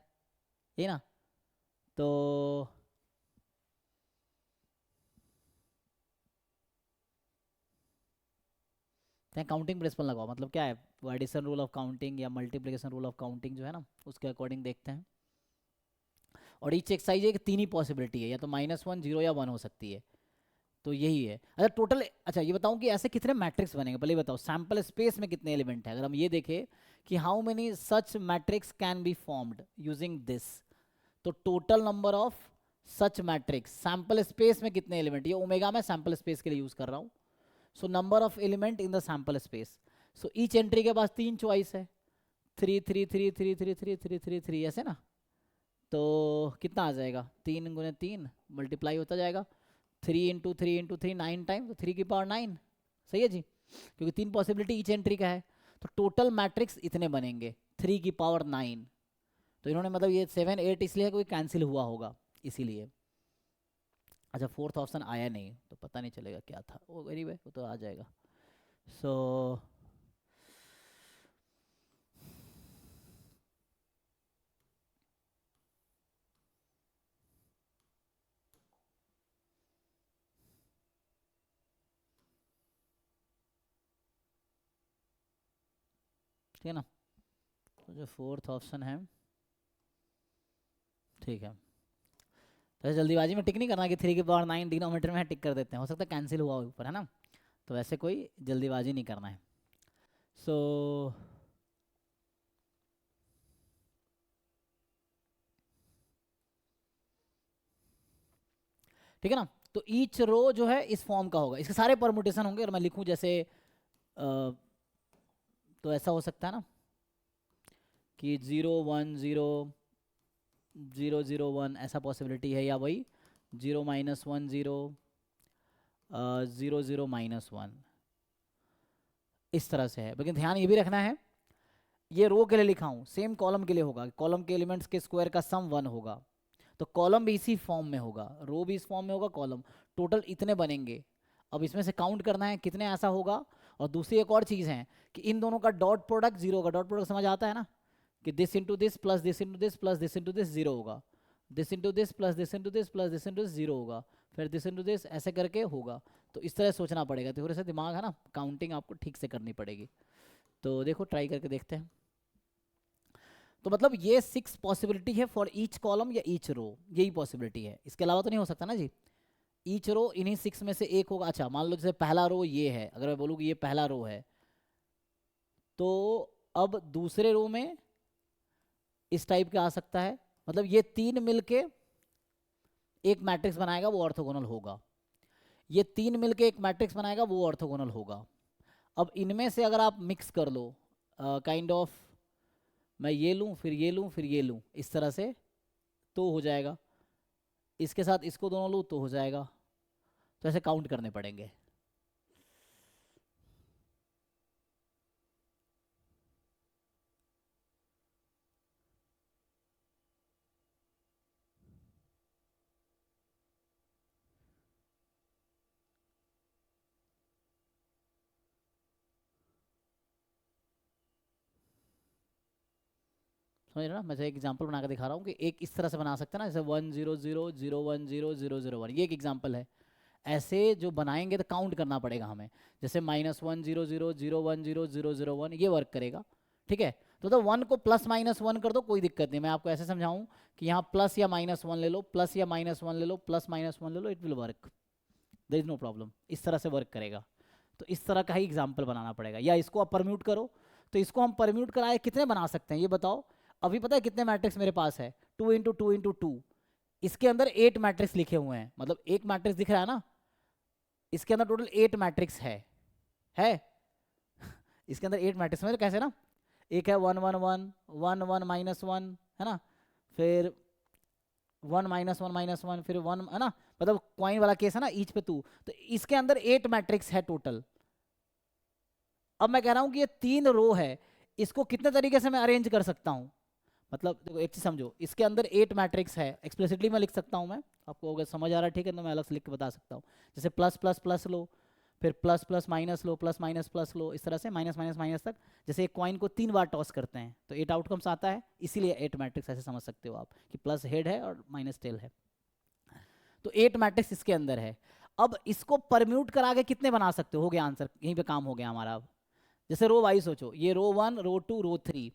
S1: ये ना। तो काउंटिंग प्रिंसिपल लगाओ, मतलब क्या है, एडिशन रूल ऑफ काउंटिंग या मल्टीप्लिकेशन रूल ऑफ काउंटिंग जो है ना, उसके अकॉर्डिंग देखते हैं। और ईच एक्सरसाइज है कि 3 ही पॉसिबिलिटी है, या तो -1 0 या 1 हो सकती है, तो यही है। अच्छा टोटल, अच्छा ये बताऊं कि ऐसे कितने मैट्रिक्स बनेंगे, पहले बताओ सैंपल स्पेस में कितने एलिमेंट है। अगर हम ये देखें कि how many such matrix can be formed using this, तो total number of such matrix sample space में कितने एलिमेंट, ये ओमेगा में सैंपल स्पेस के लिए यूज कर रहा हूँ। So number of element in the sample space, so each entry के पास 3 चॉइस है, 3 3 3 3 3 3 3 3 3, ऐसे ना। तो कितना आ जाएगा, 3 गुने 3 मल्टीप्लाई होता जाएगा, 3 इंटू 3 इंटू 3 9 टाइम, तो 3 की पावर 9, सही है जी, क्योंकि 3 पॉसिबिलिटी ईच एंट्री का है। तो टोटल मैट्रिक्स इतने बनेंगे 3 की पावर 9। तो इन्होंने मतलब ये 7 8 इसलिए कोई कैंसिल हुआ होगा, इसीलिए। अच्छा फोर्थ ऑप्शन आया नहीं, तो पता नहीं चलेगा क्या था वो, एनीवे वो तो आ जाएगा। सो ठीक है ना। तो जो फोर्थ ऑप्शन है, ठीक है। तो ऐसे जल्दीबाजी में टिक नहीं करना कि 3 की पावर 9 डिनोमीटर में टिक कर देते हैं, हो सकता है कैंसिल हुआ हो ऊपर, है ना। तो वैसे कोई जल्दीबाजी नहीं करना है। सो ठीक है ना। तो ईच रो जो है इस फॉर्म का होगा, इसके सारे परमुटेशन होंगे। और मैं लिखूं जैसे तो ऐसा हो सकता है ना कि 0 1 0 0 0 1, ऐसा पॉसिबिलिटी है, या वही 0 -1 0 0 0 -1, इस तरह से है। लेकिन ध्यान ये भी रखना है, ये रो के लिए लिखा हूँ, सेम कॉलम के लिए होगा, कॉलम के एलिमेंट्स के स्क्वायर का सम 1 होगा, तो कॉलम भी इसी फॉर्म में होगा, रो भी इस फॉर्म में होगा, कॉलम टोटल इतने बनेंगे। अब इसमें से काउंट करना है कितने ऐसा होगा। और दूसरी एक और चीज़ है कि इन दोनों का डॉट प्रोडक्ट 0 होगा। डॉट प्रोडक्ट समझ आता है ना, कि this into this plus this into this plus this into this 0 होगा, this into this plus this into this plus this into this 0 होगा, फिर दिस इंटू दिस, ऐसे करके होगा। तो इस तरह सोचना पड़ेगा, थोड़ा सा दिमाग है ना, काउंटिंग आपको ठीक से करनी पड़ेगी। तो देखो ट्राई करके देखते हैं। तो मतलब ये 6 पॉसिबिलिटी है फॉर ईच कॉलम या ईच रो, यही पॉसिबिलिटी है, इसके अलावा तो नहीं हो सकता ना जी। ईच रो इन्हीं 6 में से एक होगा। अच्छा मान लो जैसे पहला रो ये है, अगर मैं बोलूँ कि ये पहला रो है, तो अब दूसरे रो में इस टाइप का आ सकता है, मतलब ये 3 मिलके एक मैट्रिक्स बनाएगा, वो ऑर्थोगोनल होगा। ये 3 मिलके एक मैट्रिक्स बनाएगा, वो ऑर्थोगोनल होगा। अब इनमें से अगर आप मिक्स कर लो, काइंड ऑफ मैं ये लूँ फिर ये लूँ फिर ये लूँ, इस तरह से, तो हो जाएगा। इसके साथ इसको दोनों लूँ तो हो जाएगा। तो ऐसे काउंट करने पड़ेंगे। समझ रहे ना, मैं एक एग्जांपल बना के दिखा रहा हूँ कि एक इस तरह से बना सकते हैं ना, जैसे 1 0 0 0 1 0 0 0 1, ये एक एग्जांपल है। ऐसे जो बनाएंगे तो काउंट करना पड़ेगा हमें, जैसे -1 0 0 0 1 0 0 0 1, ये वर्क करेगा, ठीक है। तो 1 को +-1 कर दो, कोई दिक्कत नहीं। मैं आपको ऐसे समझाऊं कि यहाँ प्लस या -1 ले लो, प्लस या -1 ले लो, प्लस -1 ले लो, it will work, there is no problem, इस तरह से वर्क करेगा। तो इस तरह का ही एग्जाम्पल बनाना पड़ेगा। या इसको आप परम्यूट करो, तो इसको हम परम्यूट कराए कितने बना सकते हैं ये बताओ। अभी पता है कितने मैट्रिक्स मेरे पास है, 2 × 2 × 2, इसके अंदर 8 मैट्रिक्स लिखे हुए हैं, मतलब एक मैट्रिक्स दिख रहा है ना, इसके अंदर टोटल 8 मैट्रिक्स है इसके अंदर 8 मैट्रिक्स, मतलब कैसे ना, एक है 1 1 1 1 1 माइनस 1 है ना, फिर 1 माइनस 1 माइनस 1, फिर 1 है ना, मतलब क्वाइन वाला केस है ना, ईच पे 2, तो इसके अंदर 8 मैट्रिक्स है टोटल। अब मैं कह रहा हूं कि ये 3 रो है, इसको कितने तरीके से मैं अरेंज कर सकता हूं, मतलब देखो एक चीज समझो, इसके अंदर 8 मैट्रिक्स है, एक्सप्लिसिटली मैं लिख सकता हूं, मैं आपको अगर समझ आ रहा है ठीक है तो मैं अलग से लिख के बता सकता हूं, जैसे प्लस प्लस प्लस लो, फिर plus plus minus low, plus minus plus low, इस तरह से माइनस माइनस माइनस तक, जैसे एक कॉइन को 3 बार टॉस करते हैं तो 8 आउटकम्स आता है, इसीलिए 8 मैट्रिक्स ऐसे समझ सकते हो आप कि प्लस हेड है और माइनस टेल है, तो 8 मैट्रिक्स इसके अंदर है। अब इसको परम्यूट करा के कितने बना सकते हो गया आंसर, यहीं पे काम हो गया हमारा। अब जैसे रो वाइज सोचो, ये रो 1 रो 2 रो 3,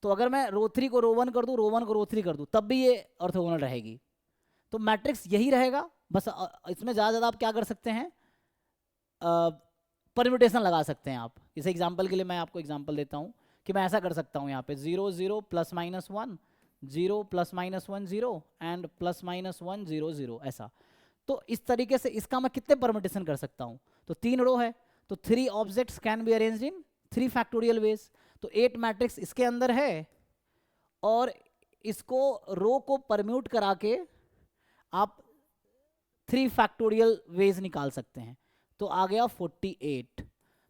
S1: तो अगर मैं रो 3 को रो 1 कर दूं, रो 1 को रो 3 कर दूं, तब भी ये ऑर्थोगोनल रहेगी, तो मैट्रिक्स यही रहेगा, बस इसमें ज़्यादा आप क्या कर सकते हैं, परम्यूटेशन लगा सकते हैं आप। इस एग्जांपल के लिए मैं आपको एग्जांपल देता हूं कि मैं ऐसा कर सकता हूं, यहाँ पे 0 0 plus minus 1 0 plus minus 1 0 and plus minus 1 0 0, ऐसा। तो इस तरीके से इसका मैं कितने परम्यूटेशन कर सकता हूं, तो 3 रो है, तो 3 objects can be arranged in 3 factorial veg, तो 8 मैट्रिक्स इसके अंदर है, और इसको रो को परम्यूट करा के आप 3 फैक्टोरियल वेज निकाल सकते हैं, तो आ गया 48।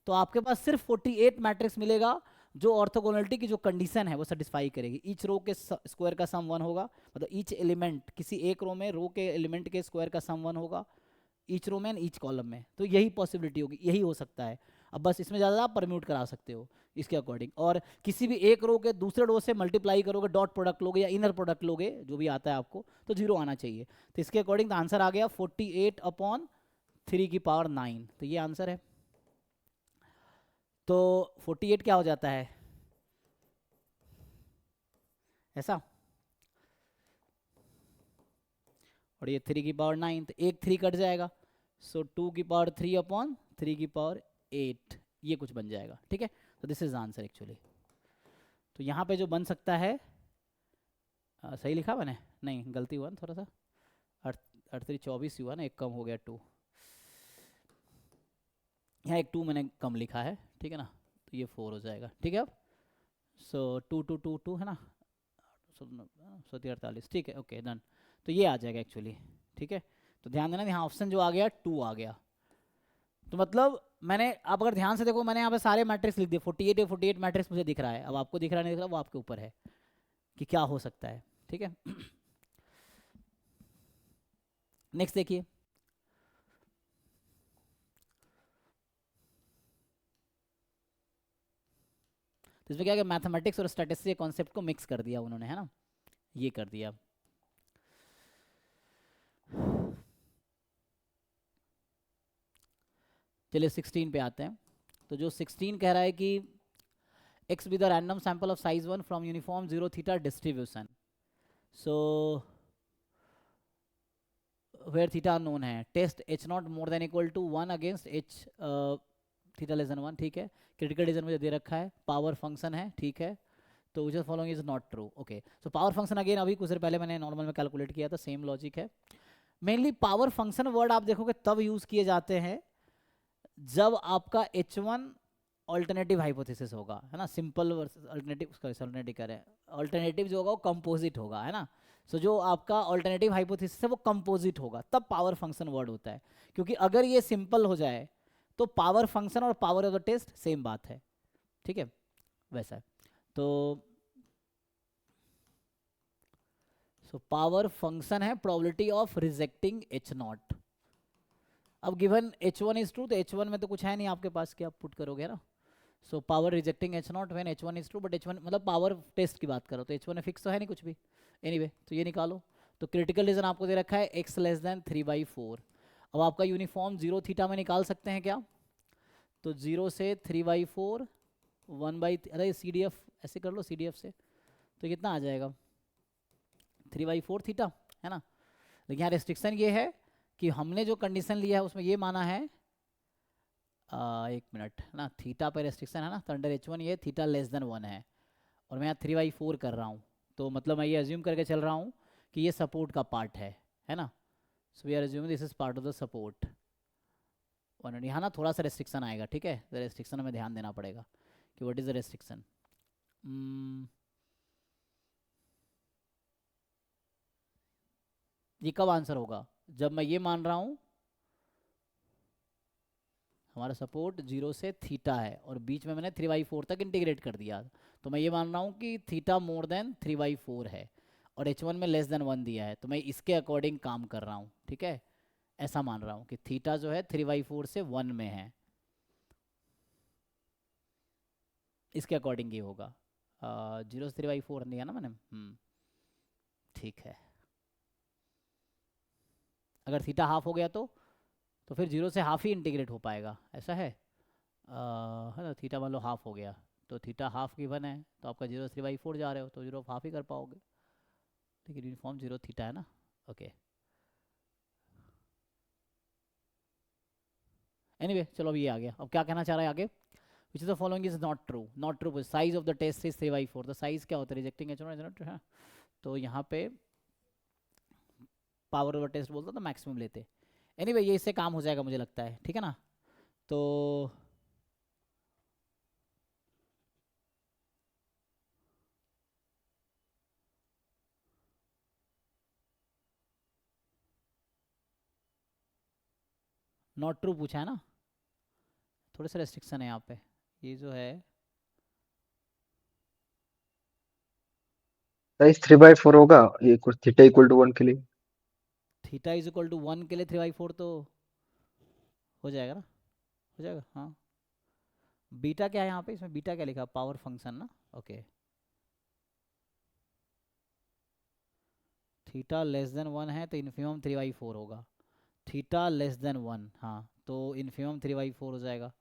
S1: तो आपके पास सिर्फ 48 मैट्रिक्स मिलेगा जो ऑर्थोगोनलिटी की जो कंडीशन है वो सेटिस्फाई करेगी। ईच रो के स्क्वायर का सम 1 होगा, मतलब ईच एलिमेंट, किसी एक रो में रो के एलिमेंट के स्क्वायर का सम 1 होगा, ईच रो में एंड ईच कॉलम में, तो यही पॉसिबिलिटी होगी, यही हो सकता है। अब बस इसमें ज़्यादा आप परम्यूट करा सकते हो इसके अकॉर्डिंग, और किसी भी एक रो के दूसरे रो से मल्टीप्लाई करोगे, डॉट प्रोडक्ट लोगे या इनर प्रोडक्ट लोगे, जो भी आता है आपको, तो 0 आना चाहिए। तो इसके अकॉर्डिंग आंसर आ गया 48/3 की पावर 9, तो ये आंसर है। तो 48 क्या हो जाता है ऐसा, और ये 3 की पावर 9, तो एक 3 कट जाएगा, सो 2 की पावर 3/3 की पावर 8, ये कुछ बन जाएगा, ठीक है। तो दिस इज आंसर एक्चुअली। तो यहाँ पे जो बन सकता है, सही लिखा मैंने, नहीं गलती हुआ ना थोड़ा सा, 8×3 24 हुआ ना, एक कम हो गया 2, यहाँ एक 2 मैंने कम लिखा है, ठीक है ना, तो ये 4 हो जाएगा, ठीक है। अब सो 2 2 2 2 है ना, 48, ठीक है, ओके डन। तो ये आ जाएगा एक्चुअली, ठीक है। तो ध्यान देना यहाँ ऑप्शन जो आ गया 2 आ गया, तो मतलब मैंने, आप अगर ध्यान से देखो, मैंने यहाँ पे सारे मैट्रिक्स लिख दिए, 48 मैट्रिक्स मुझे दिख रहा है, अब आपको दिख रहा नहीं दिख रहा वो आपके ऊपर है कि क्या हो सकता है, ठीक है। नेक्स्ट देखिए, तो इसमें क्या है, मैथमेटिक्स और स्टैटिस्टिक्स के कॉन्सेप्ट को मिक्स कर दिया उन्होंने, है ना, ये कर दिया। चलिए 16 पे आते हैं। तो जो 16 कह रहा है कि x with a random sample of size 1 from uniform 0 theta distribution, so where theta unknown है, test h not more than equal to 1 against h theta less than 1, ठीक है। क्रिटिकल रीजन मुझे दे रखा है, पावर फंक्शन है, ठीक है। तो which following is not true, okay. So power function again अभी कुछ देर पहले मैंने नॉर्मल में कैलकुलेट किया था, सेम लॉजिक है। मेनली पावर फंक्शन वर्ड आप देखोगे तब यूज किए जाते हैं जब आपका h1 ऑल्टरनेटिव हाइपोथेसिस होगा, है ना, सिंपल अल्टरनेटिव, अल्टरनेटिव कह रहे हैं, अल्टरनेटिव जो होगा वो कंपोजिट होगा, है ना। सो जो आपका ऑल्टरनेटिव हाइपोथेसिस है वो कंपोजिट होगा, तब पावर फंक्शन वर्ड होता है, क्योंकि अगर ये सिंपल हो जाए तो पावर फंक्शन और power of the test same बात है, ठीक है, वैसा है। तो पावर फंक्शन है प्रोबेबिलिटी ऑफ रिजेक्टिंग h0। अब गिवन h1 इज ट्रू, तो h1 में तो कुछ है नहीं आपके पास कि आप पुट करोगे ना, so power rejecting h0 when h1 is true, but h1 मतलब पावर टेस्ट की बात करो तो h1 फिक्स तो है नहीं कुछ भी, एनीवे तो ये निकालो। तो क्रिटिकल रीजन आपको दे रखा है x लेस देन 3/4। अब आपका यूनिफॉर्म 0 थीटा में निकाल सकते हैं क्या, तो 0 से 3/4 1/, अरे CDF ऐसे कर लो, CDF से तो कितना आ जाएगा 3/4 थीटा, है ना। लेकिन यहाँ रिस्ट्रिक्शन ये है कि हमने जो कंडीशन लिया है उसमें ये माना है, एक मिनट ना, थीटा पर रेस्ट्रिक्शन है ना, तो अंडर h1 ये थीटा लेस देन 1 है, और मैं यहाँ 3/4 कर रहा हूँ, तो मतलब मैं ये अज्यूम करके चल रहा हूँ कि ये सपोर्ट का पार्ट है ना। So we are assuming this is part of the support. और यहाँ ना थोड़ा सा रेस्ट्रिक्शन आएगा, ठीक है, द रेस्ट्रिक्शन हमें ध्यान देना पड़ेगा कि व्हाट इज द रेस्ट्रिक्शन। ये कब आंसर होगा, जब मैं ये मान रहा हूँ हमारा सपोर्ट 0 से थीटा है और बीच में मैंने 3/4 तक इंटीग्रेट कर दिया, तो मैं ये मान रहा हूँ कि थीटा मोर देन 3/4 है और h1 में लेस देन 1 दिया है, तो मैं इसके अकॉर्डिंग काम कर रहा हूँ, ठीक है। ऐसा मान रहा हूँ कि थीटा जो है 3/4 से 1 में है, इसके अकॉर्डिंग ये होगा। 0 से 3/4 दिया ना मैंने, ठीक है। अगर थीटा हाफ हो गया तो फिर 0 से हाफ ही इंटीग्रेट हो पाएगा, ऐसा है ना। थीटा मान लो हाफ हो गया तो थीटा हाफ गिवन है, तो आपका 0 से 3/4 जा रहे हो तो 0 हाफ ही कर पाओगे, लेकिन यूनिफॉर्म 0 थीटा है ना। ओके एनीवे चलो अब ये आ गया। अब क्या कहना चाह रहा है आगे, which is the following is not true. Not true, size of the test is 3/4। तो साइज क्या होता है, रिजेक्टिंग h1 तो यहाँ पे पावर ओवर टेस्ट बोलता तो मैक्सिमम लेते। एनीवे ये इससे काम हो जाएगा मुझे लगता है, ठीक है ना। तो नॉट ट्रू पूछा है ना, थोड़े से रेस्ट्रिक्शन है यहाँ पे। ये जो है
S3: साइज 3/4 होगा ये कुछ थीटा इक्वल टू 1 के लिए।
S1: थीटा इज इक्वल टू 1 के लिए 3/4 तो हो जाएगा ना, हो जाएगा हाँ। बीटा क्या है यहाँ पे, इसमें बीटा क्या लिखा, पावर फंक्शन ना। ओके थीटा लेस देन 1 है तो इन्फिमम 3/4 होगा। थीटा लेस देन 1 हाँ, तो इन्फिमम 3/4 हो जाएगा।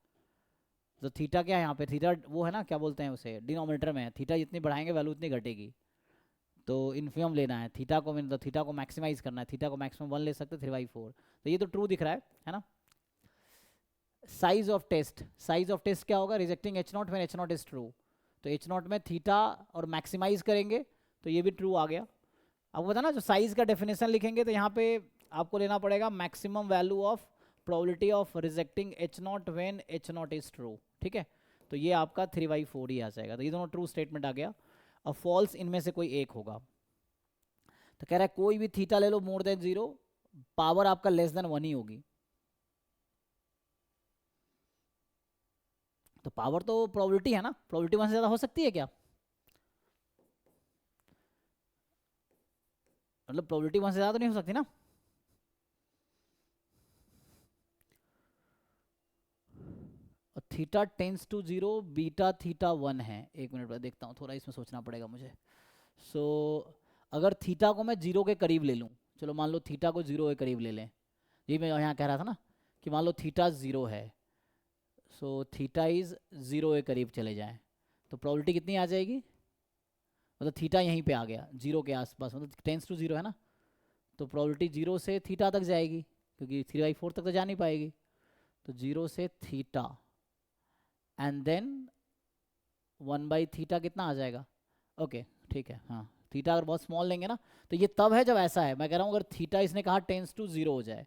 S1: तो थीटा क्या है यहाँ पे, थीटा वो है ना, क्या बोलते हैं उसे, डिनोमिनेटर में है। थीटा जितनी बढ़ाएंगे वैल्यू उतनी घटेगी, तो इन्फिमम लेना है थीटा को, मतलब थीटा को मैक्सिमाइज करना है। थीटा को मैक्सिमम 1 ले सकते 3/4, तो ये तो ट्रू दिख रहा है ना। Size of test, size of test क्या होगा, rejecting h0 when h0 is true. तो h0 में थीटा और मैक्सिमाइज करेंगे तो ये भी ट्रू आ गया। आपको पता ना, जो साइज का डेफिनेशन लिखेंगे तो यहाँ पे आपको लेना पड़ेगा maximum value of probability of rejecting h0 when h0 is true, ठीक है। तो ये आपका 3/4 ही आ जाएगा। तो ये दोनों ट्रू स्टेटमेंट आ गया। अब फॉल्स इनमें से कोई एक होगा। तो कह रहा है कोई भी थीटा ले लो मोर देन 0, पावर आपका लेस देन 1 ही होगी। तो पावर तो प्रोबेबिलिटी है ना, प्रोबेबिलिटी 1 से ज़्यादा हो सकती है क्या, मतलब प्रोबेबिलिटी 1 से ज़्यादा तो नहीं हो सकती ना। Theta tends to 0, beta theta 1 है। एक मिनट बाद देखता हूँ, थोड़ा इसमें सोचना पड़ेगा मुझे। सो अगर थीटा को मैं 0 के करीब ले लूँ, चलो मान लो थीटा को 0 के करीब ले लें, ये मैं यहाँ कह रहा था ना कि मान लो थीटा 0 है, सो थीटा इज 0 के करीब चले जाएं तो प्रोबेबिलिटी कितनी आ जाएगी, मतलब थीटा यहीं पे आ गया 0 के आसपास, मतलब टेंस टू 0 है ना, तो प्रोबेबिलिटी 0 से थीटा तक जाएगी क्योंकि 3/4 तक तो जा नहीं पाएगी। तो 0 से थीटा एंड देन 1/थीटा कितना आ जाएगा। ओके ठीक है हाँ, थीटा अगर बहुत स्मॉल लेंगे ना तो ये तब है जब ऐसा है। मैं कह रहा हूँ अगर थीटा इसने कहा टेंस टू 0 हो जाए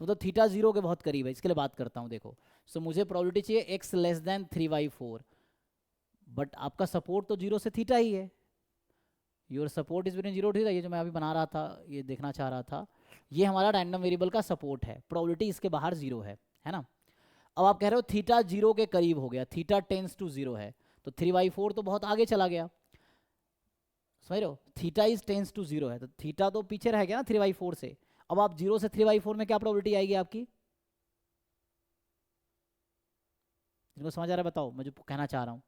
S1: तो थीटा 0 के बहुत करीब है, इसके लिए बात करता हूँ। देखो सो मुझे प्रोबेबिलिटी चाहिए x लेस देन 3/4, बट आपका सपोर्ट तो 0 से थीटा ही है। Your support is between 0 theta, ये जो मैं अभी बना रहा था, ये देखना चाह रहा था, ये हमारा रैंडम वेरिएबल का सपोर्ट है, प्रोबेबिलिटी इसके बाहर 0 है ना। अब आप कह रहे हो थीटा 0 के करीब हो गया, थीटा टेंस टू 0 है, तो 3/4 तो बहुत आगे चला गया, समझ रहे हो। थीटा इज टेंस टू 0 है तो थीटा तो पीछे रह गया ना 3/4 से। अब आप 0 से 3/4 में क्या प्रोबेबिलिटी आएगी आपकी, इनको समझ आ रहा है बताओ मैं जो कहना चाह रहा हूँ।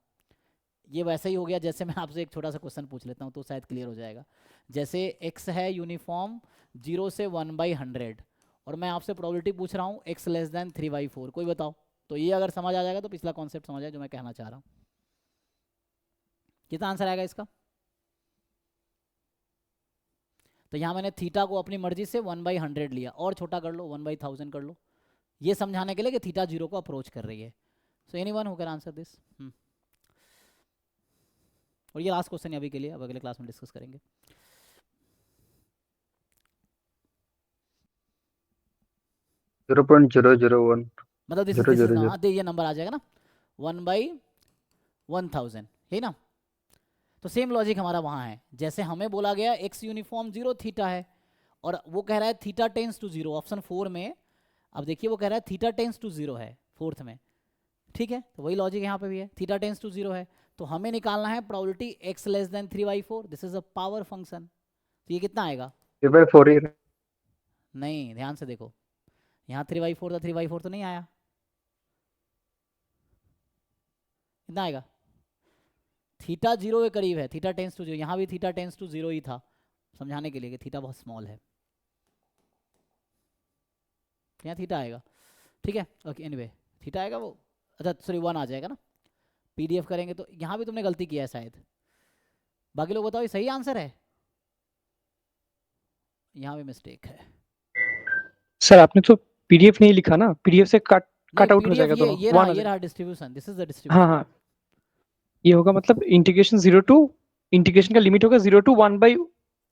S1: ये वैसे ही हो गया जैसे मैं आपसे एक छोटा सा क्वेश्चन पूछ लेता हूँ तो शायद क्लियर हो जाएगा। जैसे x है यूनिफॉर्म 0 से 1/100 और मैं आपसे प्रोबेबिलिटी पूछ रहा हूँ x लेस देन 3/4, कोई बताओ। तो ये अगर समझ आ जाएगा तो पिछला कॉन्सेप्ट समझ आए जो मैं कहना चाह रहा हूँ। कितना आंसर आएगा इसका, तो यहाँ मैंने थीटा को अपनी मर्जी से 1/100 लिया, और छोटा कर लो 1/1000 कर लो, ये समझाने के लिए कि थीटा 0 को अप्रोच कर रही है। So anyone who can answer this. और ये लास्ट क्वेश्चन है अभी के लिए, अब अगले क्लास में डिस्कस करेंगे।
S3: 0.001
S1: मतलब this
S3: zero
S1: is
S3: zero zero
S1: हाँ ये नंबर आ जाएगा ना 1/1000, है ना। तो सेम लॉजिक हमारा वहाँ है, जैसे हमें बोला गया x यूनिफॉर्म 0 थीटा है और वो कह रहा है थीटा टेंस टू 0 ऑप्शन 4 में। अब देखिए वो कह रहा है थीटा टेंस टू 0 है फोर्थ में, ठीक है। तो वही लॉजिक यहाँ पे भी है, थीटा टेंस टू 0 है तो हमें निकालना है probability x less then 3/4। This is a power function. तो ये कितना आएगा?
S3: 3/4 ही
S1: नहीं, ध्यान से देखो, यहाँ 3/4 था, 3/4 तो नहीं आया, कितना आएगा? थीटा 0 के करीब है, थीटा टेंस टू 0, यहाँ भी थीटा टेंस टू 0 ही था, समझाने के लिए कि थीटा बहुत स्मॉल है, यहाँ थीटा आएगा, ठीक है। ओके एनीवे थीटा आएगा वो, अच्छा सॉरी 1 आ जाएगा ना, पीडीएफ करेंगे तो। यहाँ भी तुमने गलती किया है शायद, बाकी लोग बताओ ये सही आंसर है? यहाँ भी मिस्टेक है।
S5: सर आपने तो पीडीएफ नहीं लिखा ना, पीडीएफ से कट
S1: नहीं
S5: आउट हो
S1: पीडीएफ
S5: जाएगा दोनों,
S1: ये
S5: वन
S1: रहा,
S5: आ
S1: ये
S5: जाएगा।
S1: रहा डिस्ट्रीब्यूशन, दिस इज द
S5: हाँ
S1: डिस्ट्रीब्यूशन।
S5: हाँ, ये होगा मतलब इंटीग्रेशन 0 टू, इंटीग्रेशन का लिमिट होगा 0 टू 1/1000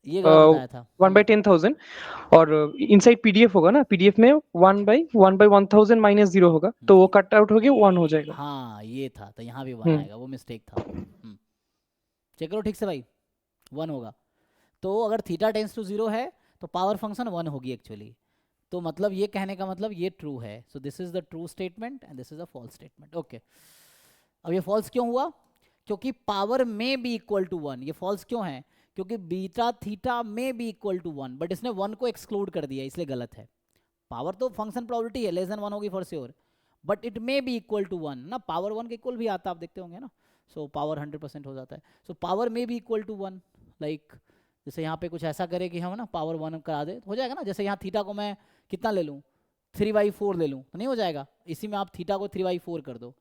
S1: ये गलत बताया था।
S5: 1/10,000 और इनसाइड पीडीएफ होगा ना, पीडीएफ में 1/1000 माइनस 0 होगा तो वो कट आउट हो गया 1 हो जाएगा।
S1: हाँ ये था, तो यहाँ भी 1 आएगा, वो मिस्टेक था। चेक करो ठीक से भाई, 1 होगा। तो अगर थीटा टेंस टू 0 है तो पावर फंक्शन 1 होगी एक्चुअली। तो मतलब ये कहने का मतलब ये ट्रू है, so this is the true statement and this is a false statement. Okay, अब ये फॉल्स क्यों हुआ? क्योंकि पावर में भी इक्वल टू 1। ये फॉल्स क्यों है? क्योंकि बीटा थीटा में भी इक्वल टू 1, बट इसने 1 को एक्सक्लूड कर दिया, इसलिए गलत है। पावर तो फंक्शन प्रोबेबिलिटी है, लेस देन 1 होगी for sure, but it may be equal to 1 ना, पावर 1 के इक्वल भी आता है, आप देखते होंगे ना। सो पावर 100% हो जाता है, सो पावर में भी इक्वल टू 1। लाइक जैसे यहाँ पे कुछ ऐसा करे कि हम ना पावर 1 करा दे, तो हो जाएगा ना। जैसे यहाँ थीटा को मैं कितना ले लूँ, 3/4 ले लूँ, तो नहीं हो जाएगा। इसी में आप थीटा को 3/4 कर दो,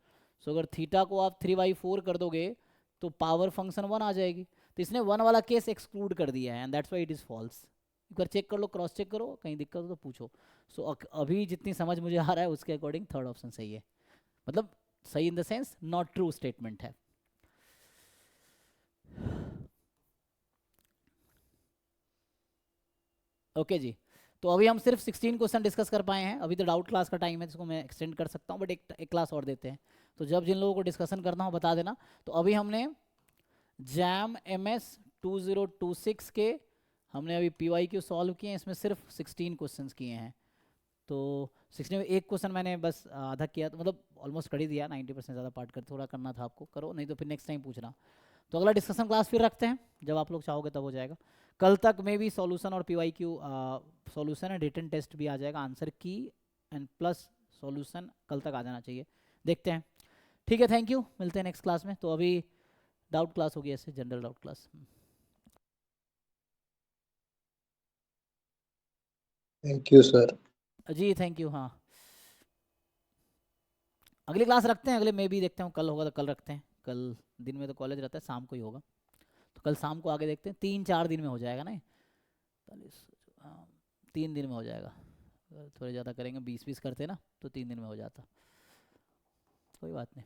S1: सो अगर थीटा को आप 3/4 कर दोगे तो पावर फंक्शन 1 आ जाएगी। तो इसने 1 वाला केस एक्सक्लूड कर दिया है and that's why it is false. एक बार चेक कर लो, क्रॉस चेक करो, कहीं दिक्कत हो तो पूछो। सो अभी जितनी समझ मुझे आ रहा है उसके अकॉर्डिंग थर्ड ऑप्शन सही है, मतलब सही in the sense not true statement है। ओके जी, तो अभी हम सिर्फ 16 क्वेश्चन डिस्कस कर पाए हैं। अभी तो डाउट क्लास का टाइम है जिसको मैं एक्सटेंड कर सकता हूँ, बट एक क्लास और देते हैं। तो जब जिन लोगों को डिस्कशन करना हो बता देना। तो अभी हमने जैम MS 2026 के हमने अभी PYQ सॉल्व किए हैं, इसमें सिर्फ 16 क्वेश्चंस किए हैं। तो 16 में एक क्वेश्चन मैंने बस आधा किया, तो मतलब ऑलमोस्ट कर ही दिया, 90% ज़्यादा पार्ट कर, थोड़ा करना था आपको, करो नहीं तो फिर नेक्स्ट टाइम पूछना। तो अगला डिस्कशन क्लास फिर रखते हैं, जब आप लोग चाहोगे तब हो जाएगा। कल तक में भी सॉल्यूशन और PYQ solution and written test भी आ जाएगा, आंसर की एंड प्लस सॉल्यूशन कल तक आ जाना चाहिए, देखते हैं। ठीक है, थैंक यू, मिलते हैं नेक्स्ट क्लास में। तो अभी डाउट क्लास होगी, ऐसे general doubt class.
S4: Thank you sir.
S1: जी थैंक यू। हाँ अगली क्लास रखते हैं, अगले में भी देखते हैं, कल होगा तो कल रखते हैं। कल दिन में तो कॉलेज रहता है, शाम को ही होगा, तो कल शाम को आगे देखते हैं। 3-4 दिन में हो जाएगा ना, 40, हाँ 3 दिन में हो जाएगा। अगर थोड़े ज़्यादा करेंगे, 20-20 करते ना तो 3 दिन में हो जाता, कोई बात नहीं।